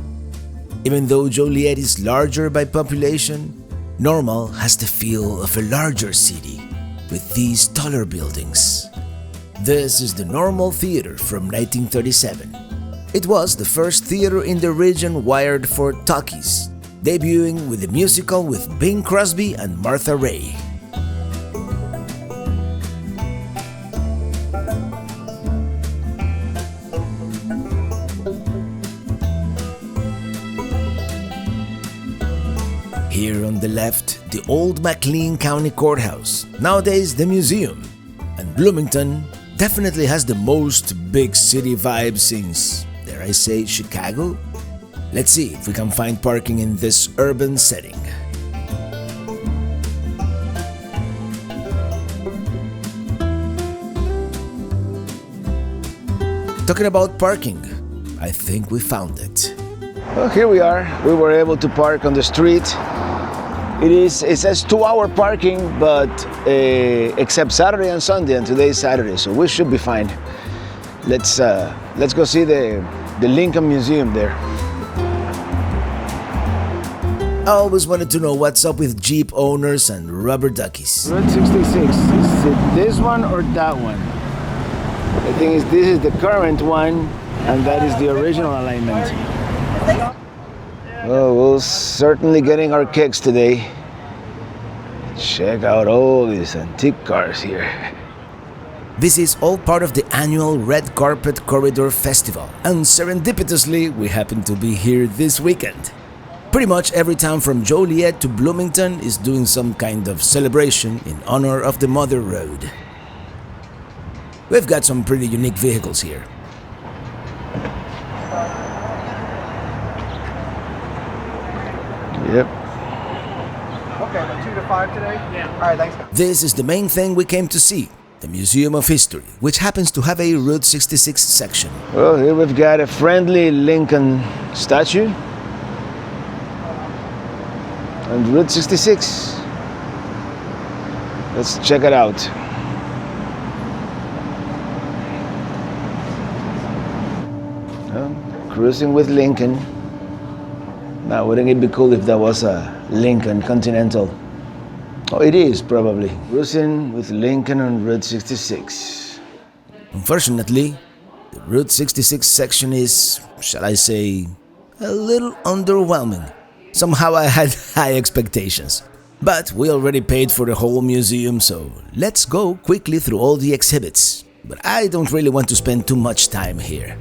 Even though Joliet is larger by population, Normal has the feel of a larger city with these taller buildings. This is the Normal Theater from 1937. It was the first theater in the region wired for talkies, debuting with a musical with Bing Crosby and Martha Raye. Here on the left, the old McLean County Courthouse, nowadays the museum. And Bloomington definitely has the most big city vibe since, dare I say, Chicago? Let's see if we can find parking in this urban setting. Talking about parking, I think we found it. Well, here we are. We were able to park on the street. It says 2-hour parking, but except Saturday and Sunday, and today is Saturday, so we should be fine. Let's go see the Lincoln Museum there. I always wanted to know what's up with Jeep owners and rubber duckies. Route 66, is it this one or that one? The thing is, this is the current one, and that is the original alignment. Well, we're certainly getting our kicks today. Check out all these antique cars here. This is all part of the annual Red Carpet Corridor Festival, and serendipitously, we happen to be here this weekend. Pretty much every town from Joliet to Bloomington is doing some kind of celebration in honor of the Mother Road. We've got some pretty unique vehicles here. Yep. Okay, but 2 to 5 today? Yeah. All right, thanks. This is the main thing we came to see, the Museum of History, which happens to have a Route 66 section. Well, here we've got a friendly Lincoln statue. And Route 66. Let's check it out. Cruising with Lincoln. Now, wouldn't it be cool if that was a Lincoln Continental? Oh, it is, probably. Cruising with Lincoln on Route 66. Unfortunately, the Route 66 section is, shall I say, a little underwhelming. Somehow I had high expectations. But we already paid for the whole museum, so let's go quickly through all the exhibits. But I don't really want to spend too much time here.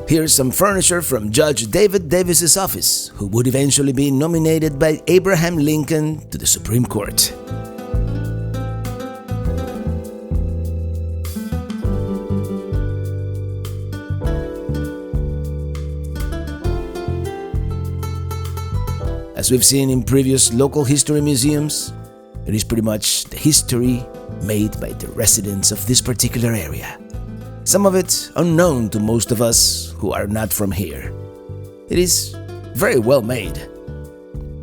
Here's some furniture from Judge David Davis's office, who would eventually be nominated by Abraham Lincoln to the Supreme Court. As we've seen in previous local history museums, it is pretty much the history made by the residents of this particular area. Some of it unknown to most of us who are not from here. It is very well made.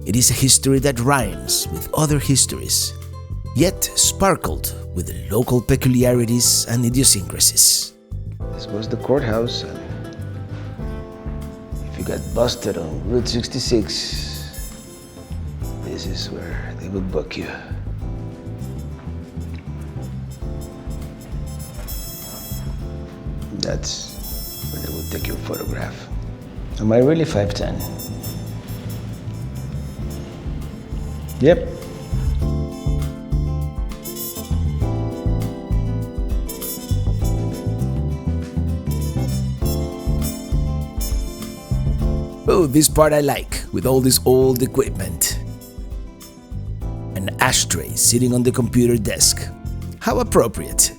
It is a history that rhymes with other histories, yet sparkled with the local peculiarities and idiosyncrasies. This was the courthouse. If you got busted on Route 66, this is where they would book you. That's where they would take your photograph. Am I really 5'10"? Yep. Oh, this part I like, with all this old equipment. An ashtray sitting on the computer desk. How appropriate.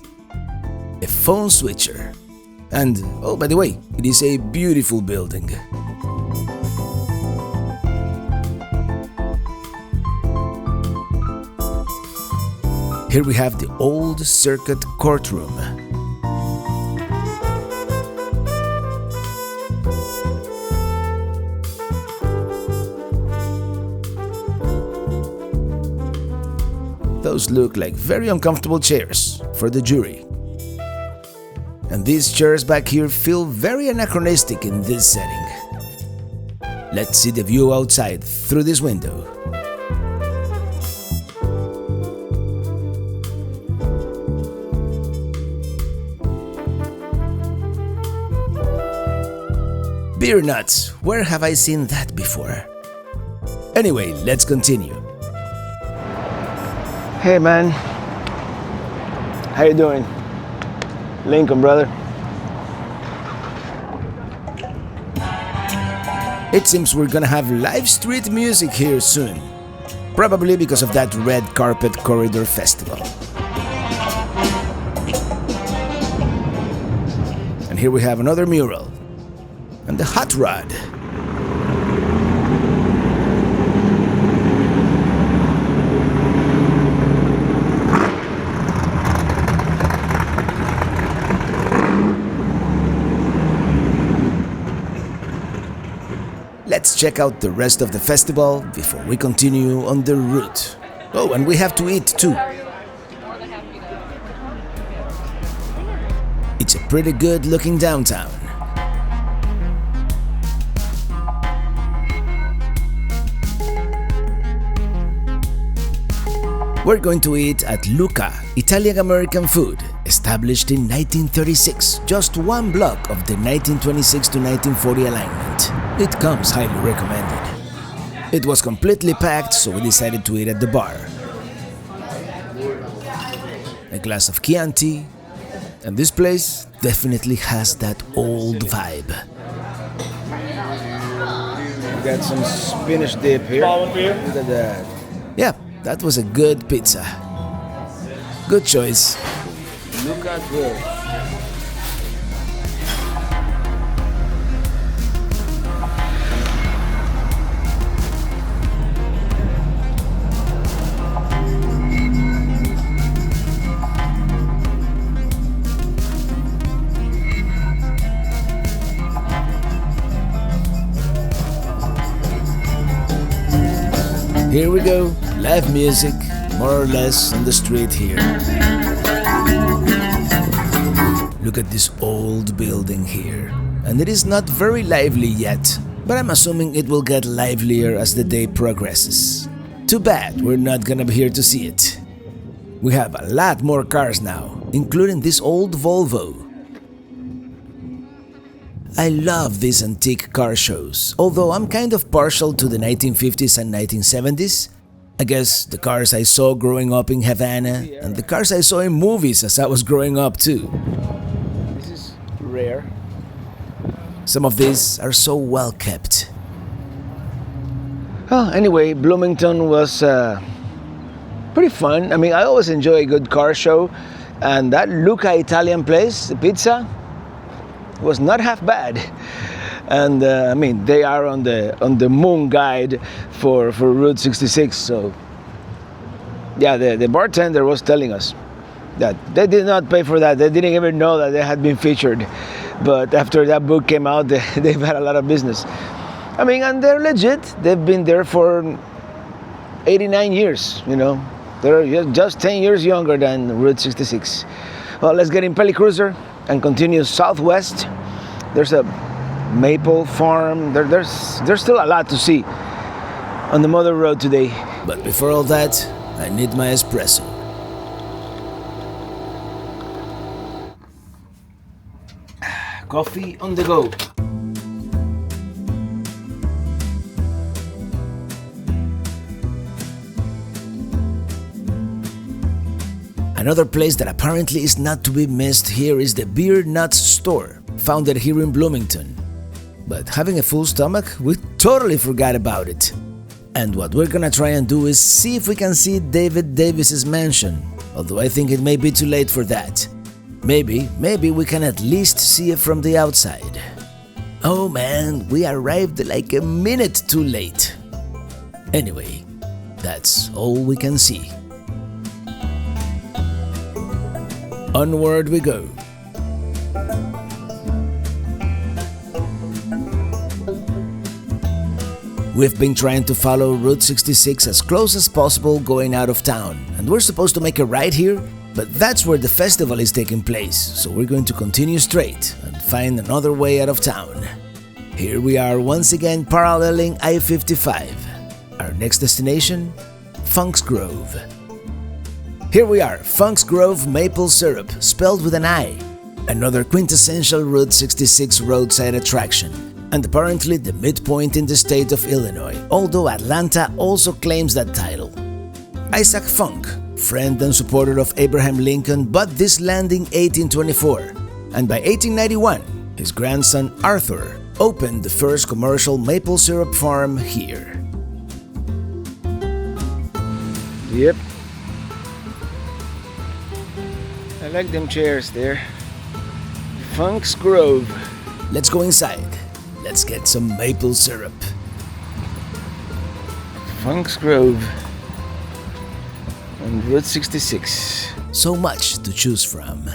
A phone switcher. And, oh, by the way, it is a beautiful building. Here we have the old circuit courtroom. Those look like very uncomfortable chairs for the jury. And these chairs back here feel very anachronistic in this setting. Let's see the view outside through this window. Beer nuts, where have I seen that before? Anyway, let's continue. Hey man, how you doing? Lincoln, brother. It seems we're gonna have live street music here soon. Probably because of that Red Carpet Corridor Festival. And here we have another mural. And the hot rod. let's check out the rest of the festival before we continue on the route. Oh, and we have to eat too. It's a pretty good looking downtown. We're going to eat at Luca, Italian-American food, established in 1936, just one block of the 1926 to 1940 alignment. It comes highly recommended. It was completely packed, so we decided to eat at the bar. A glass of Chianti, and this place definitely has that old vibe. We got some spinach dip here. Look at that. Yeah, that was a good pizza. Good choice. Look at this. Here we go, live music, more or less on the street here. Look at this old building here, and it is not very lively yet, but I'm assuming it will get livelier as the day progresses. Too bad we're not gonna be here to see it. We have a lot more cars now, including this old Volvo. I love these antique car shows, although I'm kind of partial to the 1950s and 1970s. I guess the cars I saw growing up in Havana and the cars I saw in movies as I was growing up too. This is rare. Some of these are so well kept. Well, anyway, Bloomington was pretty fun. I mean, I always enjoy a good car show, and that Luca Italian place, the pizza, was not half bad. And I mean, they are on the moon guide for Route 66. So yeah, the bartender was telling us that they did not pay for that. They didn't even know that they had been featured. But after that book came out, they've had a lot of business. I mean, and they're legit. They've been there for 89 years, you know. They're just 10 years younger than Route 66. Well, let's get in Peli Cruiser and continue southwest. There's a maple farm. There's still a lot to see on the Mother Road today. But before all that, I need my espresso. Coffee on the go. Another place that apparently is not to be missed here is the Beer Nuts store, founded here in Bloomington. But having a full stomach, we totally forgot about it. And what we're gonna try and do is see if we can see David Davis's mansion, although I think it may be too late for that. Maybe we can at least see it from the outside. Oh man, we arrived like a minute too late. Anyway, that's all we can see. Onward we go. We've been trying to follow Route 66 as close as possible going out of town, and we're supposed to make a right here, but that's where the festival is taking place, so we're going to continue straight and find another way out of town. Here we are once again paralleling I-55. Our next destination? Funk's Grove. Here we are, Funk's Grove Maple Syrup, spelled with an I. Another quintessential Route 66 roadside attraction, and apparently the midpoint in the state of Illinois, although Atlanta also claims that title. Isaac Funk, friend and supporter of Abraham Lincoln, bought this land in 1824, and by 1891, his grandson Arthur opened the first commercial maple syrup farm here. Yep. I like them chairs there. Funk's Grove. Let's go inside. Let's get some maple syrup. Funk's Grove on Route 66. So much to choose from.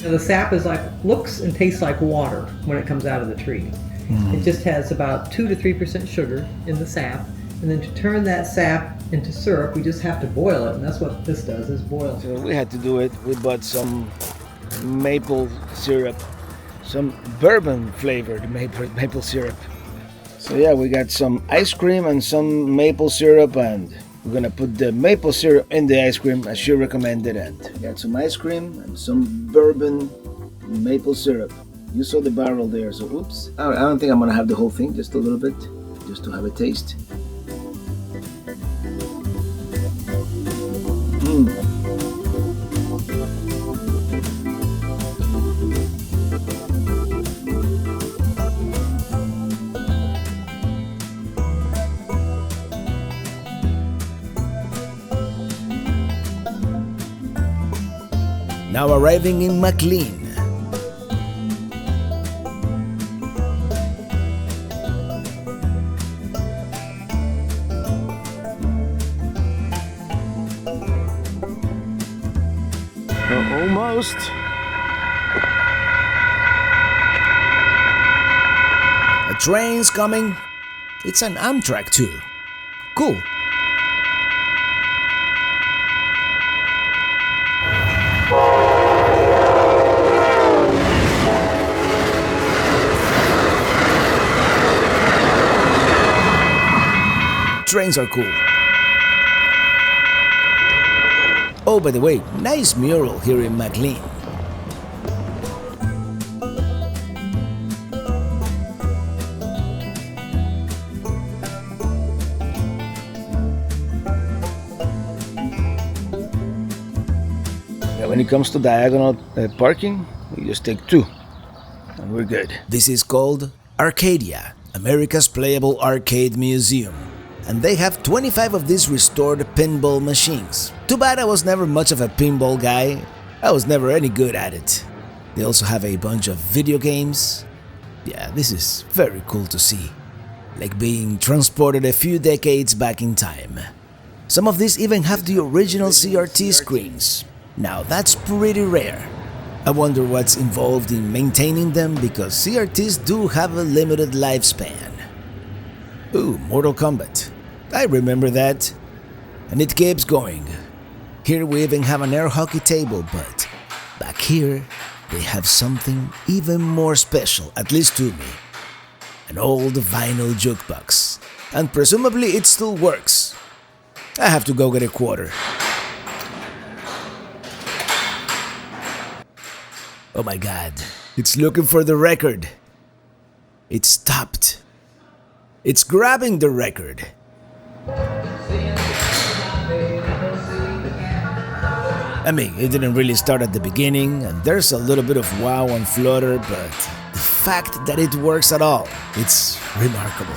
The sap is looks and tastes like water when it comes out of the tree. It just has about 2 to 3% sugar in the sap, and then to turn that sap into syrup, we just have to boil it, and that's what this does, is boil. So we had to do it. We bought some maple syrup, some bourbon flavored maple syrup. So yeah, we got some ice cream and some maple syrup, and we're gonna put the maple syrup in the ice cream as she recommended, and got some ice cream and some bourbon maple syrup. You saw the barrel there, so oops. I don't think I'm gonna have the whole thing, just a little bit, just to have a taste. Now arriving in McLean. Almost. A train's coming. It's an Amtrak too. Cool. Trains are cool. Oh, by the way, nice mural here in McLean. Yeah, when it comes to diagonal parking, we just take 2 and we're good. This is called Arcadia, America's Playable Arcade Museum. And they have 25 of these restored pinball machines. Too bad I was never much of a pinball guy. I was never any good at it. They also have a bunch of video games. Yeah, this is very cool to see. Like being transported a few decades back in time. Some of these even have the original CRT screens. Now that's pretty rare. I wonder what's involved in maintaining them, because CRTs do have a limited lifespan. Ooh, Mortal Kombat. I remember that. And it keeps going. Here we even have an air hockey table, but back here they have something even more special, at least to me. An old vinyl jukebox. And presumably it still works. I have to go get a quarter. Oh my god, it's looking for the record. It stopped. It's grabbing the record. I mean, it didn't really start at the beginning, and there's a little bit of wow and flutter, but the fact that it works at all, it's remarkable.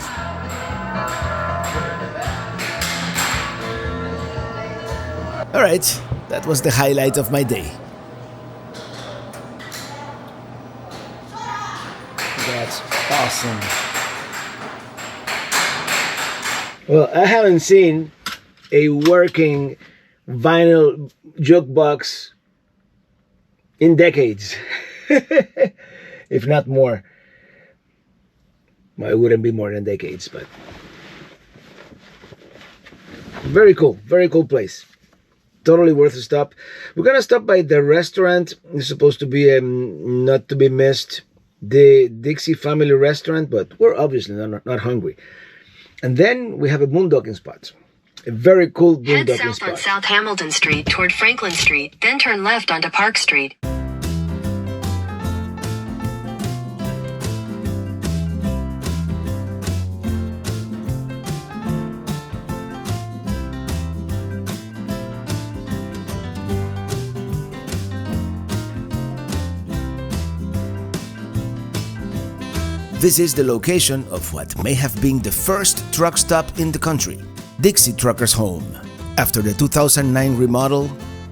Alright, that was the highlight of my day. That's awesome. Well, I haven't seen a working vinyl jukebox in decades, if not more. Well, it wouldn't be more than decades, but very cool place. Totally worth a stop. We're gonna stop by the restaurant. It's supposed to be not to be missed, the Dixie Family Restaurant, but we're obviously not hungry. And then we have a boondocking spot. A very cool boondocking Head south spot. on South Hamilton Street toward Franklin Street, then turn left onto Park Street. This is the location of what may have been the first truck stop in the country, Dixie Truckers Home. After the 2009 remodel,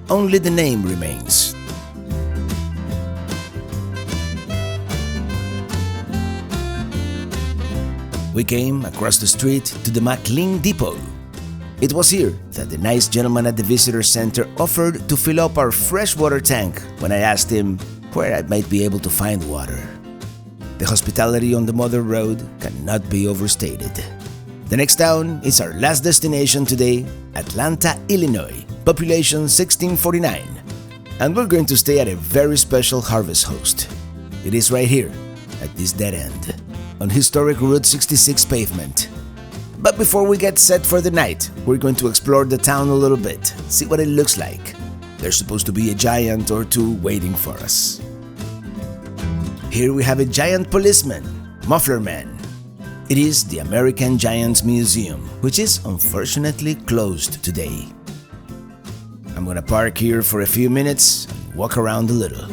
only the name remains. We came across the street to the McLean Depot. It was here that the nice gentleman at the visitor center offered to fill up our freshwater tank when I asked him, where I might be able to find water. The hospitality on the Mother Road cannot be overstated. The next town is our last destination today, Atlanta, Illinois, population 1649. And we're going to stay at a very special harvest host. It is right here, at this dead end, on historic Route 66 pavement. But before we get set for the night, we're going to explore the town a little bit, see what it looks like. There's supposed to be a giant or two waiting for us. Here we have a giant policeman, Muffler Man. It is the American Giants Museum, which is unfortunately closed today. I'm gonna park here for a few minutes and walk around a little.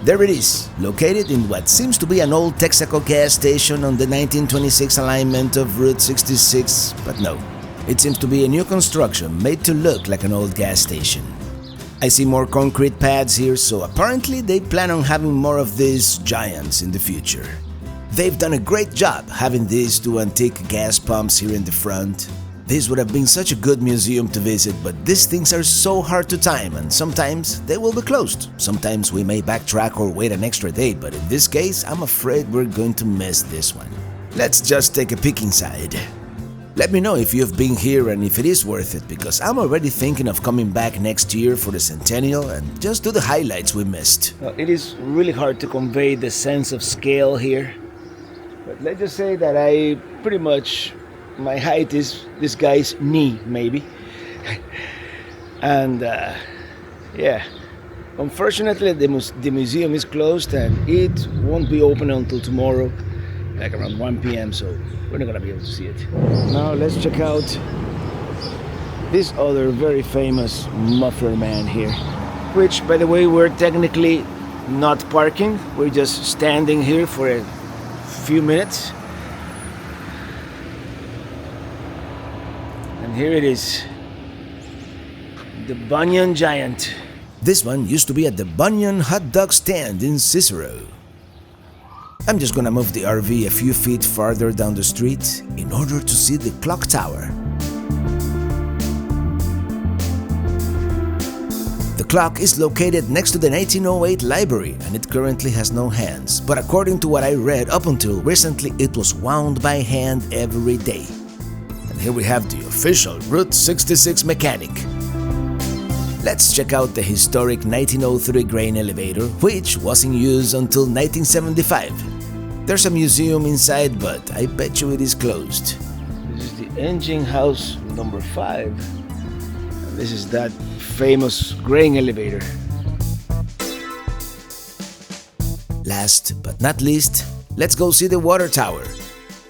There it is, located in what seems to be an old Texaco gas station on the 1926 alignment of Route 66, but no, it seems to be a new construction made to look like an old gas station. I see more concrete pads here, so apparently they plan on having more of these giants in the future. They've done a great job having these two antique gas pumps here in the front. This would have been such a good museum to visit, but these things are so hard to time and sometimes they will be closed. Sometimes we may backtrack or wait an extra day, but in this case, I'm afraid we're going to miss this one. Let's just take a peek inside. Let me know if you've been here and if it is worth it, because I'm already thinking of coming back next year for the centennial and just do the highlights we missed. It is really hard to convey the sense of scale here, but let's just say that I pretty much, my height is this guy's knee, maybe. And yeah, unfortunately the museum is closed and it won't be open until tomorrow, like around 1 p.m. so we're not gonna be able to see it. Now let's check out this other very famous Muffler Man here, which, by the way, we're technically not parking, we're just standing here for a few minutes. And here it is, the Bunyan Giant. This one used to be at the Bunyan hot dog stand in Cicero. I'm just gonna move the RV a few feet farther down the street in order to see the clock tower. The clock is located next to the 1908 library and it currently has no hands, but according to what I read up until recently, it was wound by hand every day. And here we have the official Route 66 mechanic. Let's check out the historic 1903 grain elevator, which was in use until 1975. There's a museum inside, but I bet you it is closed. This is the engine house number 5. And this is that famous grain elevator. Last but not least, let's go see the water tower.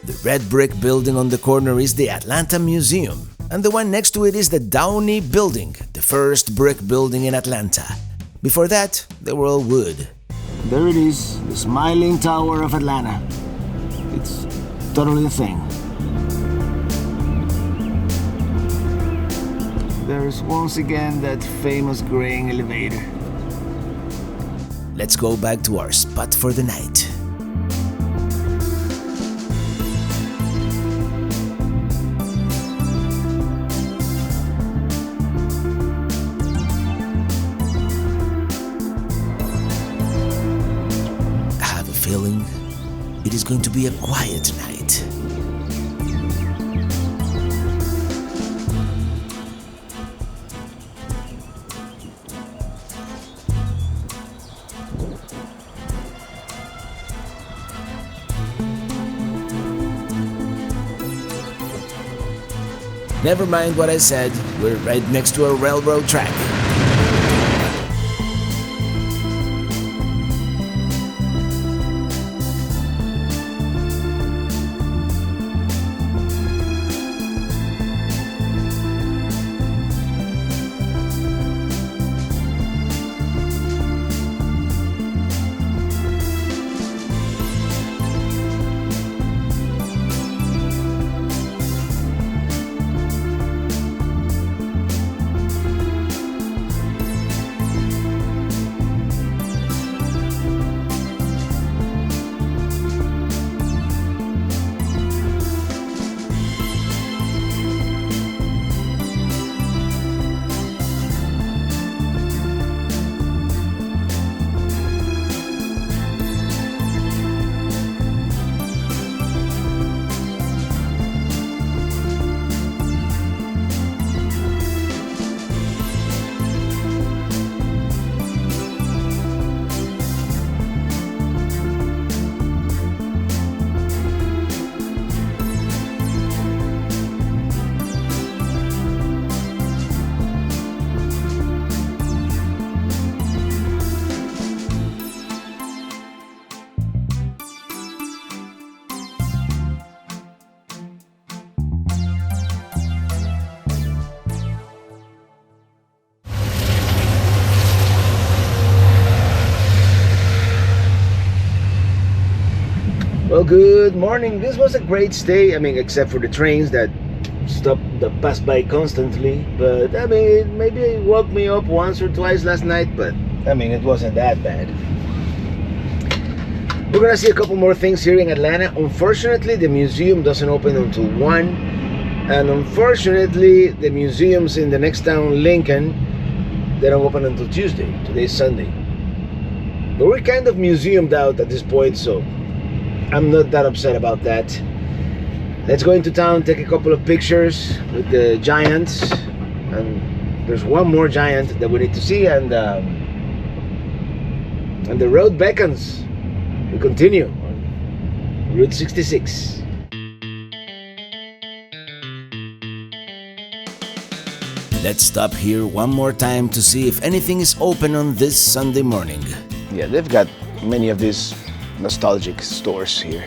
The red brick building on the corner is the Atlanta Museum, and the one next to it is the Downey Building, the first brick building in Atlanta. Before that, they were all wood. There it is, the Smiling Tower of Atlanta. It's totally a thing. There's once again that famous grain elevator. Let's go back to our spot for the night. Feeling it is going to be a quiet night. Never mind what I said, we're right next to a railroad track. good morning. This was a great stay. I mean, except for the trains that pass by constantly. But I mean, maybe it woke me up once or twice last night. But I mean, it wasn't that bad. We're gonna see a couple more things here in Atlanta. Unfortunately, the museum doesn't open until 1. And unfortunately, the museums in the next town, Lincoln, they don't open until Tuesday. Today's Sunday. But we're kind of museumed out at this point, so I'm not that upset about that. Let's go into town, take a couple of pictures with the giants. And there's one more giant that we need to see, and the road beckons. We continue on Route 66. Let's stop here one more time to see if anything is open on this Sunday morning. Yeah, they've got many of these nostalgic stores here.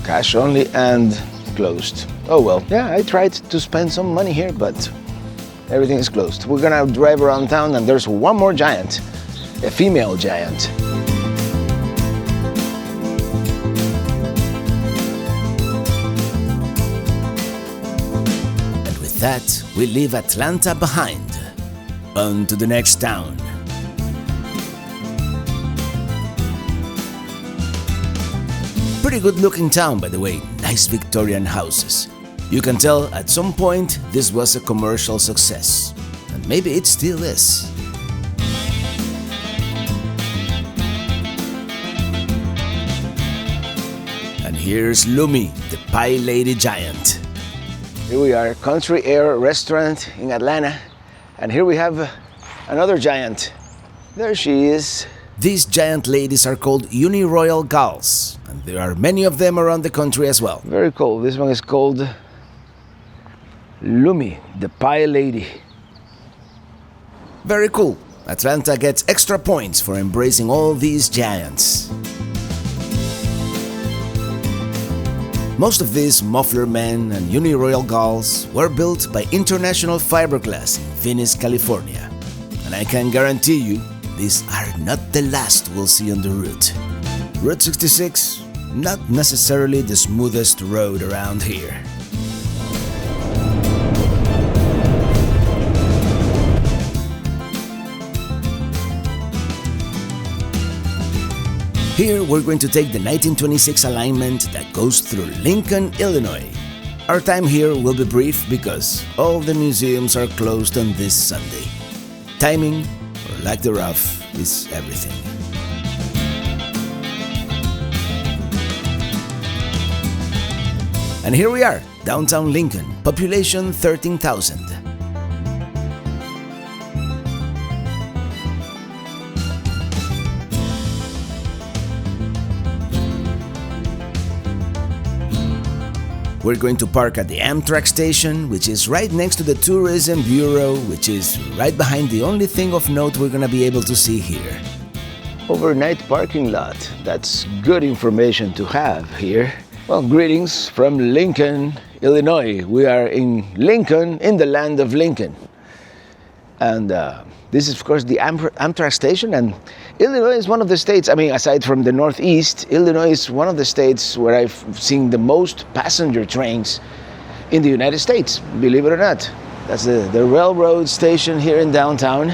Cash only and closed. Oh well, yeah, I tried to spend some money here, but everything is closed. We're gonna drive around town and there's one more giant, a female giant. And with that, we leave Atlanta behind. On to the next town. Pretty good looking town, by the way. Nice Victorian houses. You can tell at some point this was a commercial success. And maybe it still is. And here's Lumi, the Pie Lady Giant. Here we are, Country Air Restaurant in Atlanta. And here we have another giant. There she is. These giant ladies are called Uniroyal Gulls, and there are many of them around the country as well. Very cool. This one is called Lumi, the Pie Lady. Very cool. Atlanta gets extra points for embracing all these giants. Most of these Muffler Men and Uniroyal Gulls were built by International Fiberglass in Venice, California. And I can guarantee you, these are not the last we'll see on the route. Route 66, not necessarily the smoothest road around here. Here we're going to take the 1926 alignment that goes through Lincoln, Illinois. Our time here will be brief because all the museums are closed on this Sunday. Timing, or lack thereof, is everything. And here we are, downtown Lincoln, population 13,000. We're going to park at the Amtrak station, which is right next to the Tourism Bureau, which is right behind the only thing of note we're gonna be able to see here. Overnight parking lot. That's good information to have here. Well, greetings from Lincoln, Illinois. We are in Lincoln, in the land of Lincoln. And this is, of course, the Amtrak station. And Illinois is one of the states, I mean, aside from the Northeast, Illinois is one of the states where I've seen the most passenger trains in the United States, believe it or not. That's the railroad station here in downtown.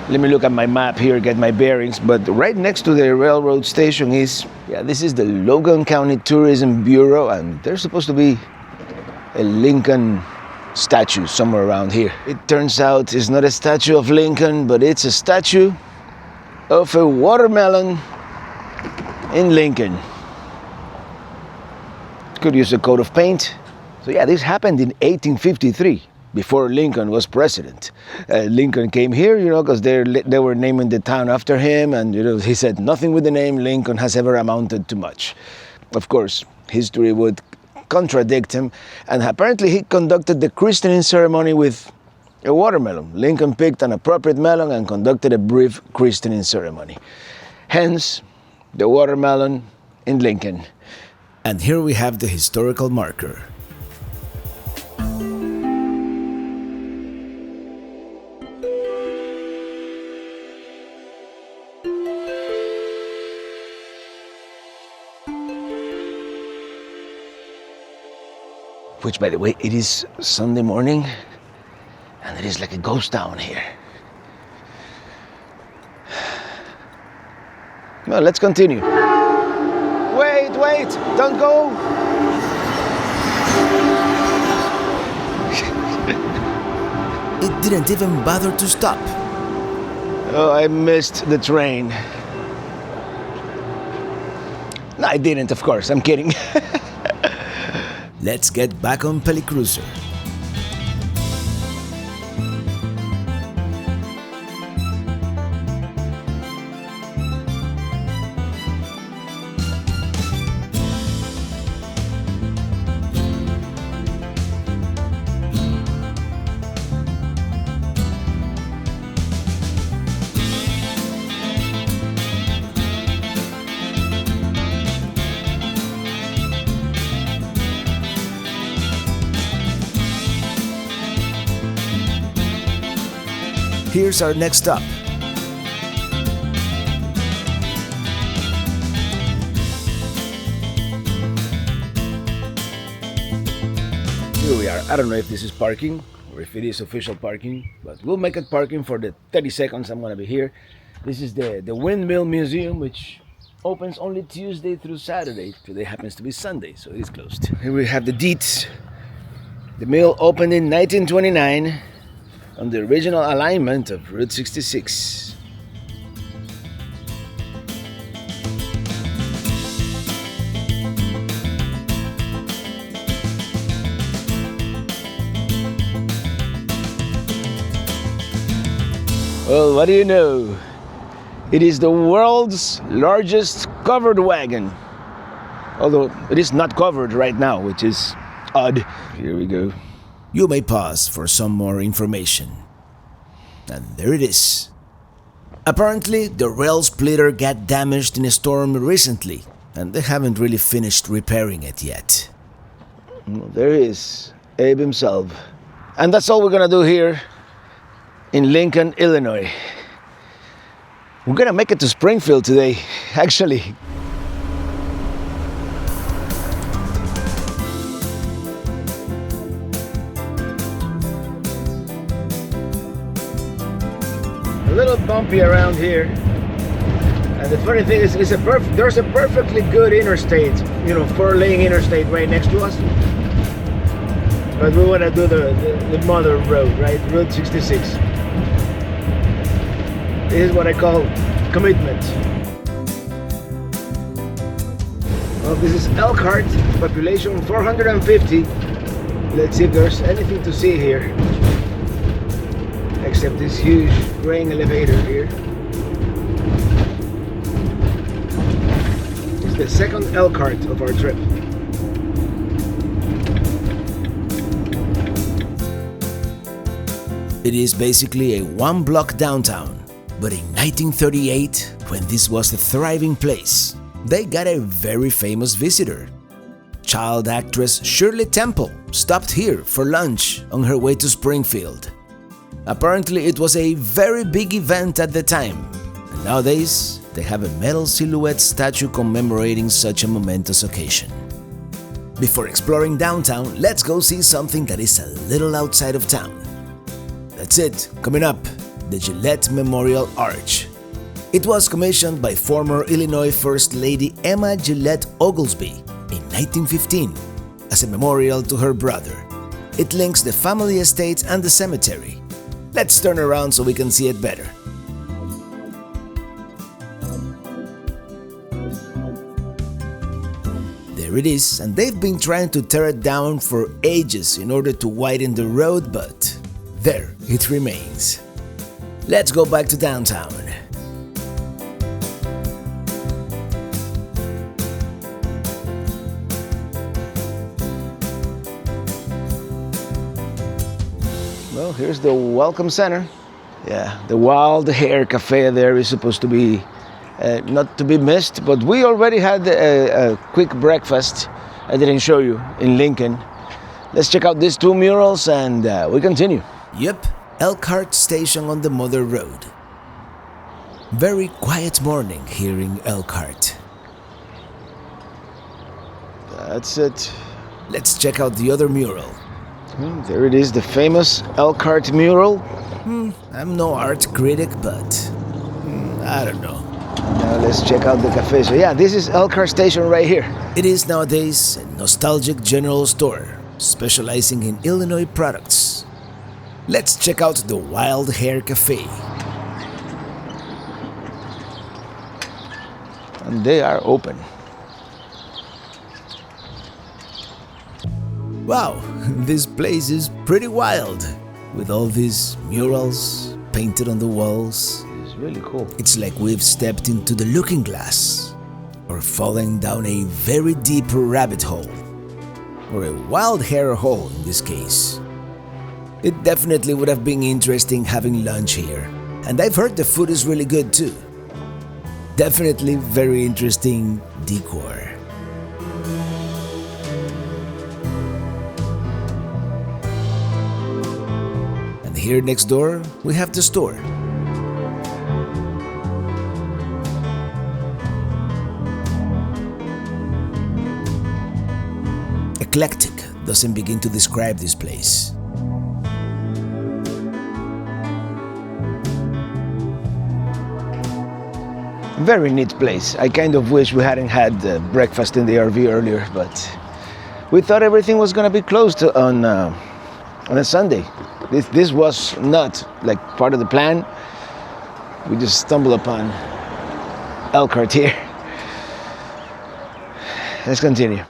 Let me look at my map here, get my bearings. But right next to the railroad station is, this is the Logan County Tourism Bureau, and there's supposed to be a Lincoln statue somewhere around here. It turns out it's not a statue of Lincoln, but it's a statue of a watermelon in Lincoln. Could use a coat of paint. So this happened in 1853, before Lincoln was president. Lincoln came here, because they were naming the town after him, and he said nothing with the name Lincoln has ever amounted to much. Of course, history would contradict him, and apparently he conducted the christening ceremony with a watermelon. Lincoln picked an appropriate melon and conducted a brief christening ceremony. Hence, the watermelon in Lincoln. And here we have the historical marker. which, by the way, it is Sunday morning, and it is like a ghost town here. Well, let's continue. Wait, don't go! It didn't even bother to stop. Oh, I missed the train. No, I didn't, of course, I'm kidding. Let's get back on Pelicruiser. Here's our next stop. Here we are. I don't know if this is parking or if it is official parking, but we'll make it parking for the 30 seconds I'm gonna be here. This is the Windmill Museum, which opens only Tuesday through Saturday. Today happens to be Sunday, so it is closed. Here we have the deets. The mill opened in 1929 on the original alignment of Route 66. Well, what do you know? It is the world's largest covered wagon. Although it is not covered right now, which is odd. Here we go. You may pause for some more information. And there it is. Apparently, the rail splitter got damaged in a storm recently, and they haven't really finished repairing it yet. There he is, Abe himself. And that's all we're gonna do here in Lincoln, Illinois. We're gonna make it to Springfield today, actually. A little bumpy around here, and the funny thing is, there's a perfectly good interstate, 4-lane interstate right next to us. But we want to do the mother road, right? Route 66. This is what I call commitment. Well, this is Elkhart, population 450. Let's see if there's anything to see here. Except this huge grain elevator here. It's the second Elkhart of our trip. It is basically a one-block downtown. But in 1938, when this was a thriving place, they got a very famous visitor. Child actress Shirley Temple stopped here for lunch on her way to Springfield. Apparently, it was a very big event at the time, and nowadays they have a metal silhouette statue commemorating such a momentous occasion. Before exploring downtown, let's go see something that is a little outside of town. That's it, coming up, the Gillette Memorial Arch. It was commissioned by former Illinois First Lady Emma Gillette Oglesby in 1915 as a memorial to her brother. It links the family estate and the cemetery. Let's turn around so we can see it better. There it is, and they've been trying to tear it down for ages in order to widen the road, but there it remains. Let's go back to downtown. Well, here's the Welcome Center. Yeah, the Wild Hair Cafe there is supposed to be not to be missed, but we already had a quick breakfast I didn't show you in Lincoln. Let's check out these two murals and we continue. Yep, Elkhart Station on the Mother Road. Very quiet morning here in Elkhart. That's it. Let's check out the other mural. There it is, the famous Elkhart mural. I'm no art critic, but I don't know. Now let's check out the cafe. So yeah, this is Elkhart Station right here. It is nowadays a nostalgic general store specializing in Illinois products. Let's check out the Wild Hair Cafe. And they are open. Wow, this place is pretty wild, with all these murals painted on the walls. It's really cool. It's like we've stepped into the looking glass, or fallen down a very deep rabbit hole, or a wild hair hole in this case. It definitely would have been interesting having lunch here, and I've heard the food is really good too. Definitely very interesting decor. Here next door, we have the store. Eclectic doesn't begin to describe this place. Very neat place. I kind of wish we hadn't had breakfast in the RV earlier, but we thought everything was going to be closed on a Sunday. This was not like part of the plan. We just stumbled upon Elkhart here. Let's continue.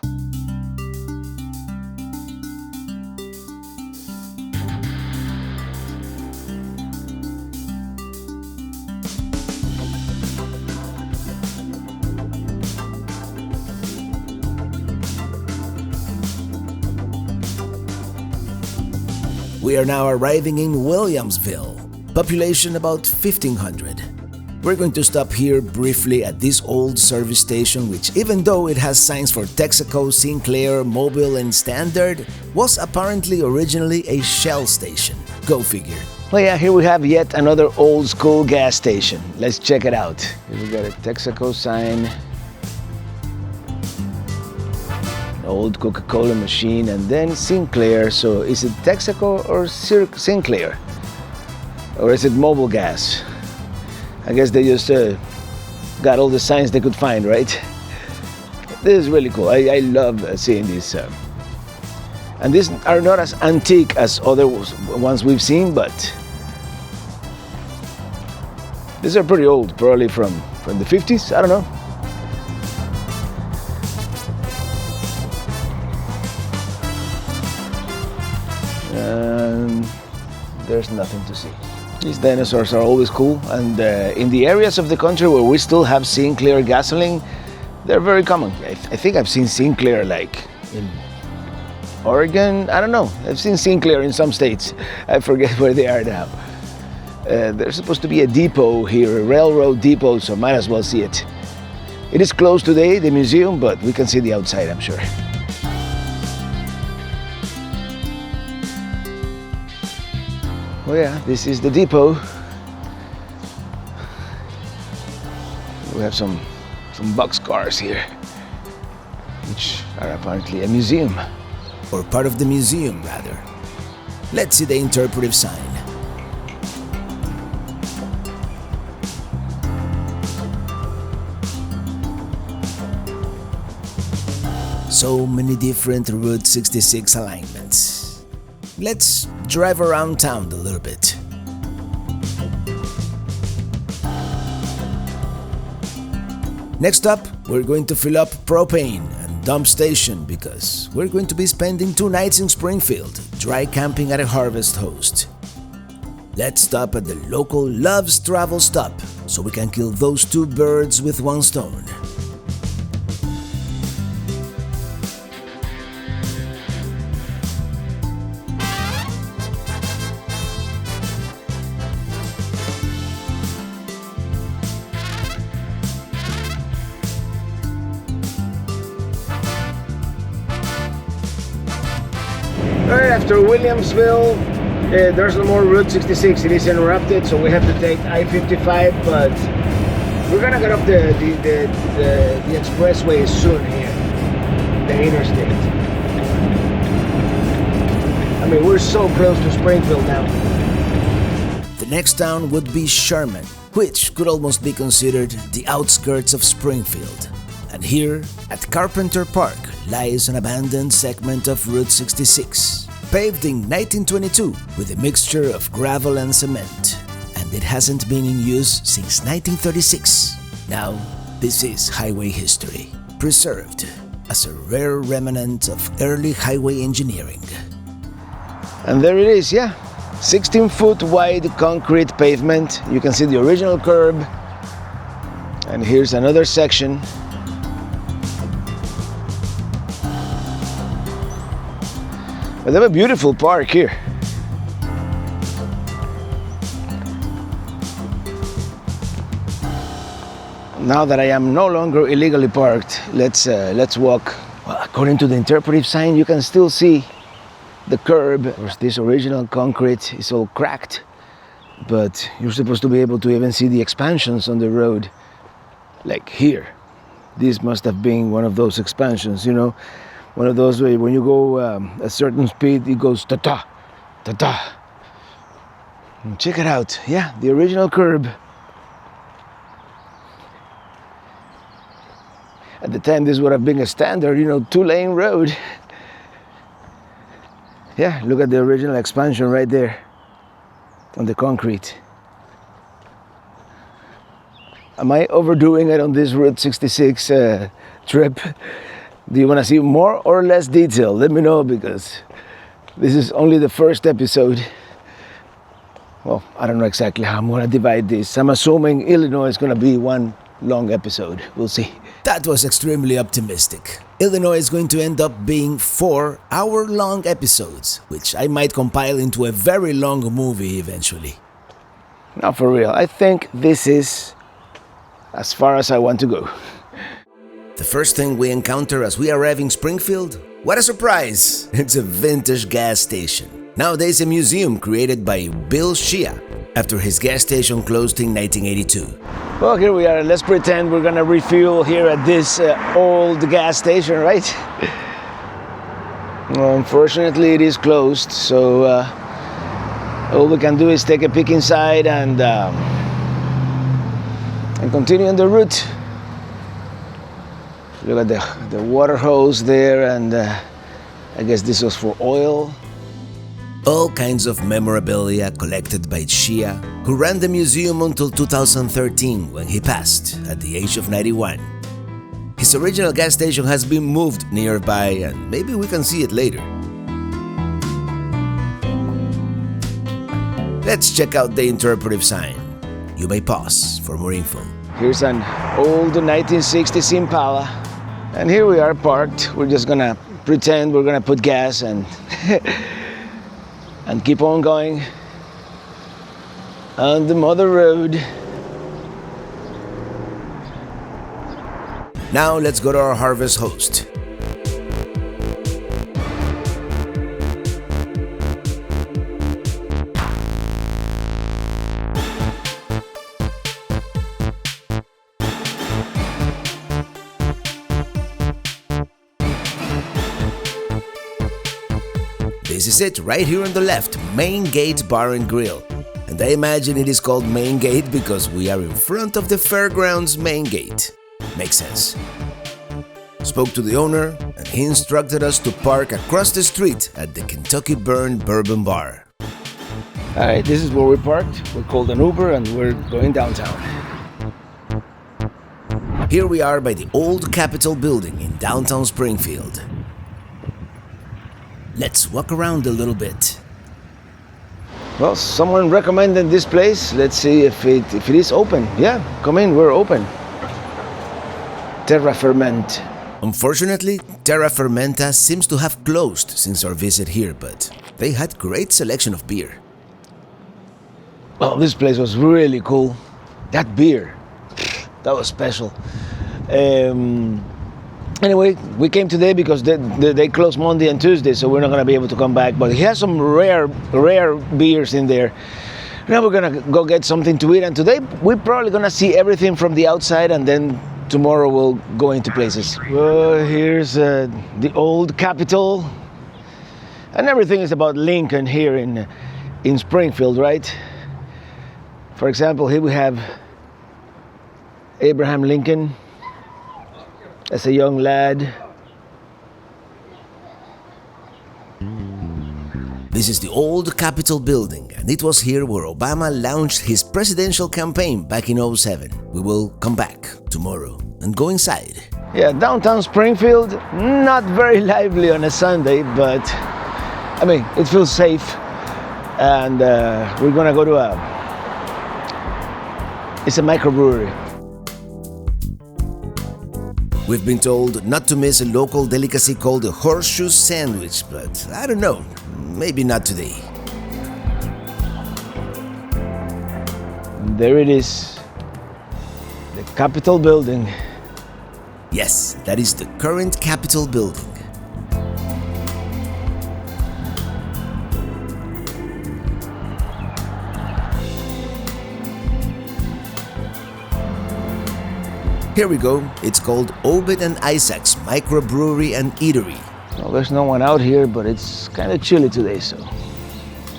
We are now arriving in Williamsville, population about 1,500. We're going to stop here briefly at this old service station which, even though it has signs for Texaco, Sinclair, Mobile and Standard, was apparently originally a Shell station. Go figure. Well, yeah, here we have yet another old school gas station. Let's check it out. Here we got a Texaco sign. Old Coca-Cola machine, and then Sinclair. So is it Texaco or Sinclair? Or is it Mobile Gas? I guess they just got all the signs they could find, right? This is really cool. I love seeing these. And these are not as antique as other ones we've seen, but these are pretty old, probably from the 50s, I don't know. There's nothing to see. These dinosaurs are always cool, and in the areas of the country where we still have Sinclair gasoline, they're very common. I think I've seen Sinclair like in Oregon, I don't know. I've seen Sinclair in some states. I forget where they are now. There's supposed to be a depot here, a railroad depot, so might as well see it. It is closed today, the museum, but we can see the outside, I'm sure. Oh yeah, this is the depot. We have some boxcars here, which are apparently a museum. Or part of the museum, rather. Let's see the interpretive sign. So many different Route 66 alignments. Let's drive around town a little bit. Next up, we're going to fill up propane and dump station because we're going to be spending 2 nights in Springfield, dry camping at a Harvest Host. Let's stop at the local Love's Travel stop so we can kill those 2 birds with 1 stone. Right after Williamsville, there's no more Route 66. It is interrupted, so we have to take I-55. But we're gonna get up the expressway soon here, the interstate. I mean, we're so close to Springfield now. The next town would be Sherman, which could almost be considered the outskirts of Springfield. And here, at Carpenter Park, lies an abandoned segment of Route 66, paved in 1922 with a mixture of gravel and cement. And it hasn't been in use since 1936. Now, this is highway history, preserved as a rare remnant of early highway engineering. And there it is, yeah. 16-foot wide concrete pavement. You can see the original curb. And here's another section. But they have a beautiful park here. Now that I am no longer illegally parked, let's walk. Well, according to the interpretive sign, you can still see the curb. Of course, this original concrete is all cracked, but you're supposed to be able to even see the expansions on the road, like here. This must have been one of those expansions, you know, one of those where when you go a certain speed, it goes ta-ta, ta-ta. Check it out, yeah, the original curb. At the time, this would have been a standard, you know, 2-lane road. Yeah, look at the original expansion right there on the concrete. Am I overdoing it on this Route 66 trip? Do you want to see more or less detail? Let me know, because this is only the first episode. Well, I don't know exactly how I'm going to divide this. I'm assuming Illinois is going to be one long episode. We'll see. That was extremely optimistic. Illinois is going to end up being 4 hour-long episodes, which I might compile into a very long movie eventually. Now for real, I think this is as far as I want to go. The first thing we encounter as we arrive in Springfield? What a surprise! It's a vintage gas station. Nowadays a museum created by Bill Shea after his gas station closed in 1982. Well, here we are. Let's pretend we're gonna refuel here at this old gas station, right? Well, unfortunately, it is closed, so all we can do is take a peek inside and continue on the route. Look at the water hose there, and I guess this was for oil. All kinds of memorabilia collected by Shea, who ran the museum until 2013 when he passed at the age of 91. His original gas station has been moved nearby, and maybe we can see it later. Let's check out the interpretive sign. You may pause for more info. Here's an old 1960s Impala, and here we are parked. We're just gonna pretend we're gonna put gas and and keep on going on the mother road. Now let's go to our harvest host. This is it, right here on the left, Main Gate Bar and Grill. And I imagine it is called Main Gate because we are in front of the fairgrounds main gate. Makes sense. Spoke to the owner, and he instructed us to park across the street at the Kentucky Burn Bourbon Bar. Alright, this is where we parked. We called an Uber and we're going downtown. Here we are by the old Capitol building in downtown Springfield. Let's walk around a little bit. Well, someone recommended this place. Let's see if it is open. Yeah, come in, we're open. Terra Ferment. Unfortunately, Terra Fermenta seems to have closed since our visit here, but they had great selection of beer. Well, this place was really cool. That beer, that was special. Anyway, we came today because they close Monday and Tuesday, so we're not going to be able to come back. But he has some rare beers in there. Now we're going to go get something to eat. And today, we're probably going to see everything from the outside, and then tomorrow we'll go into places. Well, here's the old Capitol. And everything is about Lincoln here in Springfield, right? For example, here we have Abraham Lincoln as a young lad. This is the old Capitol building, and it was here where Obama launched his presidential campaign back in '07. We will come back tomorrow and go inside. Yeah, downtown Springfield, not very lively on a Sunday, but I mean, it feels safe. And we're gonna go to it's a microbrewery. We've been told not to miss a local delicacy called the horseshoe sandwich, but I don't know, maybe not today. There it is, the Capitol building. Yes, that is the current Capitol building. Here we go. It's called Obed and Isaac's Microbrewery and Eatery. Well, there's no one out here, but it's kind of chilly today, so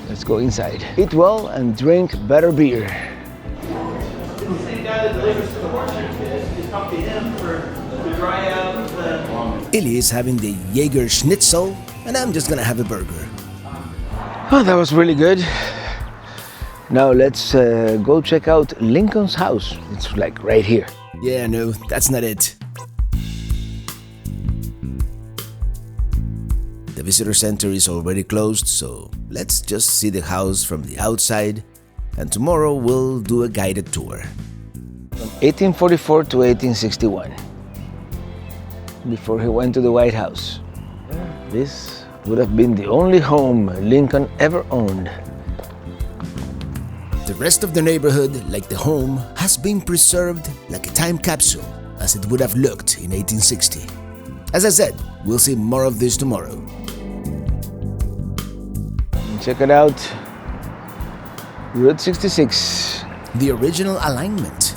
let's go inside. Eat well and drink better beer. The same guy that delivers to the horseshoe, you talk to him to dry out the... Illy is having the Jaeger Schnitzel, and I'm just gonna have a burger. Oh, that was really good. Now let's go check out Lincoln's house. It's like right here. Yeah, no, that's not it. The visitor center is already closed, so let's just see the house from the outside, and tomorrow we'll do a guided tour. From 1844 to 1861, before he went to the White House. This would have been the only home Lincoln ever owned. The rest of the neighborhood, like the home, has been preserved like a time capsule, as it would have looked in 1860. As I said, we'll see more of this tomorrow. Check it out, Route 66. The original alignment.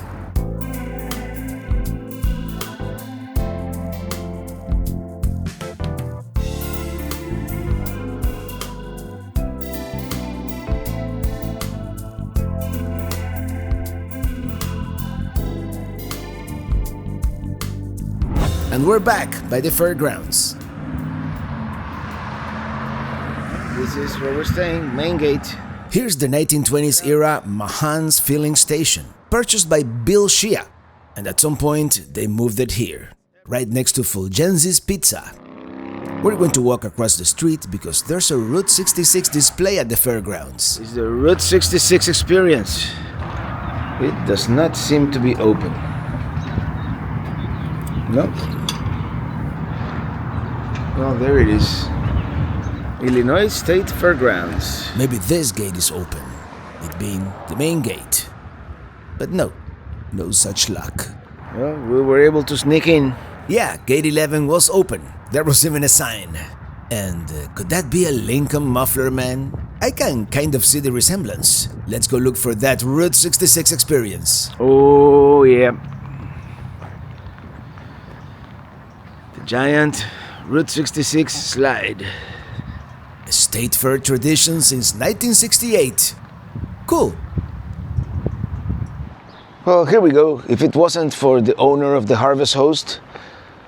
And we're back by the fairgrounds. This is where we're staying, main gate. Here's the 1920s era Mahan's Filling Station, purchased by Bill Shea. And at some point, they moved it here, right next to Fulgenzi's Pizza. We're going to walk across the street because there's a Route 66 display at the fairgrounds. It's the Route 66 experience. It does not seem to be open. Nope. Well, there it is. Illinois State Fairgrounds. Maybe this gate is open, it being the main gate. But no such luck. Well, we were able to sneak in. Yeah, gate 11 was open. There was even a sign. And could that be a Lincoln muffler man? I can kind of see the resemblance. Let's go look for that Route 66 experience. Oh, yeah. The giant Route 66 slide. A state fair tradition since 1968. Cool. Well, here we go. If it wasn't for the owner of the Harvest Host,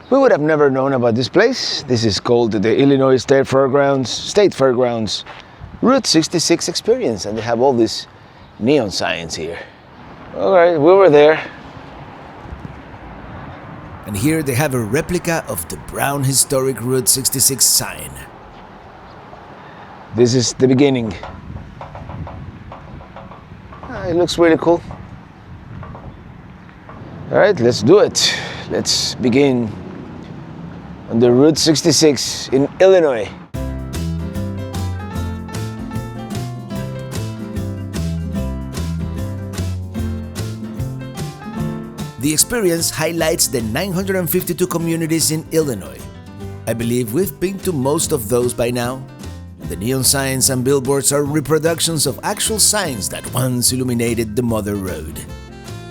we would have never known about this place. This is called the Illinois State Fairgrounds, Route 66 experience, and they have all these neon signs here. All right, we were there. And here they have a replica of the brown historic Route 66 sign. This is the beginning. It looks really cool. All right, let's do it. Let's begin on the Route 66 in Illinois. The experience highlights the 952 communities in Illinois. I believe we've been to most of those by now. The neon signs and billboards are reproductions of actual signs that once illuminated the Mother Road.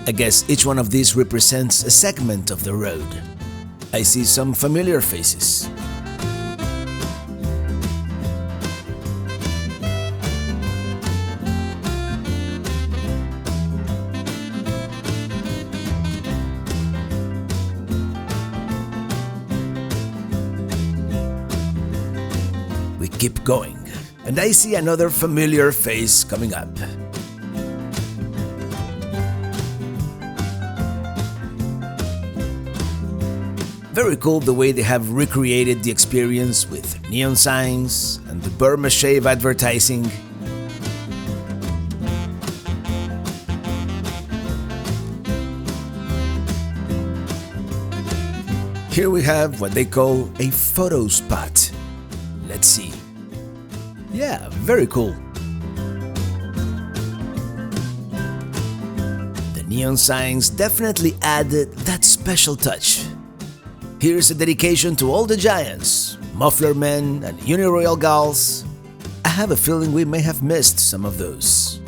I guess each one of these represents a segment of the road. I see some familiar faces. going, and I see another familiar face coming up. Very cool the way they have recreated the experience with neon signs and the Burma Shave advertising. Here we have what they call a photo spot. Let's see. Yeah, very cool. The neon signs definitely added that special touch. Here's a dedication to all the giants, muffler men, and Uniroyal gals. I have a feeling we may have missed some of those.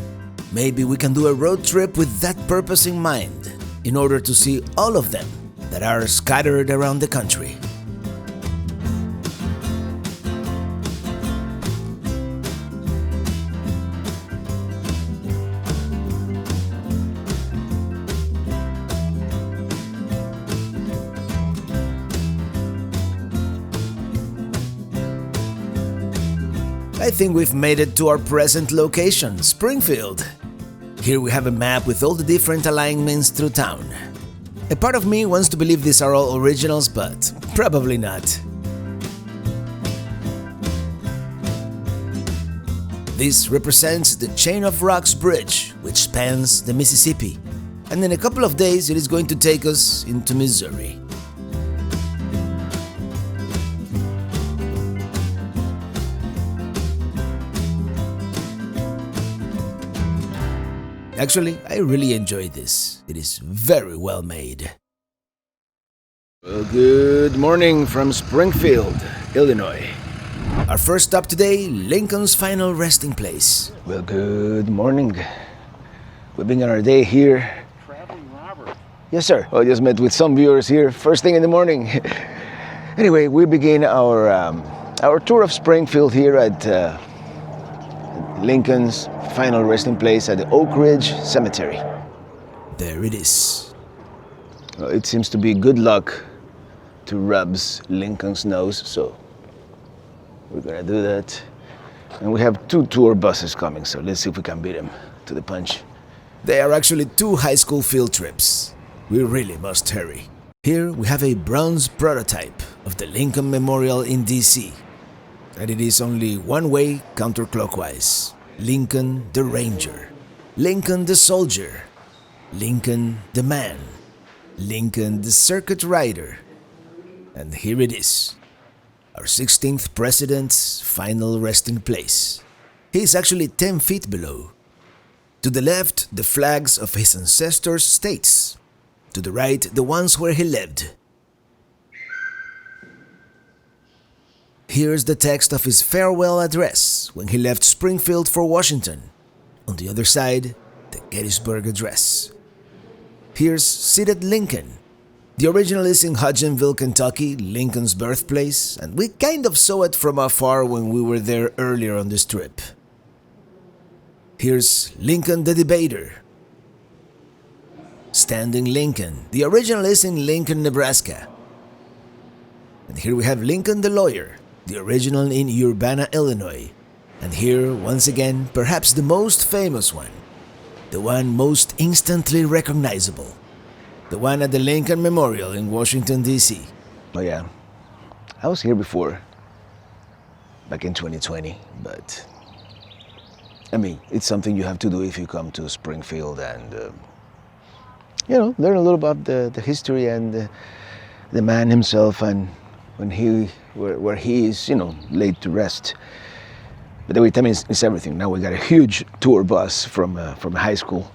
Maybe we can do a road trip with that purpose in mind, in order to see all of them that are scattered around the country. I think we've made it to our present location, Springfield. Here we have a map with all the different alignments through town. A part of me wants to believe these are all originals, but probably not. This represents the Chain of Rocks Bridge, which spans the Mississippi, and in a couple of days it is going to take us into Missouri. Actually, I really enjoy this. It is very well made. Well, good morning from Springfield, Illinois. Our first stop today, Lincoln's final resting place. Well, good morning. We've been on our day here. Traveling Robert. Yes, sir. I just met with some viewers here first thing in the morning. Anyway, we begin our tour of Springfield here at Lincoln's final resting place at the Oak Ridge Cemetery. There it is. Well, it seems to be good luck to rubs Lincoln's nose, so we're gonna do that. And we have 2 tour buses coming, so let's see if we can beat them to the punch. They are actually 2 high school field trips. We really must hurry. Here we have a bronze prototype of the Lincoln Memorial in DC. And it is only one way counterclockwise. Lincoln the Ranger, Lincoln the Soldier, Lincoln the Man, Lincoln the Circuit Rider. And here it is, our 16th president's final resting place. He is actually 10 feet below. To the left, the flags of his ancestors' states. To the right, the ones where he lived. Here's the text of his farewell address when he left Springfield for Washington. On the other side, the Gettysburg Address. Here's Seated Lincoln. The original is in Hodgenville, Kentucky, Lincoln's birthplace, and we kind of saw it from afar when we were there earlier on this trip. Here's Lincoln the Debater. Standing Lincoln. The original is in Lincoln, Nebraska. And here we have Lincoln the Lawyer. The original in Urbana, Illinois. And here, once again, perhaps the most famous one. The one most instantly recognizable. The one at the Lincoln Memorial in Washington, D.C. Oh yeah, I was here before, back in 2020, but I mean, it's something you have to do if you come to Springfield and, learn a little about the history and the man himself and where he is, laid to rest. But the wait time is everything. Now we got a huge tour bus from a high school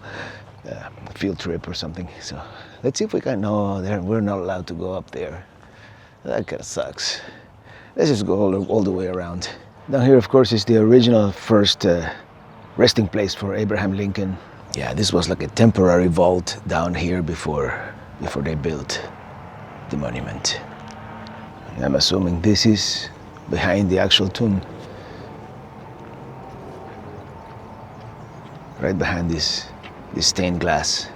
field trip or something. So let's see if we can. No, we're not allowed to go up there. That kind of sucks. Let's just go all the way around. Down here, of course, is the original first resting place for Abraham Lincoln. Yeah, this was like a temporary vault down here before they built the monument. I'm assuming this is behind the actual tomb. Right behind this stained glass.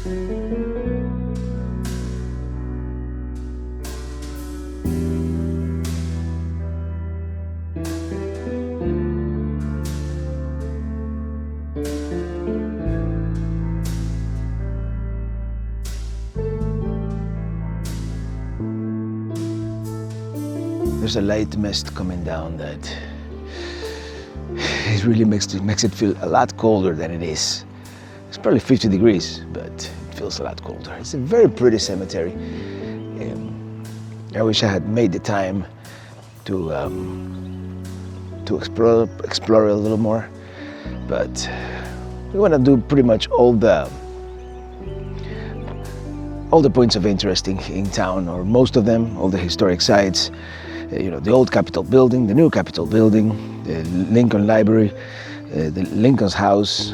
There's a light mist coming down that it really makes it feel a lot colder than it is. It's probably 50 degrees, but it feels a lot colder. It's a very pretty cemetery. I wish I had made the time to explore a little more, but we want to do pretty much all the points of interest in town, or most of them, all the historic sites. You know, the old Capitol building, the new Capitol building, the Lincoln Library, the Lincoln's house.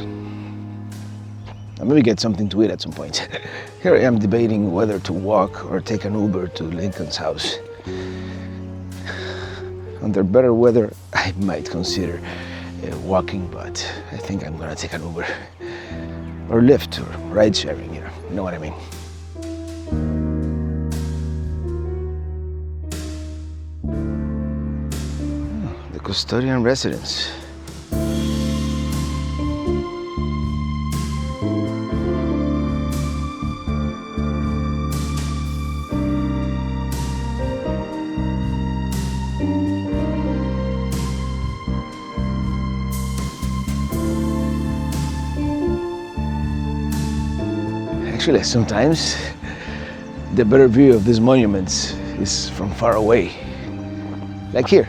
I'll maybe get something to eat at some point. Here I am debating whether to walk or take an Uber to Lincoln's house. Under better weather, I might consider walking, but I think I'm gonna take an Uber or Lyft or ride sharing, you know what I mean. Custodian residence. Actually, sometimes the better view of these monuments is from far away, like here.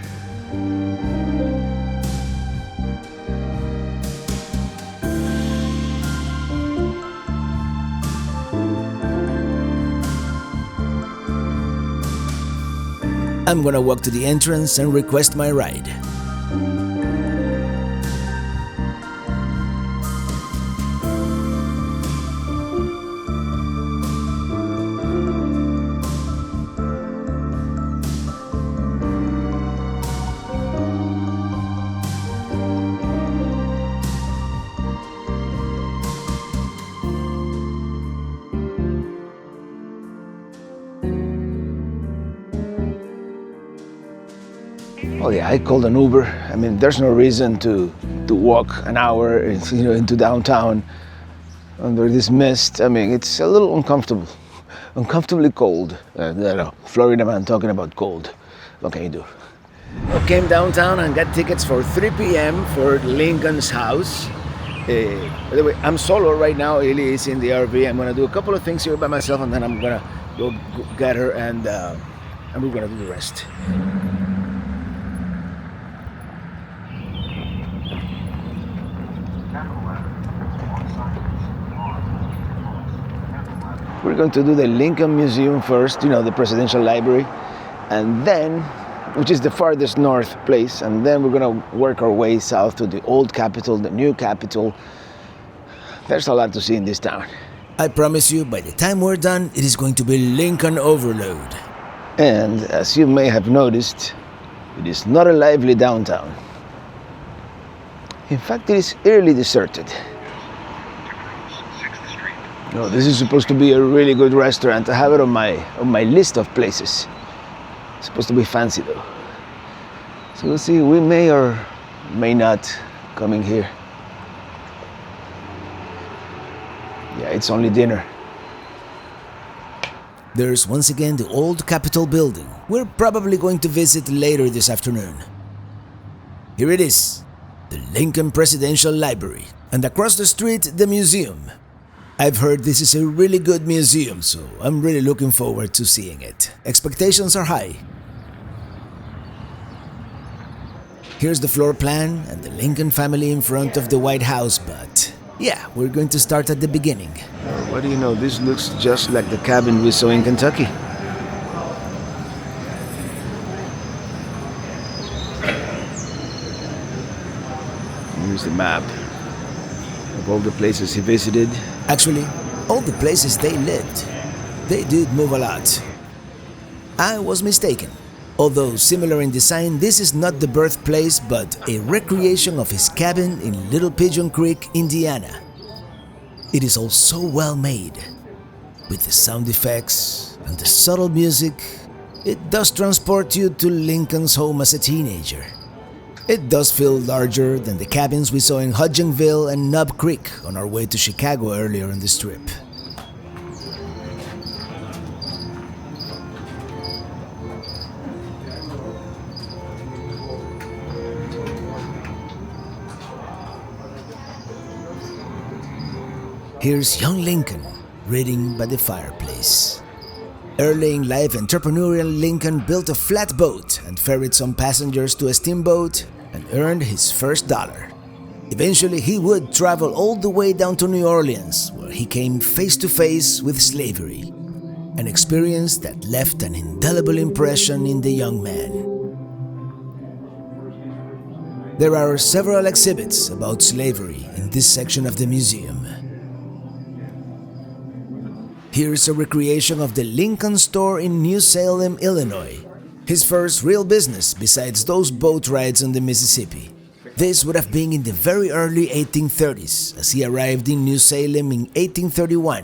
I'm gonna walk to the entrance and request my ride. Oh yeah, I called an Uber. I mean, there's no reason to walk an hour, into downtown under this mist. I mean, it's a little uncomfortably cold. Florida man talking about cold. What can you do? I came downtown and got tickets for 3 p.m. for Lincoln's house. By the way, I'm solo right now. Ili is in the RV. I'm gonna do a couple of things here by myself, and then I'm gonna go get her, and we're gonna do the rest. We're going to do the Lincoln Museum first, the Presidential Library, and then, which is the farthest north place, and then we're going to work our way south to the old Capitol, the new Capitol. There's a lot to see in this town. I promise you, by the time we're done, it is going to be Lincoln overload. And as you may have noticed, it is not a lively downtown. In fact, it is eerily deserted. No, this is supposed to be a really good restaurant. I have it on my list of places. It's supposed to be fancy though. So we'll see, we may or may not coming here. Yeah, it's only dinner. There's once again the old Capitol building. We're probably going to visit later this afternoon. Here it is, the Lincoln Presidential Library, and across the street, the museum. I've heard this is a really good museum, so I'm really looking forward to seeing it. Expectations are high. Here's the floor plan and the Lincoln family in front of the White House, but yeah, we're going to start at the beginning. What do you know, this looks just like the cabin we saw in Kentucky. Here's the map of all the places he visited. Actually, all the places they lived, they did move a lot. I was mistaken. Although similar in design, this is not the birthplace, but a recreation of his cabin in Little Pigeon Creek, Indiana. It is all so well made. With the sound effects and the subtle music, it does transport you to Lincoln's home as a teenager. It does feel larger than the cabins we saw in Hudgenville and Nub Creek on our way to Chicago earlier on this trip. Here's young Lincoln reading by the fireplace. Early in life, entrepreneurial Lincoln built a flatboat and ferried some passengers to a steamboat and earned his first dollar. Eventually, he would travel all the way down to New Orleans, where he came face to face with slavery, an experience that left an indelible impression in the young man. There are several exhibits about slavery in this section of the museum. Here's a recreation of the Lincoln store in New Salem, Illinois. His first real business besides those boat rides on the Mississippi. This would have been in the very early 1830s as he arrived in New Salem in 1831.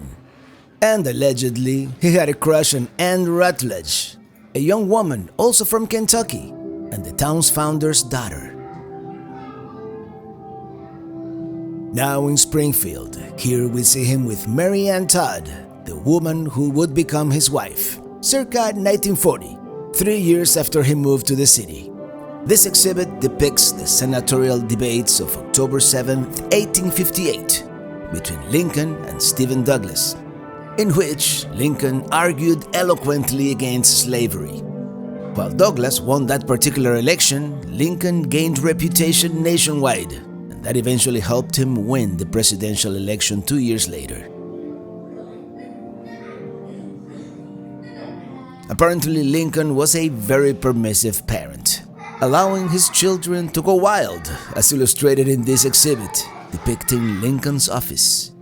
And allegedly, he had a crush on Anne Rutledge, a young woman also from Kentucky and the town's founder's daughter. Now in Springfield, here we see him with Mary Ann Todd, the woman who would become his wife, circa 1940, 3 years after he moved to the city. This exhibit depicts the senatorial debates of October 7, 1858, between Lincoln and Stephen Douglas, in which Lincoln argued eloquently against slavery. While Douglas won that particular election, Lincoln gained reputation nationwide, and that eventually helped him win the presidential election 2 years later. Apparently, Lincoln was a very permissive parent, allowing his children to go wild, as illustrated in this exhibit depicting Lincoln's office.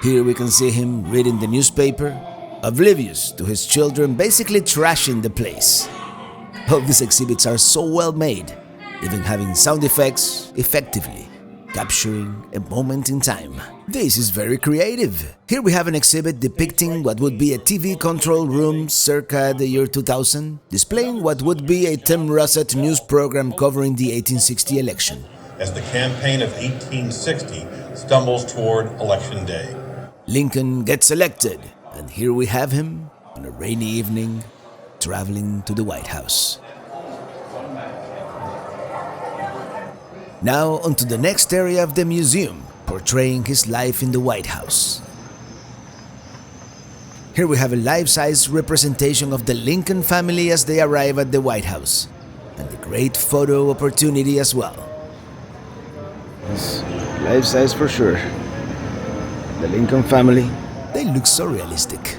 Here we can see him reading the newspaper, oblivious to his children basically trashing the place. All these exhibits are so well made, even having sound effects effectively capturing a moment in time. This is very creative. Here we have an exhibit depicting what would be a TV control room circa the year 2000, displaying what would be a Tim Russert news program covering the 1860 election. As the campaign of 1860 stumbles toward Election Day. Lincoln gets elected, and here we have him on a rainy evening traveling to the White House. Now onto the next area of the museum, portraying his life in the White House. Here we have a life-size representation of the Lincoln family as they arrive at the White House, and a great photo opportunity as well. It's life-size for sure. The Lincoln family. They look so realistic.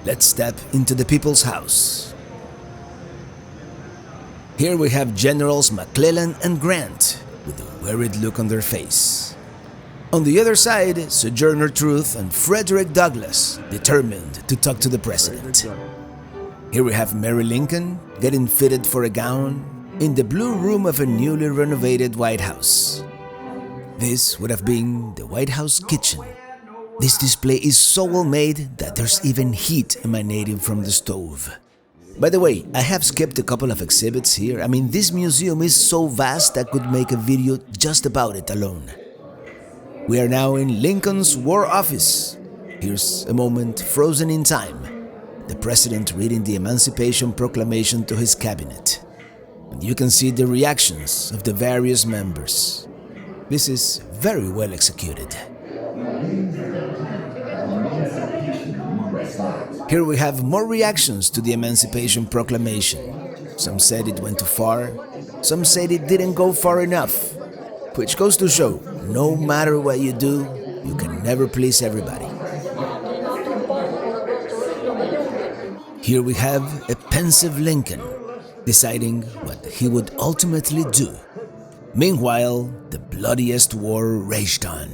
Let's step into the people's house. Here we have Generals McClellan and Grant, with a worried look on their face. On the other side, Sojourner Truth and Frederick Douglass, determined to talk to the president. Here we have Mary Lincoln getting fitted for a gown in the blue room of a newly renovated White House. This would have been the White House kitchen. This display is so well made that there's even heat emanating from the stove. By the way, I have skipped a couple of exhibits here. I mean, this museum is so vast I could make a video just about it alone. We are now in Lincoln's War Office. Here's a moment frozen in time. The president reading the Emancipation Proclamation to his cabinet. And you can see the reactions of the various members. This is very well executed. Here we have more reactions to the Emancipation Proclamation. Some said it went too far, some said it didn't go far enough, which goes to show, no matter what you do, you can never please everybody. Here we have a pensive Lincoln, deciding what he would ultimately do. Meanwhile, the bloodiest war raged on.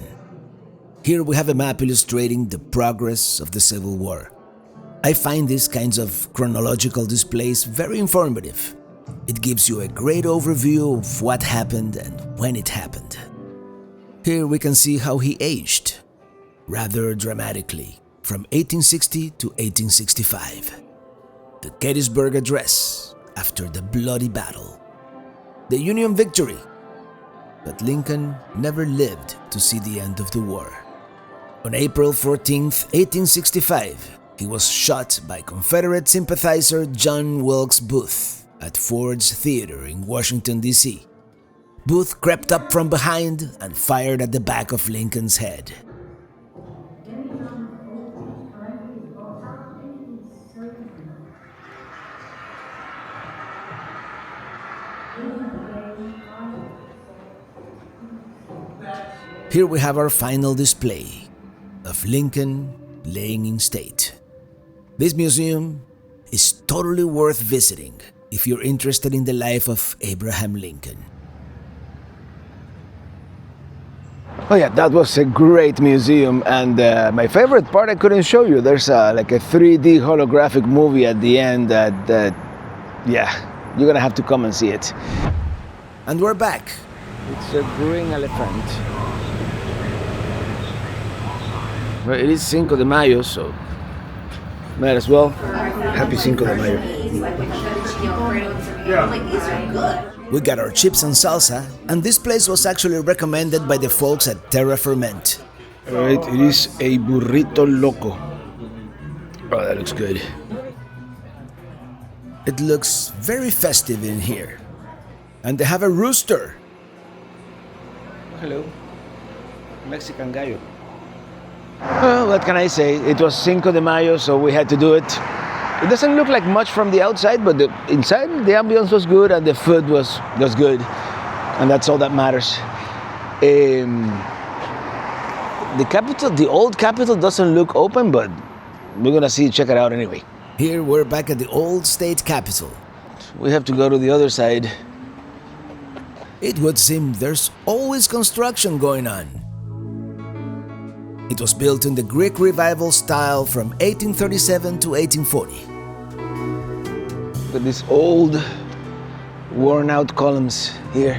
Here we have a map illustrating the progress of the Civil War. I find these kinds of chronological displays very informative. It gives you a great overview of what happened and when it happened. Here we can see how he aged. rather dramatically, from 1860 to 1865. The Gettysburg Address after the bloody battle. The Union victory. But Lincoln never lived to see the end of the war. On April 14, 1865, he was shot by Confederate sympathizer John Wilkes Booth at Ford's Theater in Washington, D.C. Booth crept up from behind and fired at the back of Lincoln's head. Here we have our final display of Lincoln laying in state. This museum is totally worth visiting if you're interested in the life of Abraham Lincoln. Oh yeah, that was a great museum, and my favorite part I couldn't show you. There's like a 3D holographic movie at the end that yeah, you're gonna have to come and see it. And we're back. It's a green elephant. Well, it is Cinco de Mayo, so might as well. Happy Cinco de Mayo. We got our chips and salsa, and this place was actually recommended by the folks at Terra Ferment. Alright, it is a burrito loco. Oh, that looks good. It looks very festive in here. And they have a rooster. Hello. Mexican gallo. Well, what can I say? It was Cinco de Mayo, so we had to do it. It doesn't look like much from the outside, but the inside, the ambience was good and the food was good. And that's all that matters. The capital, the old capital doesn't look open, but we're gonna check it out anyway. Here we're back at the old state capitol. We have to go to the other side. It would seem there's always construction going on. It was built in the Greek Revival style from 1837 to 1840. Look at these old, worn-out columns here.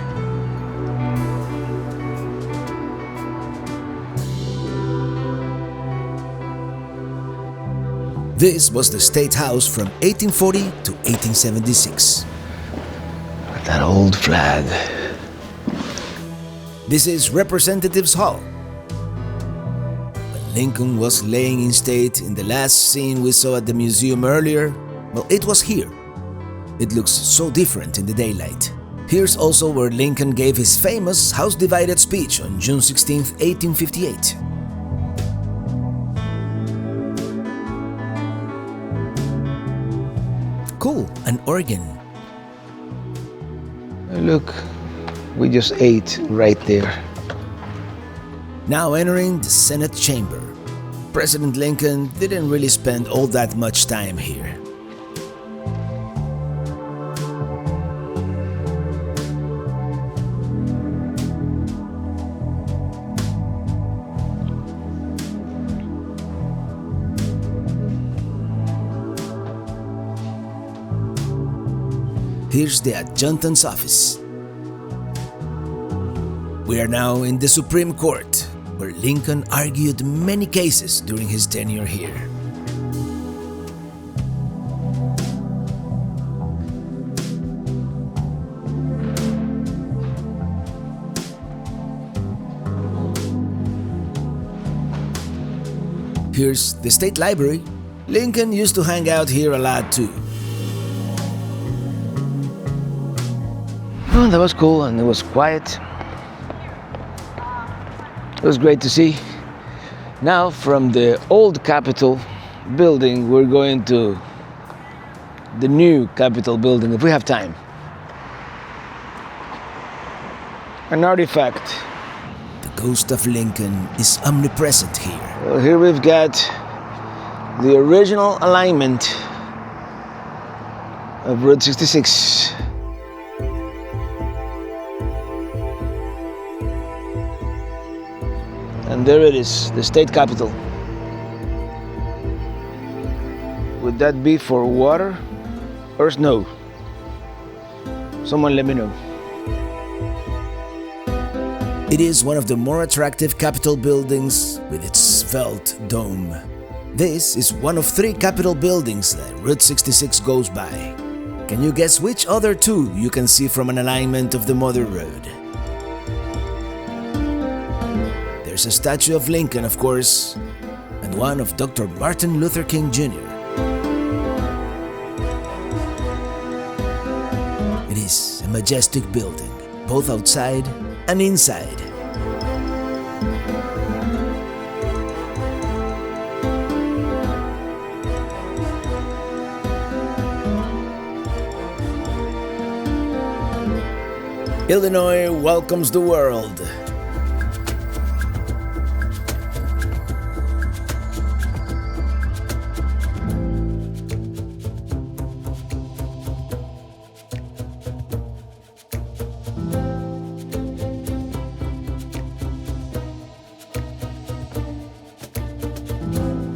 This was the State House from 1840 to 1876. Look at that old flag. This is Representatives Hall. When Lincoln was laying in state in the last scene we saw at the museum earlier, well, it was here. It looks so different in the daylight. Here's also where Lincoln gave his famous House Divided speech on June 16, 1858. Cool, an organ. Look, we just ate right there. Now entering the Senate chamber. President Lincoln didn't really spend all that much time here. Here's the adjutant's office. We are now in the Supreme Court, where Lincoln argued many cases during his tenure here. Here's the State Library. Lincoln used to hang out here a lot too. Oh, that was cool and it was quiet. It was great to see. Now from the old Capitol building, we're going to the new Capitol building if we have time. An artifact. The ghost of Lincoln is omnipresent here. Well, here we've got the original alignment of Route 66. And there it is, the state capitol. Would that be for water or snow? Someone let me know. It is one of the more attractive Capitol buildings with its Roosevelt Dome. This is one of 3 Capitol buildings that Route 66 goes by. Can you guess which other 2 you can see from an alignment of the Mother Road? There's a statue of Lincoln, of course, and one of Dr. Martin Luther King Jr. It is a majestic building, both outside and inside. Illinois welcomes the world.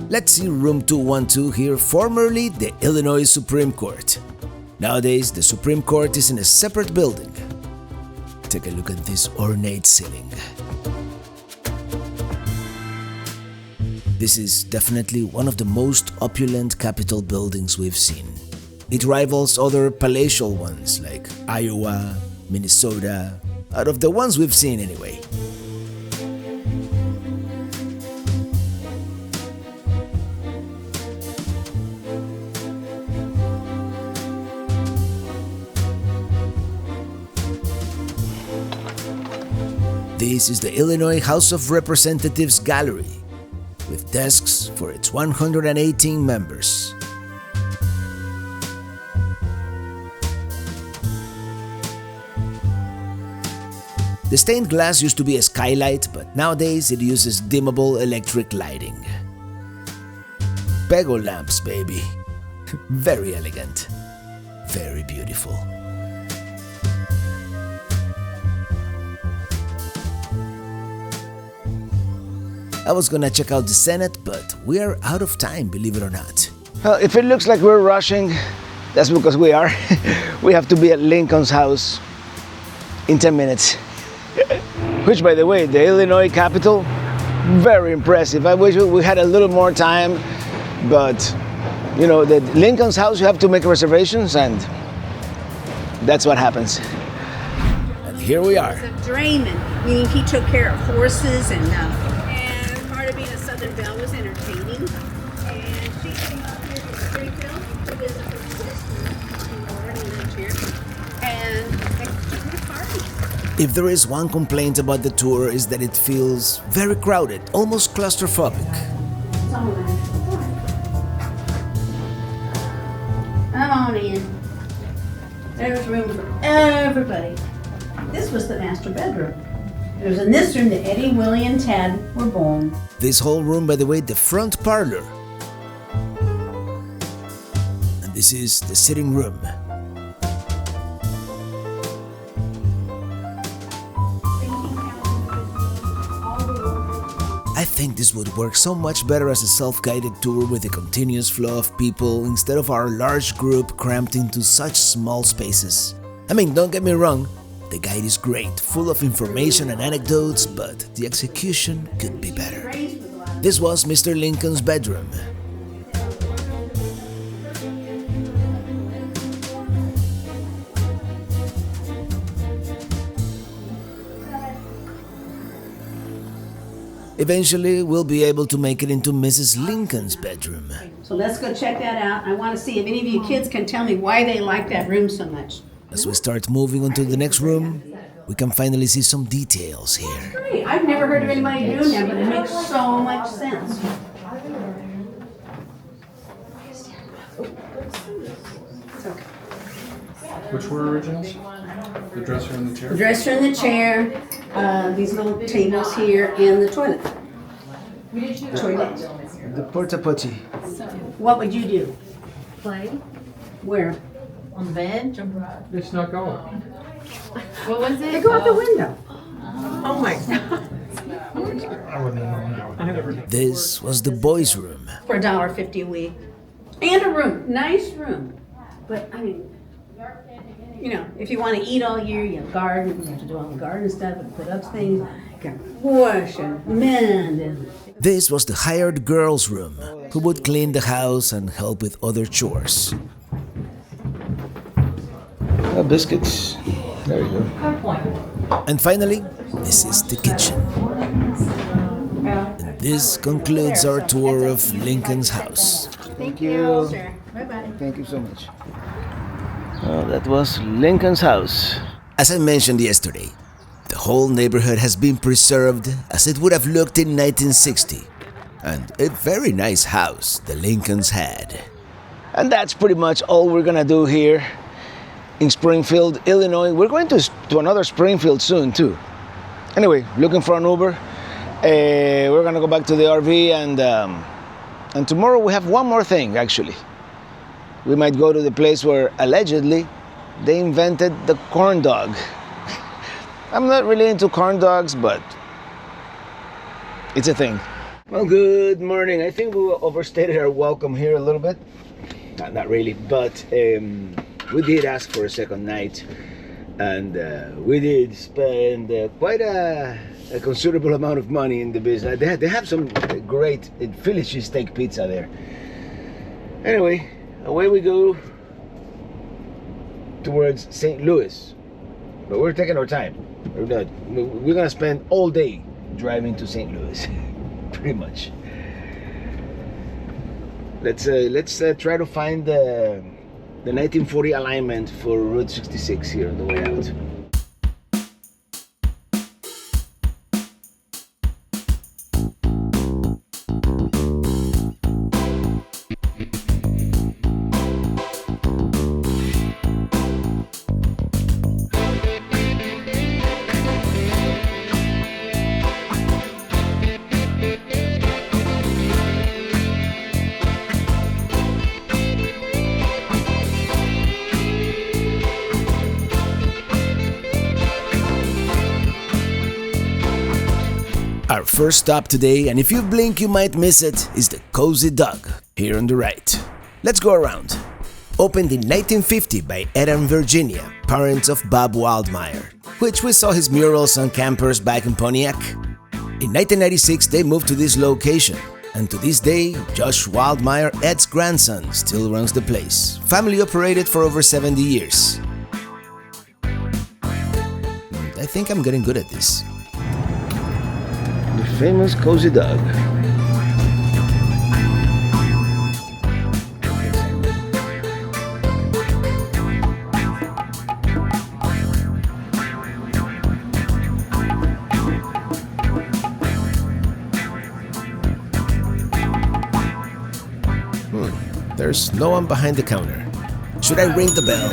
Let's see room 212 here, formerly the Illinois Supreme Court. Nowadays, the Supreme Court is in a separate building. Take a look at this ornate ceiling. This is definitely one of the most opulent Capitol buildings we've seen. It rivals other palatial ones like Iowa, Minnesota, out of the ones we've seen anyway. This is the Illinois House of Representatives Gallery, with desks for its 118 members. The stained glass used to be a skylight, but nowadays it uses dimmable electric lighting. Pego lamps, baby. Very elegant. Very beautiful. I was gonna check out the Senate, but we are out of time, believe it or not. Well, if it looks like we're rushing, that's because we are. We have to be at Lincoln's house in 10 minutes. Which, by the way, the Illinois Capitol, very impressive. I wish we had a little more time, but you know, the Lincoln's house, you have to make reservations, and that's what happens. And here we are. Of drayman, meaning he took care of horses, and part of being a Southern Belle was entertaining. And she came up here to Springfield to visit her sister, who already lived here, and they took her to party. If there is one complaint about the tour, is that it feels very crowded, almost claustrophobic. Come on in. There's room for everybody. This was the master bedroom. It was in this room that Eddie, Willie, and Tad were born. This whole room, by the way, the front parlor. And this is the sitting room. I think this would work so much better as a self-guided tour with a continuous flow of people instead of our large group cramped into such small spaces. I mean, don't get me wrong, the guide is great, full of information and anecdotes, but the execution could be better. This was Mr. Lincoln's bedroom. Eventually, we'll be able to make it into Mrs. Lincoln's bedroom. So let's go check that out. I want to see if any of you kids can tell me why they like that room so much. As we start moving on to the next room, we can finally see some details here. Great. I've never heard of anybody doing that, but it makes so much sense. Which were originals? The dresser and the chair? The dresser and the chair, these little tables here, and the toilet. Toilet. The porta potty. What would you do? Play Where? on the bed. It's not going. What was it? They go out the window. Oh my god. I wouldn't know. I never did. This was the boys' room. For $1.50 a week. And a room. Nice room. But, I mean, you know, if you want to eat all year, you have garden, you have to do all the garden stuff and put up things. You can wash and mend and This was the hired girls' room, who would clean the house and help with other chores. Biscuits. There you go. And finally, this is the kitchen. And this concludes our tour of Lincoln's house. Thank you. Sure. Bye-bye. Thank you so much. That was Lincoln's house. As I mentioned yesterday, the whole neighborhood has been preserved as it would have looked in 1960. And a very nice house the Lincolns had. And that's pretty much all we're gonna do here in Springfield, Illinois. We're going to another Springfield soon too. Anyway, looking for an Uber. We're gonna go back to the RV and tomorrow we have one more thing actually. We might go to the place where allegedly they invented the corn dog. I'm not really into corn dogs, but it's a thing. Well, good morning. I think we overstated our welcome here a little bit. Not really, but we did ask for a second night, and we did spend quite a considerable amount of money in the business. They have some great Philly cheesesteak pizza there. Anyway, away we go towards St. Louis, but we're taking our time. We're gonna spend all day driving to St. Louis, pretty much. Let's try to find the 1940 alignment for Route 66 here on the way out. Our first stop today, and if you blink you might miss it, is the Cozy Dog, here on the right. Let's go around. Opened in 1950 by Ed and Virginia, parents of Bob Wildmeyer, which we saw his murals on campers back in Pontiac. In 1996 they moved to this location, and to this day, Josh Wildmeyer, Ed's grandson, still runs the place. Family operated for over 70 years. I think I'm getting good at this. The famous Cozy Dog. There's no one behind the counter. Should I ring the bell?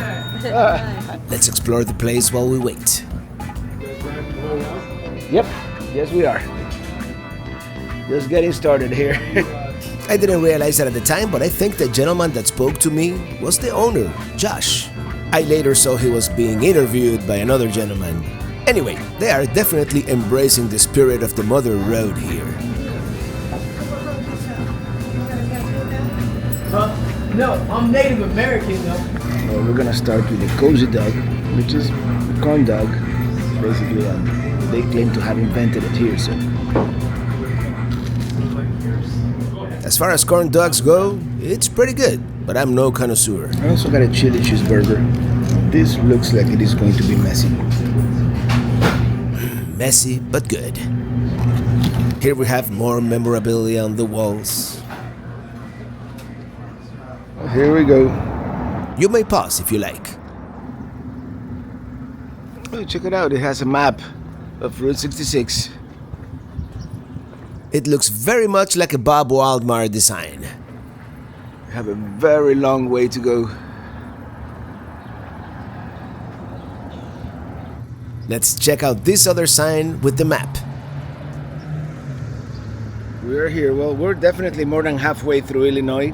Let's explore the place while we wait. Yep, yes we are. Just getting started here. I didn't realize that at the time, but I think the gentleman that spoke to me was the owner, Josh. I later saw he was being interviewed by another gentleman. Anyway, they are definitely embracing the spirit of the Mother Road here. No, I'm Native American though. Well, we're gonna start with the Cozy Dog, which is a corn dog. Basically, they claim to have invented it here, so. As far as corn dogs go, it's pretty good, but I'm no connoisseur. I also got a chili cheeseburger. This looks like it is going to be messy. Messy, but good. Here we have more memorabilia on the walls. Here we go. You may pause if you like. Oh, check it out. It has a map of Route 66. It looks very much like a Bob Wildmeyer design. We have a very long way to go. Let's check out this other sign with the map. We're here. Well, we're definitely more than halfway through Illinois.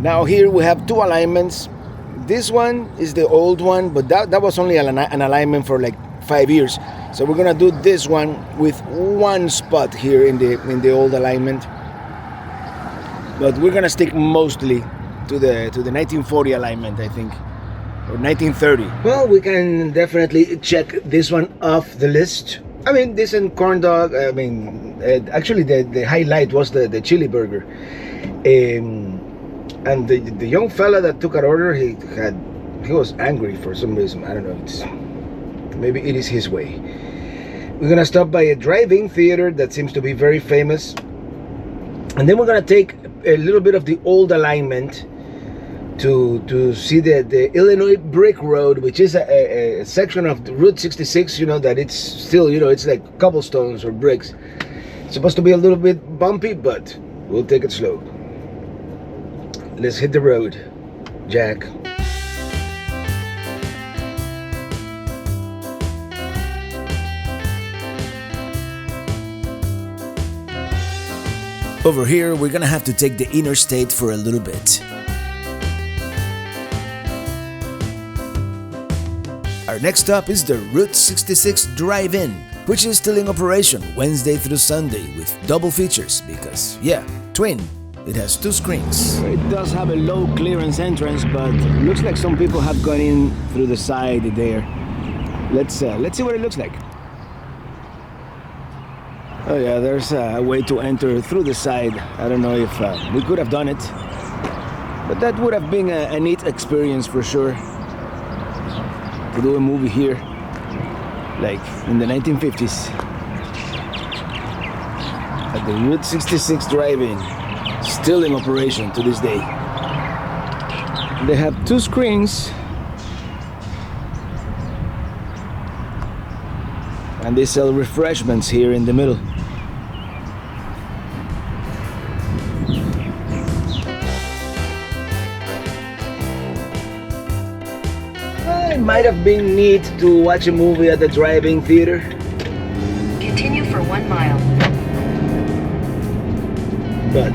Now here we have two alignments. This one is the old one, but that was only an alignment for like 5 years. So we're gonna do this one with one spot here in the old alignment. But we're gonna stick mostly to the 1940 alignment, I think, or 1930. Well, we can definitely check this one off the list. I mean, decent corn dog. I mean, actually, the highlight was the chili burger. And the young fella that took our order, he was angry for some reason. I don't know. Maybe it is his way. We're gonna stop by a drive-in theater that seems to be very famous, and then we're gonna take a little bit of the old alignment to see the Illinois Brick Road, which is a section of Route 66. You know that it's still, it's like cobblestones or bricks. It's supposed to be a little bit bumpy, but we'll take it slow. Let's hit the road, Jack. Over here, we're gonna have to take the interstate for a little bit. Our next stop is the Route 66 Drive-In, which is still in operation Wednesday through Sunday with double features because, yeah, twin. It has 2 screens. It does have a low clearance entrance, but looks like some people have gone in through the side there. Let's see what it looks like. Oh yeah, there's a way to enter through the side. I don't know if we could have done it, but that would have been a neat experience for sure. To do a movie here, like in the 1950s, at the Route 66 Drive-In. Still in operation to this day. They have 2 screens, and they sell refreshments here in the middle. It might have been neat to watch a movie at the drive-in theater. Continue for 1 mile. But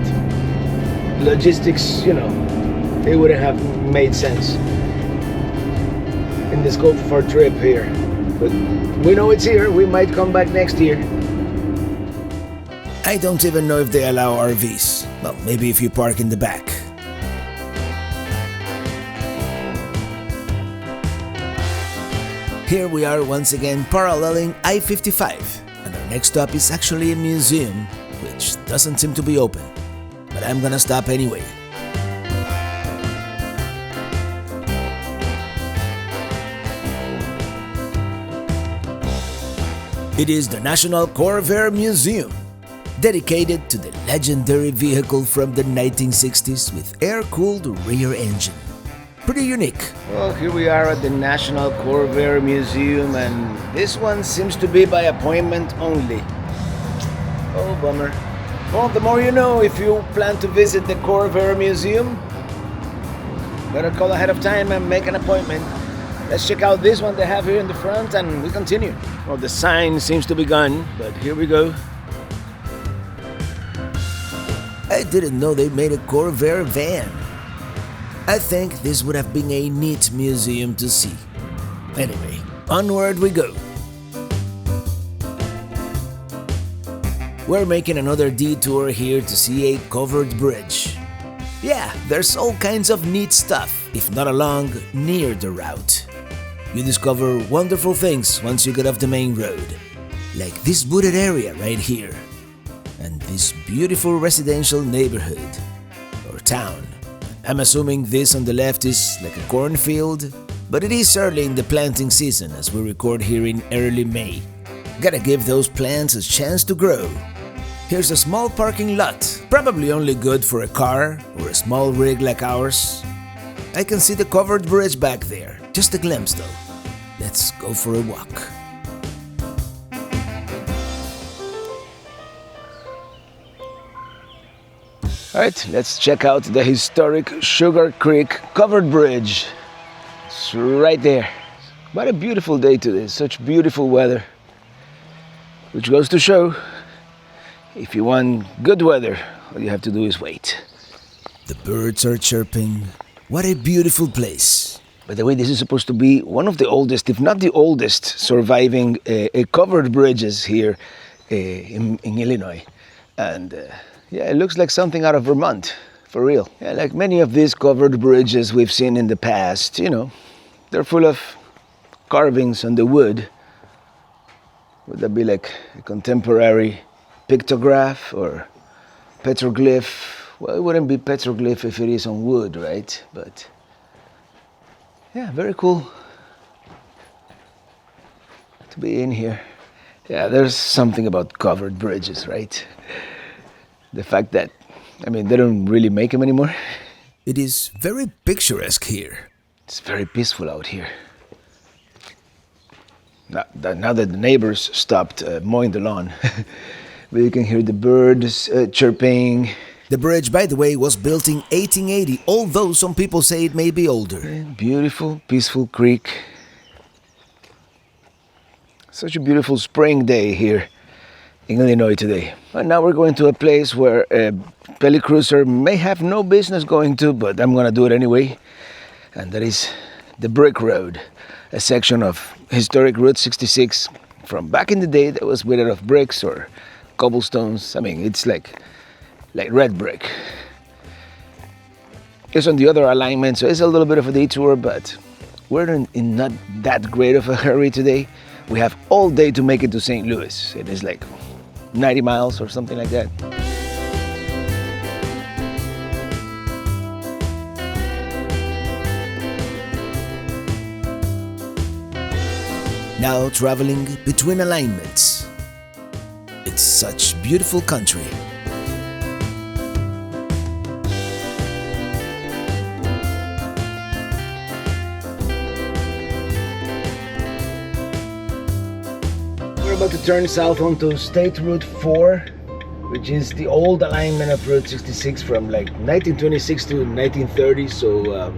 logistics, it wouldn't have made sense in the scope of our trip here. But we know it's here. We might come back next year. I don't even know if they allow RVs. Well, maybe if you park in the back. Here we are once again paralleling I-55, and our next stop is actually a museum, which doesn't seem to be open. But I'm gonna stop anyway. It is the National Corvair Museum, dedicated to the legendary vehicle from the 1960s with air-cooled rear engine. Pretty unique. Well, here we are at the National Corvair Museum, and this one seems to be by appointment only. Oh, bummer. Well, the more you know if you plan to visit the Corvair Museum. Better call ahead of time and make an appointment. Let's check out this one they have here in the front and we continue. Well, the sign seems to be gone, but here we go. I didn't know they made a Corvair van. I think this would have been a neat museum to see. Anyway, onward we go. We're making another detour here to see a covered bridge. Yeah, there's all kinds of neat stuff, if not along, near the route. You discover wonderful things once you get off the main road, like this wooded area right here, and this beautiful residential neighborhood, or town. I'm assuming this on the left is like a cornfield, but it is early in the planting season as we record here in early May. Gotta give those plants a chance to grow. Here's a small parking lot, probably only good for a car or a small rig like ours. I can see the covered bridge back there, just a glimpse though. Let's go for a walk. Alright, let's check out the historic Sugar Creek Covered Bridge. It's right there. What a beautiful day today, such beautiful weather. Which goes to show, if you want good weather, all you have to do is wait. The birds are chirping. What a beautiful place. By the way, this is supposed to be one of the oldest, if not the oldest, surviving covered bridges here in Illinois. And yeah, it looks like something out of Vermont, for real. Yeah, like many of these covered bridges we've seen in the past, they're full of carvings on the wood. Would that be like a contemporary pictograph or petroglyph? Well, it wouldn't be petroglyph if it is on wood, right? But yeah, very cool to be in here. Yeah, there's something about covered bridges, right? The fact that, I mean, they don't really make them anymore. It is very picturesque here. It's very peaceful out here. Now that the neighbors stopped mowing the lawn, but you can hear the birds chirping. The bridge, by the way, was built in 1880, although some people say it may be older. Beautiful, peaceful creek. Such a beautiful spring day here in Illinois today. And now we're going to a place where a Peli Cruiser may have no business going to, but I'm gonna do it anyway. And that is the Brick Road, a section of historic Route 66 from back in the day that was made out of bricks or cobblestones. I mean, it's like red brick. It's on the other alignment, so it's a little bit of a detour, but we're in not that great of a hurry today. We have all day to make it to St. Louis. It is like 90 miles or something like that. Now traveling between alignments. It's such beautiful country. We're about to turn south onto State Route 4, which is the old alignment of Route 66 from like 1926 to 1930. So,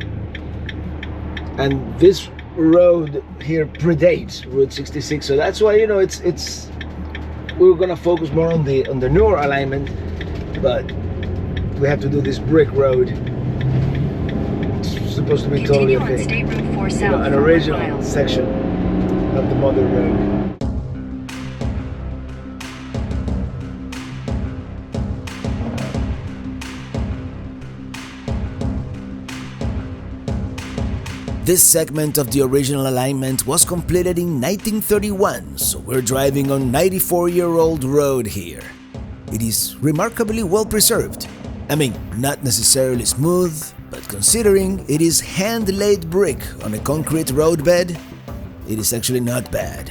and this road here predates Route 66, so that's why, you know, it's we're gonna focus more on the newer alignment, but we have to do this brick road. It's supposed to be totally okay. State Route 4 south, you know, an original section of the mother road. This segment of the original alignment was completed in 1931, so we're driving on 94-year-old road here. It is remarkably well preserved. I mean, not necessarily smooth, but considering it is hand-laid brick on a concrete roadbed, it is actually not bad.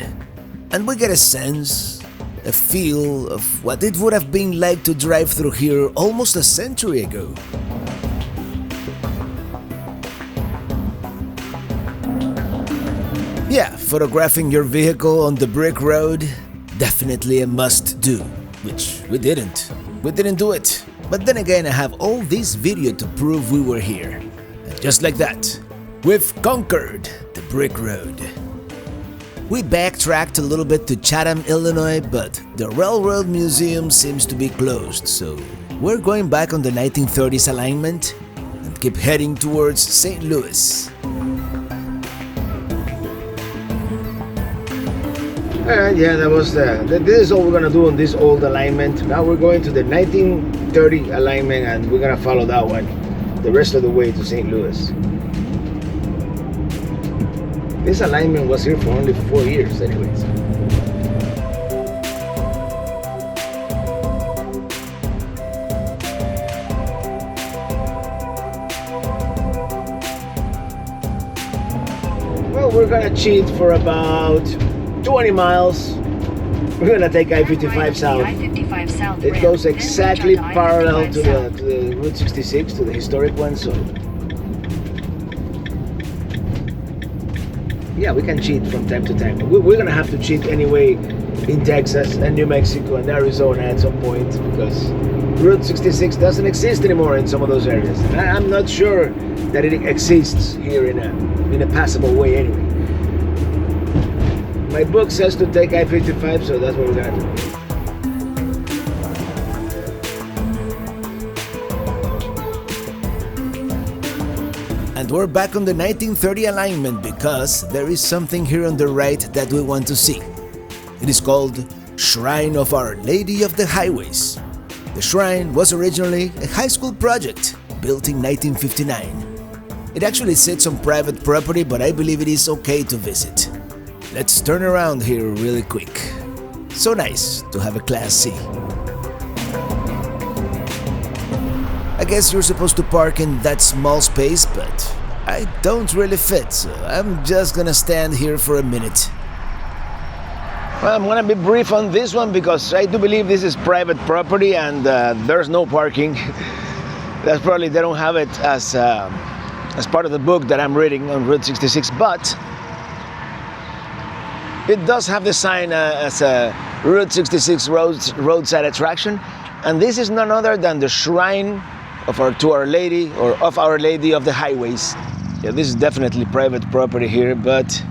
And we get a sense, a feel of what it would have been like to drive through here almost a century ago. Yeah, photographing your vehicle on the brick road, definitely a must-do, which we didn't. We didn't do it. But then again, I have all this video to prove we were here. And just like that, we've conquered the brick road. We backtracked a little bit to Chatham, Illinois, but the Railroad Museum seems to be closed, so we're going back on the 1930s alignment and keep heading towards St. Louis. Yeah, that was this is all we're gonna do on this old alignment. Now we're going to the 1930 alignment and we're gonna follow that one the rest of the way to St. Louis. This alignment was here for only 4 years anyways. Well, we're gonna cheat for about 20 miles. We're gonna take I-55 south. It goes exactly parallel to the Route 66, to the historic one, so yeah, we can cheat from time to time. We're gonna have to cheat anyway in Texas and New Mexico and Arizona at some point, because Route 66 doesn't exist anymore in some of those areas. And I'm not sure that it exists here in a passable way anyway. My book says to take I-55, so that's what we're gonna do. And we're back on the 1930 alignment because there is something here on the right that we want to see. It is called Shrine of Our Lady of the Highways. The shrine was originally a high school project built in 1959. It actually sits on private property, but I believe it is okay to visit. Let's turn around here really quick. So nice to have a Class C. I guess you're supposed to park in that small space, but I don't really fit, so I'm just gonna stand here for a minute. Well, I'm gonna be brief on this one because I do believe this is private property and there's no parking. That's probably they don't have it as part of the book that I'm reading on Route 66, but it does have the sign as a Route 66 roadside attraction, and this is none other than the shrine of Our Lady of the Highways. Yeah, this is definitely private property here, but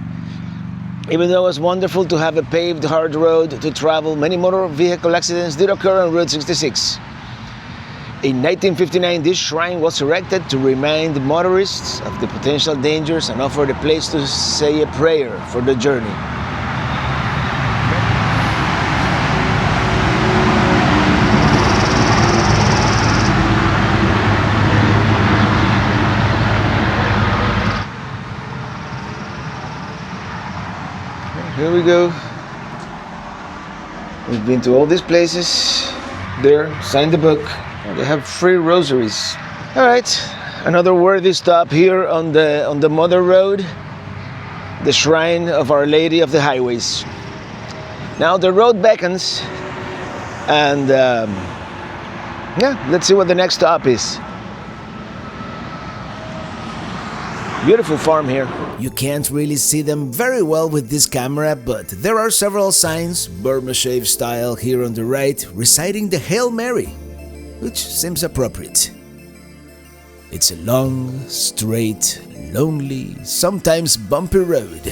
even though it's wonderful to have a paved hard road to travel, many motor vehicle accidents did occur on Route 66. In 1959, this shrine was erected to remind motorists of the potential dangers and offer a place to say a prayer for the journey. Here we go. We've been to all these places. There, sign the book. They have free rosaries. All right, another worthy stop here on the Mother Road, the shrine of Our Lady of the Highways. Now the road beckons, and yeah, let's see what the next stop is. Beautiful farm here. You can't really see them very well with this camera, but there are several signs, Burma shave style here on the right, reciting the Hail Mary, which seems appropriate. It's a long, straight, lonely, sometimes bumpy road.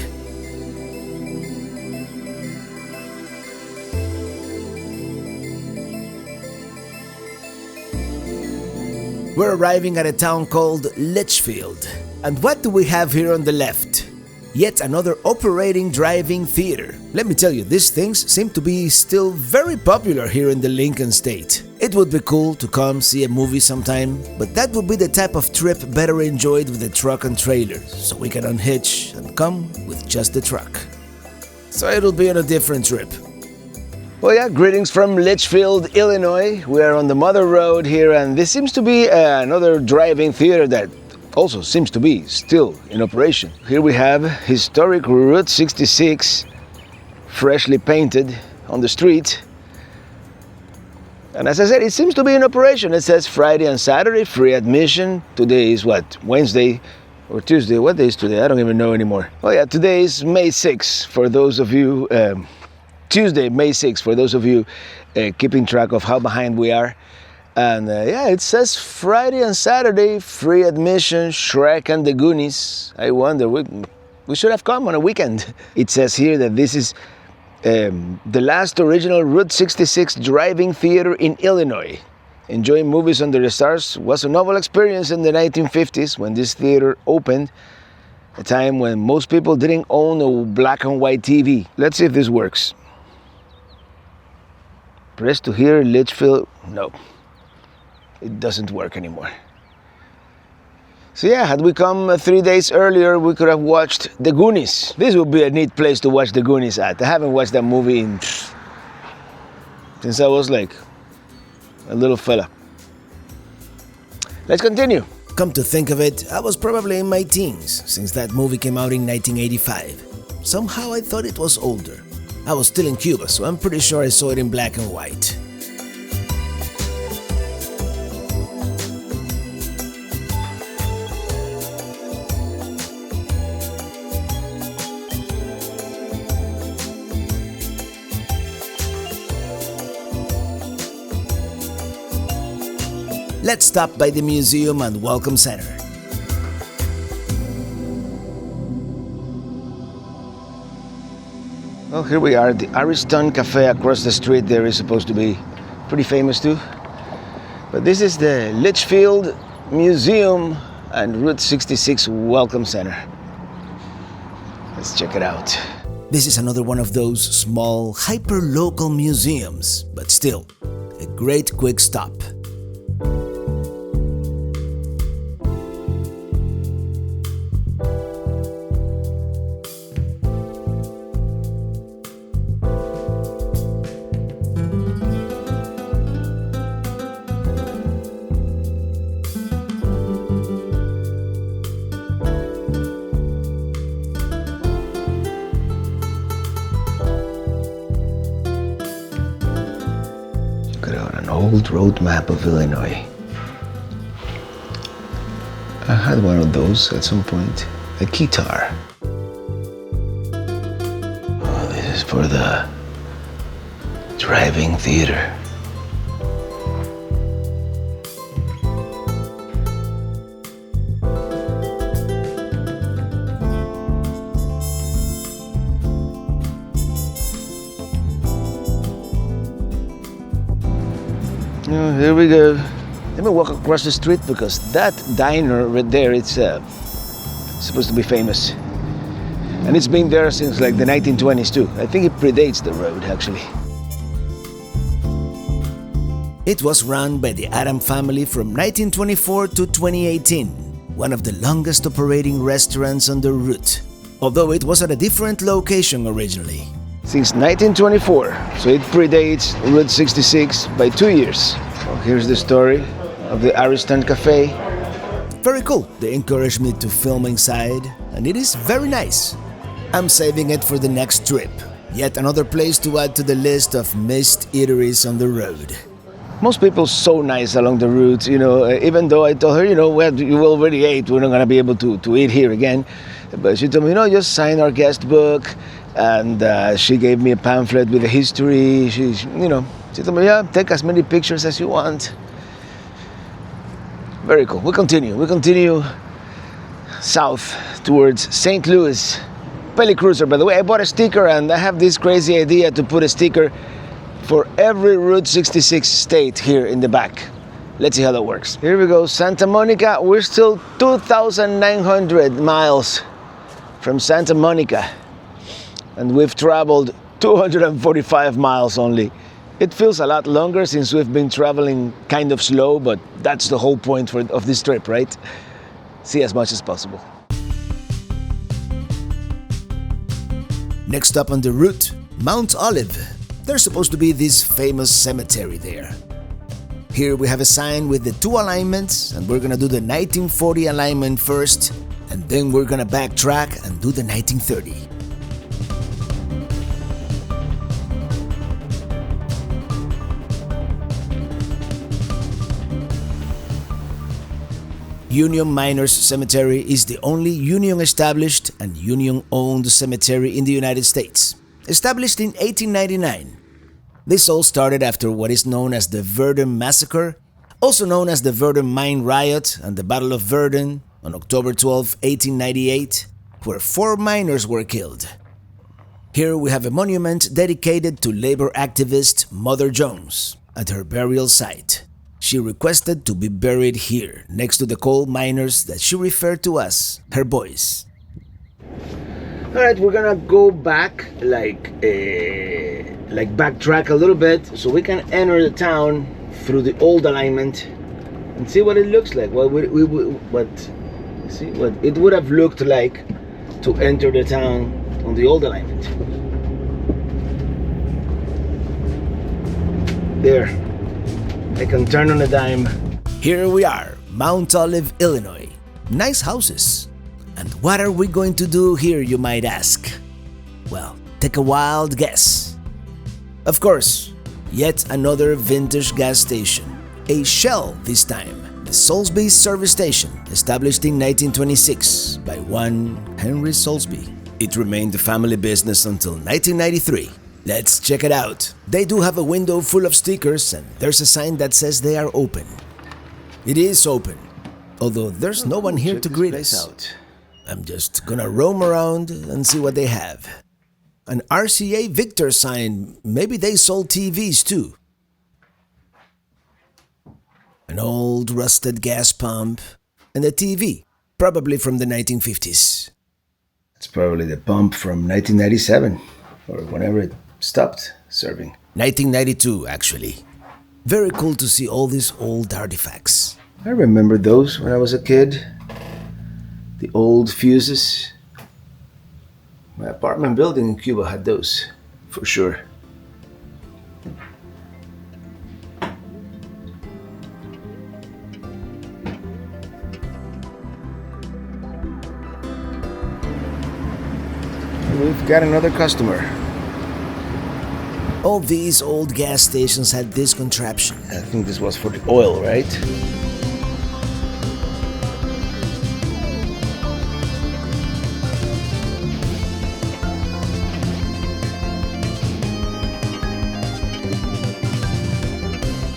We're arriving at a town called Litchfield. And what do we have here on the left? Yet another operating drive-in theater. Let me tell you, these things seem to be still very popular here in the Lincoln State. It would be cool to come see a movie sometime, but that would be the type of trip better enjoyed with a truck and trailer, so we can unhitch and come with just the truck. So it'll be on a different trip. Well, yeah, greetings from Litchfield, Illinois. We are on the Mother Road here, and this seems to be another drive-in theater that also seems to be still in operation. Here we have historic Route 66, freshly painted on the street. And as I said, it seems to be in operation. It says Friday and Saturday, free admission. Today is what, Wednesday or Tuesday? What day is today? I don't even know anymore. Oh yeah, today is May 6th for those of you, Tuesday, May 6th, for those of you keeping track of how behind we are. And yeah, it says Friday and Saturday, free admission, Shrek and the Goonies. I wonder, we should have come on a weekend. It says here that this is the last original Route 66 drive-in theater in Illinois. Enjoying movies under the stars was a novel experience in the 1950s when this theater opened, a time when most people didn't own a black and white TV. Let's see if this works. Press to hear Litchfield. No. It doesn't work anymore. So yeah, had we come 3 days earlier, we could have watched The Goonies. This would be a neat place to watch The Goonies at. I haven't watched that movie since I was like a little fella. Let's continue. Come to think of it, I was probably in my teens, since that movie came out in 1985. Somehow I thought it was older. I was still in Cuba, so I'm pretty sure I saw it in black and white. Let's stop by the museum and welcome center. Well, here we are. The Ariston Cafe across the street there is supposed to be pretty famous too. But this is the Litchfield Museum and Route 66 Welcome Center. Let's check it out. This is another one of those small, hyper-local museums, but still, a great quick stop. old road map of Illinois. I had one of those at some point. A guitar. Oh, this is for the driving theater. Oh, here we go. Let me walk across the street because that diner right there, it's supposed to be famous. And it's been there since like the 1920s too. I think it predates the road actually. It was run by the Adam family from 1924 to 2018, one of the longest operating restaurants on the route, although it was at a different location originally. Since 1924, so it predates Route 66 by 2 years. Well, here's the story of the Ariston Cafe. Very cool. They encouraged me to film inside, and it is very nice. I'm saving it for the next trip. Yet another place to add to the list of missed eateries on the road. Most people so nice along the route, you know, even though I told her, you know, well, you already ate, we're not going to be able to eat here again. But she told me, you know, just sign our guest book. And she gave me a pamphlet with a history. She told me, yeah, take as many pictures as you want. Very cool. We continue south towards St. Louis. Peli Cruiser, by the way, I bought a sticker and I have this crazy idea to put a sticker for every Route 66 state here in the back. Let's see how that works. Here we go, Santa Monica. We're still 2,900 miles from Santa Monica. And we've traveled 245 miles only. It feels a lot longer since we've been traveling kind of slow, but that's the whole point of this trip, right? See as much as possible. Next up on the route, Mount Olive. There's supposed to be this famous cemetery there. Here we have a sign with the 2 alignments, and we're gonna do the 1940 alignment first, and then we're gonna backtrack and do the 1930. Union Miners Cemetery is the only union-established and union-owned cemetery in the United States, established in 1899. This all started after what is known as the Verdun Massacre, also known as the Verdun Mine Riot and the Battle of Verdun on October 12, 1898, where 4 miners were killed. Here we have a monument dedicated to labor activist Mother Jones at her burial site. She requested to be buried here, next to the coal miners that she referred to as her boys. All right, we're gonna go back, like backtrack a little bit, so we can enter the town through the old alignment and see what it looks like. What it would have looked like to enter the town on the old alignment. There. I can turn on a dime. Here we are, Mount Olive, Illinois. Nice houses. And what are we going to do here, you might ask? Well, take a wild guess. Of course, yet another vintage gas station. A Shell this time. The Soulsby Service Station, established in 1926 by one Henry Soulsby. It remained a family business until 1993. Let's check it out. They do have a window full of stickers and there's a sign that says they are open. It is open, although there's no one here to greet us. I'm just gonna roam around and see what they have. An RCA Victor sign, maybe they sold TVs too. An old rusted gas pump and a TV, probably from the 1950s. It's probably the pump from 1997 or whenever it stopped serving. 1992, actually. Very cool to see all these old artifacts. I remember those when I was a kid. The old fuses. My apartment building in Cuba had those, for sure. We've got another customer. All these old gas stations had this contraption. I think this was for the oil, right?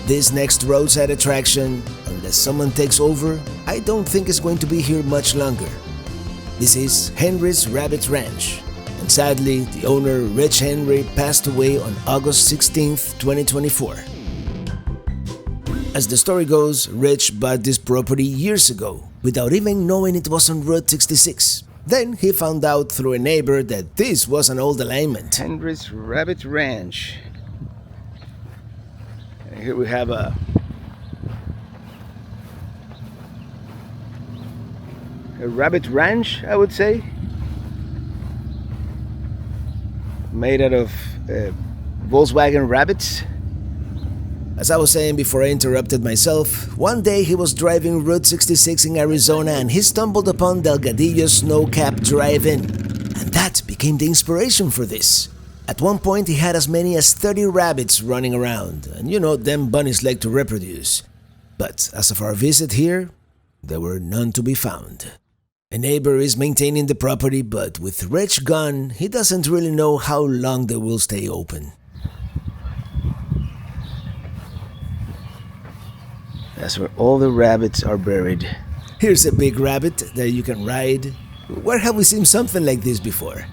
This next roadside attraction, unless someone takes over, I don't think it's going to be here much longer. This is Henry's Rabbit Ranch. And sadly, the owner, Rich Henry, passed away on August 16th, 2024. As the story goes, Rich bought this property years ago, without even knowing it was on Route 66. Then he found out through a neighbor that this was an old alignment. Henry's Rabbit Ranch. And here we have a rabbit ranch, I would say. Made out of Volkswagen rabbits. As I was saying before I interrupted myself, one day he was driving Route 66 in Arizona and he stumbled upon Delgadillo Snow-Capped Drive-In. And that became the inspiration for this. At one point he had as many as 30 rabbits running around, and you know them bunnies like to reproduce. But as of our visit here, there were none to be found. A neighbor is maintaining the property, but with Rich gone, he doesn't really know how long they will stay open. That's where all the rabbits are buried. Here's a big rabbit that you can ride. Where have we seen something like this before?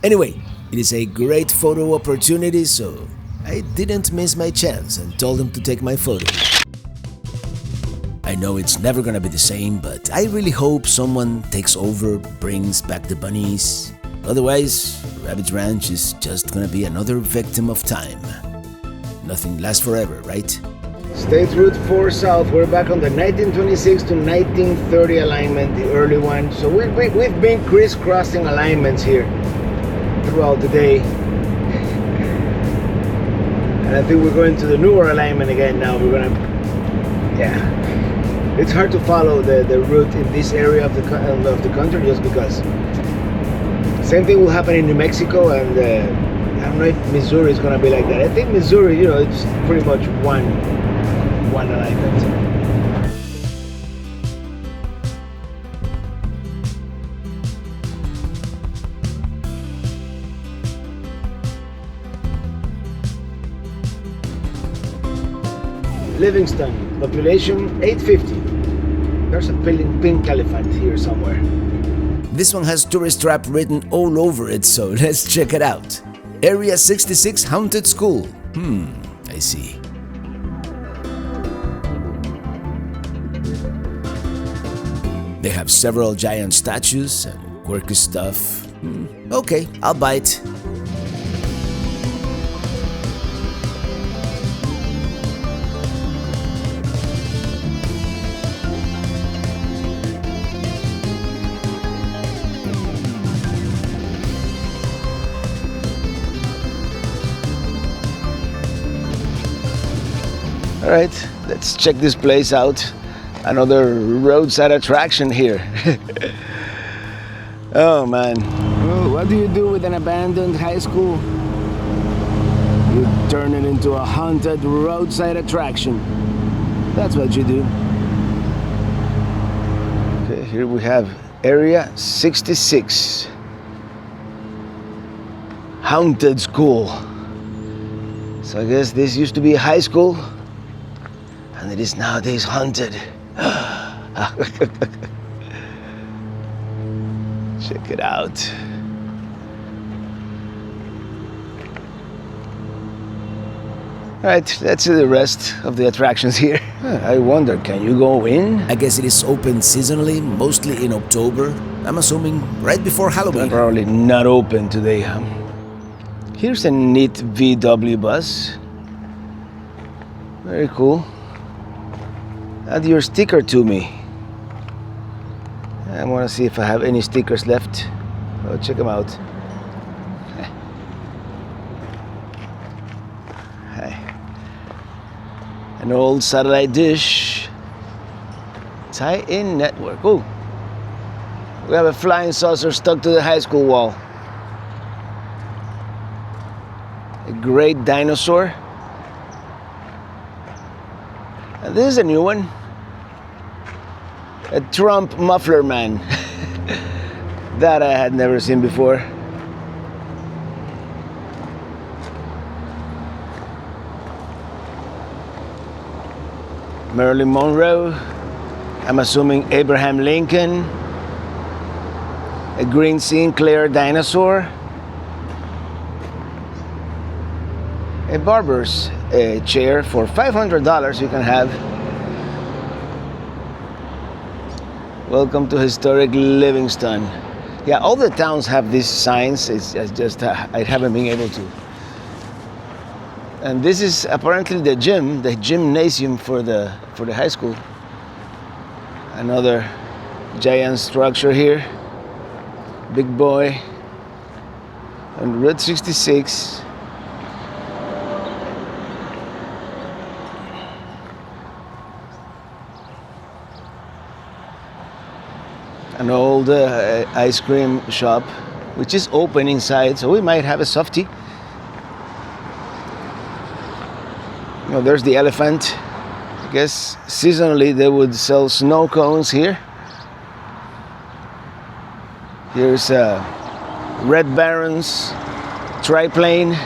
Anyway, it is a great photo opportunity, so I didn't miss my chance and told him to take my photo. I know it's never gonna be the same, but I really hope someone takes over, brings back the bunnies. Otherwise, Rabbit Ranch is just gonna be another victim of time. Nothing lasts forever, right? State Route 4 South, we're back on the 1926 to 1930 alignment, the early one. So we've been crisscrossing alignments here throughout the day. And I think we're going to the newer alignment again now. We're gonna, yeah. It's hard to follow the route in this area of the country just because. Same thing will happen in New Mexico, and I don't know if Missouri is gonna be like that. I think Missouri, you know, it's pretty much one alignment. Livingston, population 850. There's a pink elephant here somewhere. This one has tourist trap written all over it, so let's check it out. Area 66 Haunted School. I see. They have several giant statues and quirky stuff. Okay, I'll bite. All right, let's check this place out. Another roadside attraction here. Oh man. Oh, what do you do with an abandoned high school? You turn it into a haunted roadside attraction. That's what you do. Okay, here we have Area 66. Haunted School. So I guess this used to be a high school, and it is nowadays haunted. Check it out. All right, let's see the rest of the attractions here. I wonder, can you go in? I guess it is open seasonally, mostly in October. I'm assuming right before Halloween. Probably not open today, huh? Here's a neat VW bus. Very cool. Add your sticker to me. I want to see if I have any stickers left. Oh, check them out. An old satellite dish. Tie-in network. Oh, we have a flying saucer stuck to the high school wall. A great dinosaur. And this is a new one. A Trump muffler man. That I had never seen before. Marilyn Monroe. I'm assuming Abraham Lincoln. A green Sinclair dinosaur. A barber's chair for $500 you can have. Welcome to historic Livingston. Yeah, all the towns have these signs. It's just I haven't been able to. And this is apparently the gym, the gymnasium for the high school. Another giant structure here. Big boy. On Route 66. An old ice cream shop, which is open inside, so we might have a softie. You know, there's the elephant. I guess seasonally they would sell snow cones here. Here's Red Baron's triplane.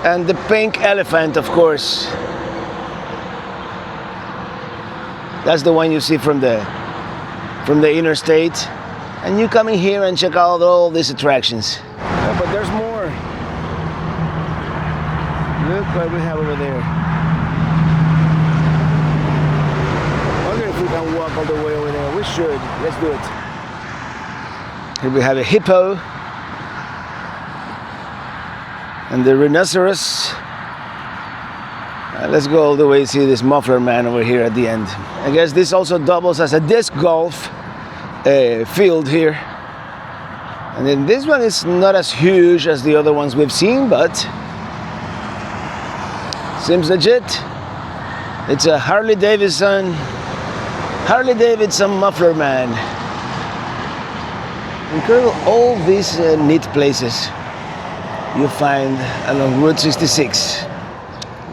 And the pink elephant, of course. That's the one you see from the interstate. And you come in here and check out all these attractions. But there's more. Look what we have over there. I wonder if we can walk all the way over there. We should. Let's do it. Here we have a hippo. And the rhinoceros. Let's go all the way and see this muffler man over here at the end. I guess this also doubles as a disc golf field here. And then this one is not as huge as the other ones we've seen, but seems legit. It's a Harley Davidson muffler man. Incredible, all these neat places you find along Route 66.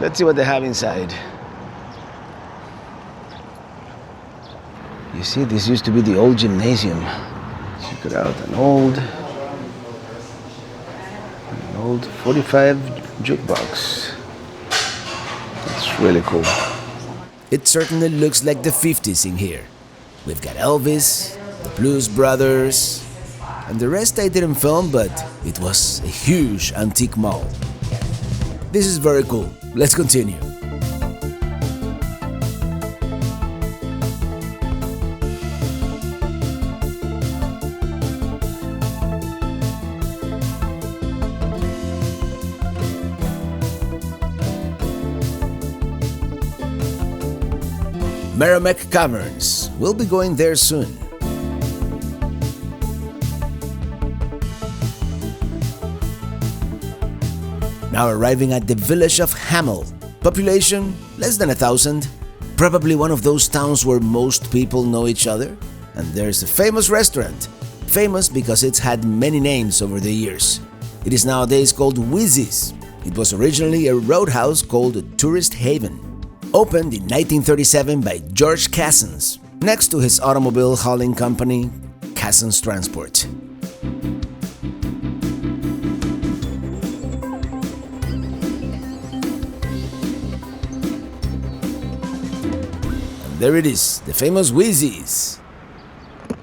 Let's see what they have inside. You see, this used to be the old gymnasium. Check it out, an old 45 jukebox. It's really cool. It certainly looks like the 50s in here. We've got Elvis, the Blues Brothers, and the rest I didn't film, but it was a huge antique mall. This is very cool. Let's continue. Merrimack Caverns. We'll be going there soon. Now arriving at the village of Hamel. Population less than 1,000. Probably one of those towns where most people know each other. And there's a famous restaurant. Famous because it's had many names over the years. It is nowadays called Wheezy's. It was originally a roadhouse called Tourist Haven. Opened in 1937 by George Cassens, next to his automobile hauling company, Cassens Transport. And there it is, the famous Wheezy's.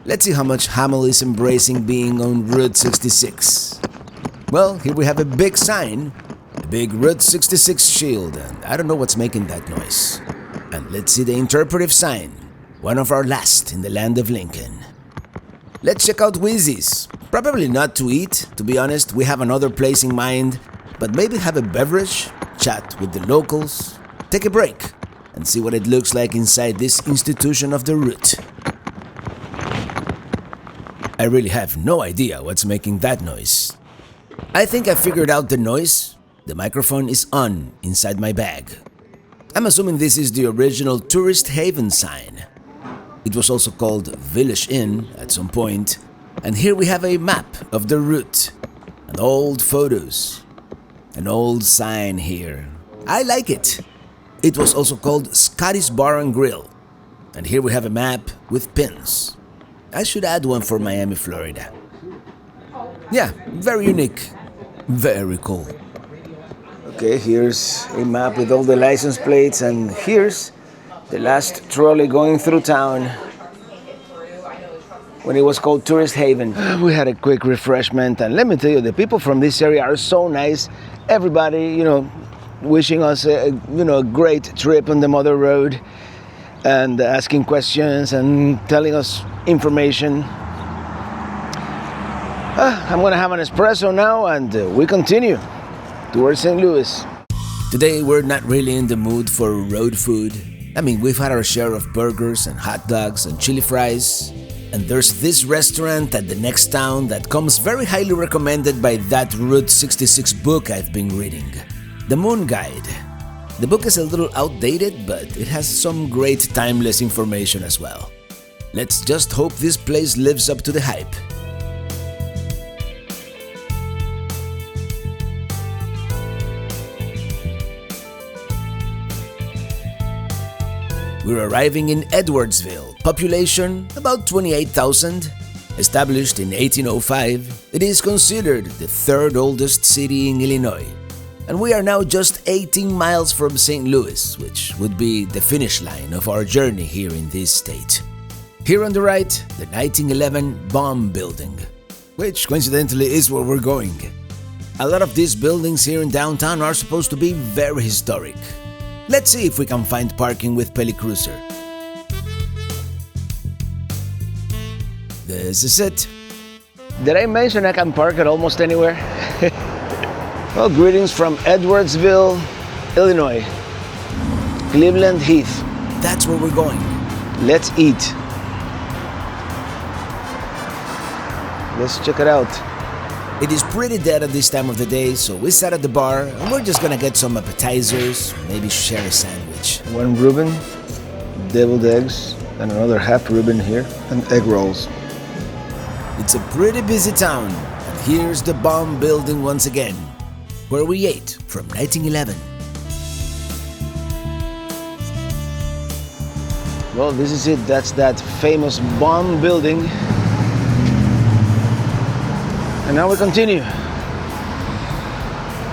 Let's see how much Hamel is embracing being on Route 66. Well, here we have a big sign. A big Route 66 shield, and I don't know what's making that noise. And let's see the interpretive sign, one of our last in the land of Lincoln. Let's check out Wheezy's. Probably not to eat, to be honest, we have another place in mind, but maybe have a beverage, chat with the locals, take a break, and see what it looks like inside this institution of the route. I really have no idea what's making that noise. I think I figured out the noise. The microphone is on inside my bag. I'm assuming this is the original Tourist Haven sign. It was also called Village Inn at some point. And here we have a map of the route. and old photos. An old sign here. I like it. It was also called Scotty's Bar and Grill. And here we have a map with pins. I should add one for Miami, Florida. Yeah, very unique. Very cool. Okay, here's a map with all the license plates, and here's the last trolley going through town when it was called Tourist Haven. We had a quick refreshment, and let me tell you, the people from this area are so nice. Everybody, wishing us a great trip on the Mother Road and asking questions and telling us information. I'm gonna have an espresso now, and we continue towards St. Louis. Today we're not really in the mood for road food. I mean, we've had our share of burgers and hot dogs and chili fries. And there's this restaurant at the next town that comes very highly recommended by that Route 66 book I've been reading, The Moon Guide. The book is a little outdated, but it has some great timeless information as well. Let's just hope this place lives up to the hype. We're arriving in Edwardsville, population about 28,000. Established in 1805, it is considered the third oldest city in Illinois. And we are now just 18 miles from St. Louis, which would be the finish line of our journey here in this state. Here on the right, the 1911 Baum Building, which coincidentally is where we're going. A lot of these buildings here in downtown are supposed to be very historic. Let's see if we can find parking with Pelicruiser. This is it. Did I mention I can park at almost anywhere? Well, greetings from Edwardsville, Illinois. Cleveland Heath. That's where we're going. Let's eat. Let's check it out. It is pretty dead at this time of the day, so we sat at the bar and we're just gonna get some appetizers, maybe share a sandwich. One Reuben, deviled eggs, and another half Reuben here, and egg rolls. It's a pretty busy town, and here's the Baum Building once again, where we ate from 1911. Well, this is it. That's that famous Baum Building. And now we continue.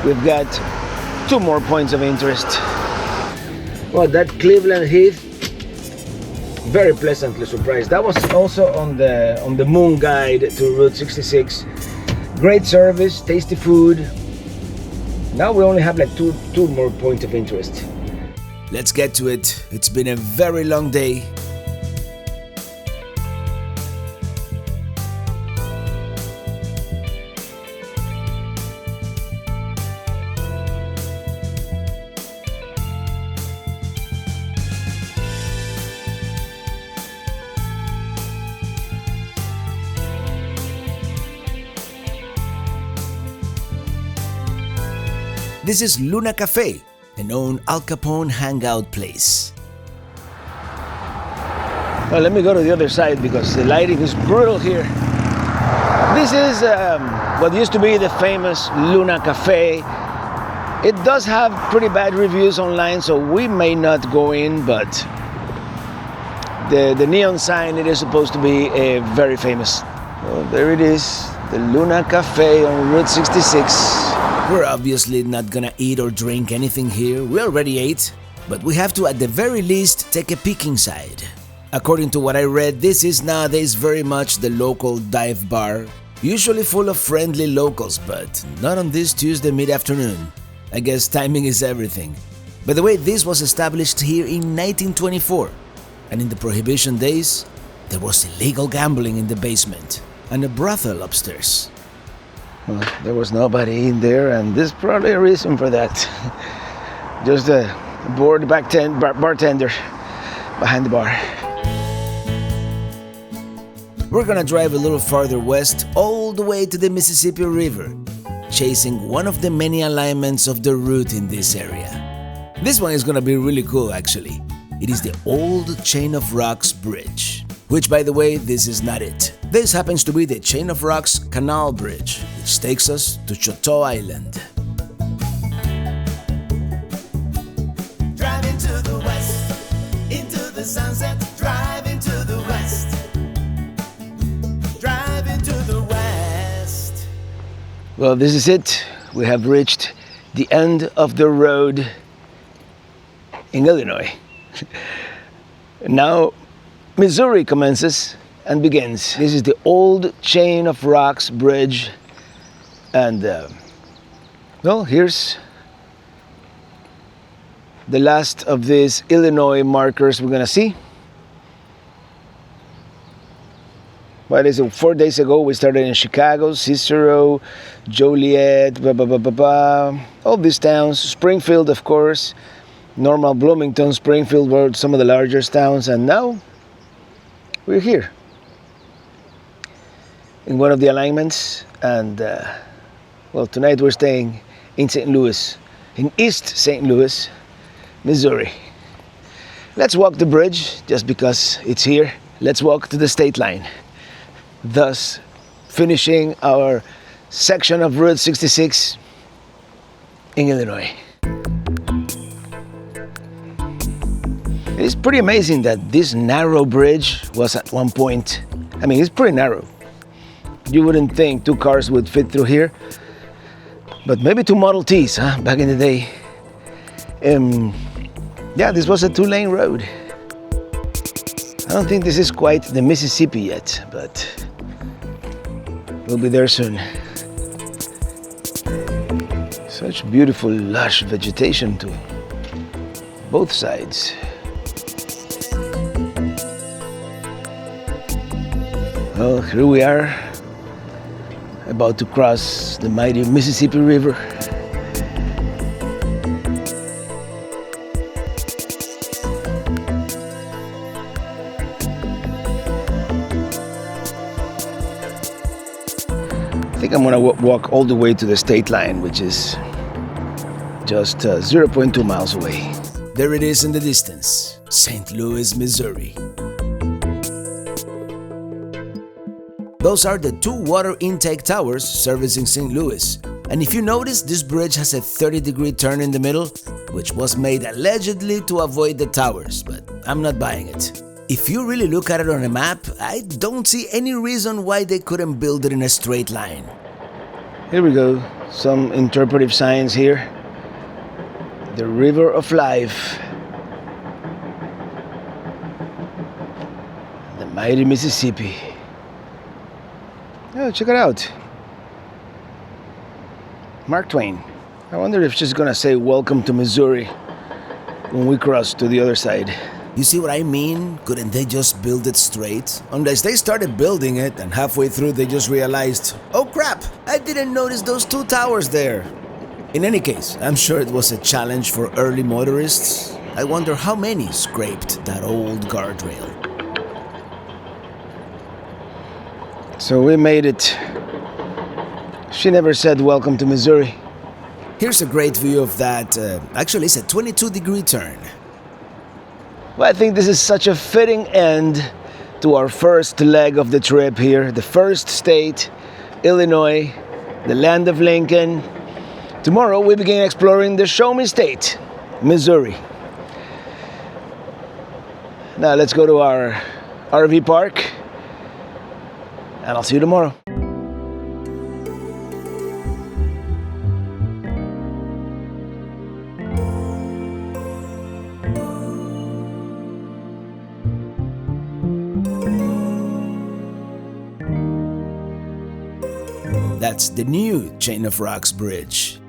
We've got 2 more points of interest. Well, that Cleveland Heath, very pleasantly surprised. That was also on the Moon Guide to Route 66. Great service, tasty food. Now we only have like two more points of interest. Let's get to it. It's been a very long day. This is Luna Cafe, a known Al Capone hangout place. Well, let me go to the other side because the lighting is brutal here. This is what used to be the famous Luna Cafe. It does have pretty bad reviews online, so we may not go in, but the neon sign, it is supposed to be very famous. Well, there it is, the Luna Cafe on Route 66. We're obviously not gonna eat or drink anything here, we already ate, but we have to at the very least take a peek inside. According to what I read, this is nowadays very much the local dive bar, usually full of friendly locals, but not on this Tuesday mid-afternoon. I guess timing is everything. By the way, this was established here in 1924, and in the Prohibition days, there was illegal gambling in the basement and a brothel upstairs. Well, there was nobody in there, and there's probably a reason for that. Just a bored bartender behind the bar. We're gonna drive a little farther west all the way to the Mississippi River, chasing one of the many alignments of the route in this area. This one is gonna be really cool actually. It is the Old Chain of Rocks Bridge, which by the way, this is not it. This happens to be the Chain of Rocks Canal Bridge, which which takes us to Choteau Island. Driving to the west, into the sunset, driving to the west, driving to the west. Well, this is it. We have reached the end of the road in Illinois. Now, Missouri commences and begins. This is the old Chain of Rocks bridge, and well, here's the last of these Illinois markers we're gonna see. What is it? 4 days ago we started in Chicago, Cicero, Joliet, all these towns, Springfield, of course, Normal, Bloomington, Springfield were some of the largest towns, and now we're here in one of the alignments, and well, tonight we're staying in St. Louis, in East St. Louis, Missouri. Let's walk the bridge just because it's here. Let's walk to the state line, thus finishing our section of Route 66 in Illinois. It's pretty amazing that this narrow bridge was at one point, I mean, it's pretty narrow. You wouldn't think 2 cars would fit through here, but maybe 2 Model Ts, huh? Back in the day. Yeah, this was a 2-lane road. I don't think this is quite the Mississippi yet, but we'll be there soon. Such beautiful, lush vegetation to both sides. Well, here we are, about to cross the mighty Mississippi River. I think I'm gonna walk all the way to the state line, which is just 0.2 miles away. There it is in the distance, St. Louis, Missouri. Those are the 2 water intake towers servicing St. Louis. And if you notice, this bridge has a 30-degree turn in the middle, which was made allegedly to avoid the towers, but I'm not buying it. If you really look at it on a map, I don't see any reason why they couldn't build it in a straight line. Here we go, some interpretive signs here. The River of Life. The mighty Mississippi. Oh, check it out. Mark Twain. I wonder if she's gonna say welcome to Missouri when we cross to the other side. You see what I mean? Couldn't they just build it straight? Unless they started building it and halfway through they just realized, oh crap, I didn't notice those 2 towers there. In any case, I'm sure it was a challenge for early motorists. I wonder how many scraped that old guardrail. So we made it. She never said welcome to Missouri. Here's a great view of that. Actually, it's a 22-degree turn. Well, I think this is such a fitting end to our first leg of the trip here. The first state, Illinois, the land of Lincoln. Tomorrow we begin exploring the Show Me State, Missouri. Now let's go to our RV park, and I'll see you tomorrow. That's the new Chain of Rocks bridge.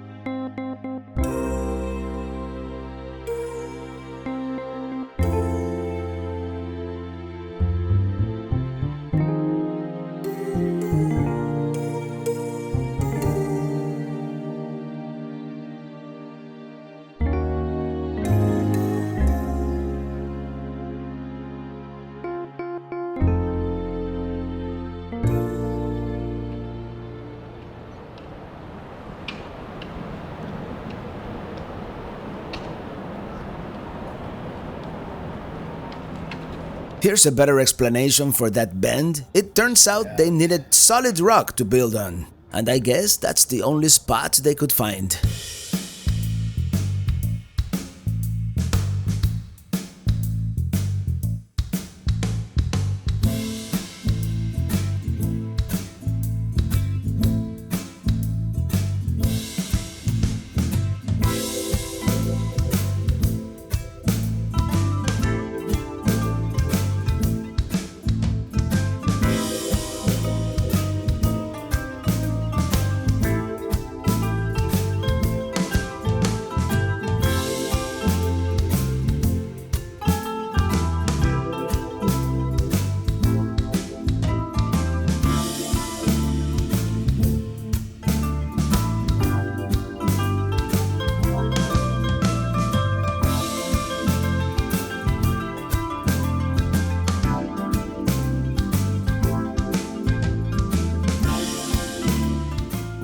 Here's a better explanation for that bend. It turns out they needed solid rock to build on. And I guess that's the only spot they could find.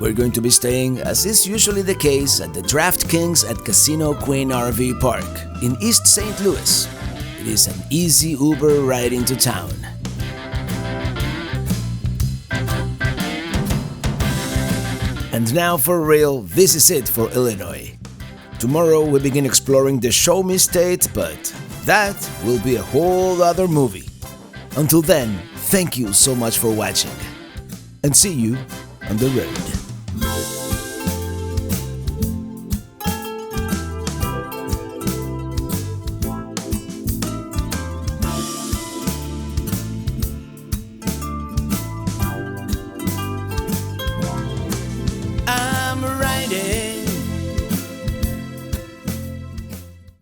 We're going to be staying, as is usually the case, at the DraftKings at Casino Queen RV Park in East St. Louis. It is an easy Uber ride into town. And now for real, this is it for Illinois. Tomorrow we begin exploring the Show Me State, but that will be a whole other movie. Until then, thank you so much for watching, and see you on the road.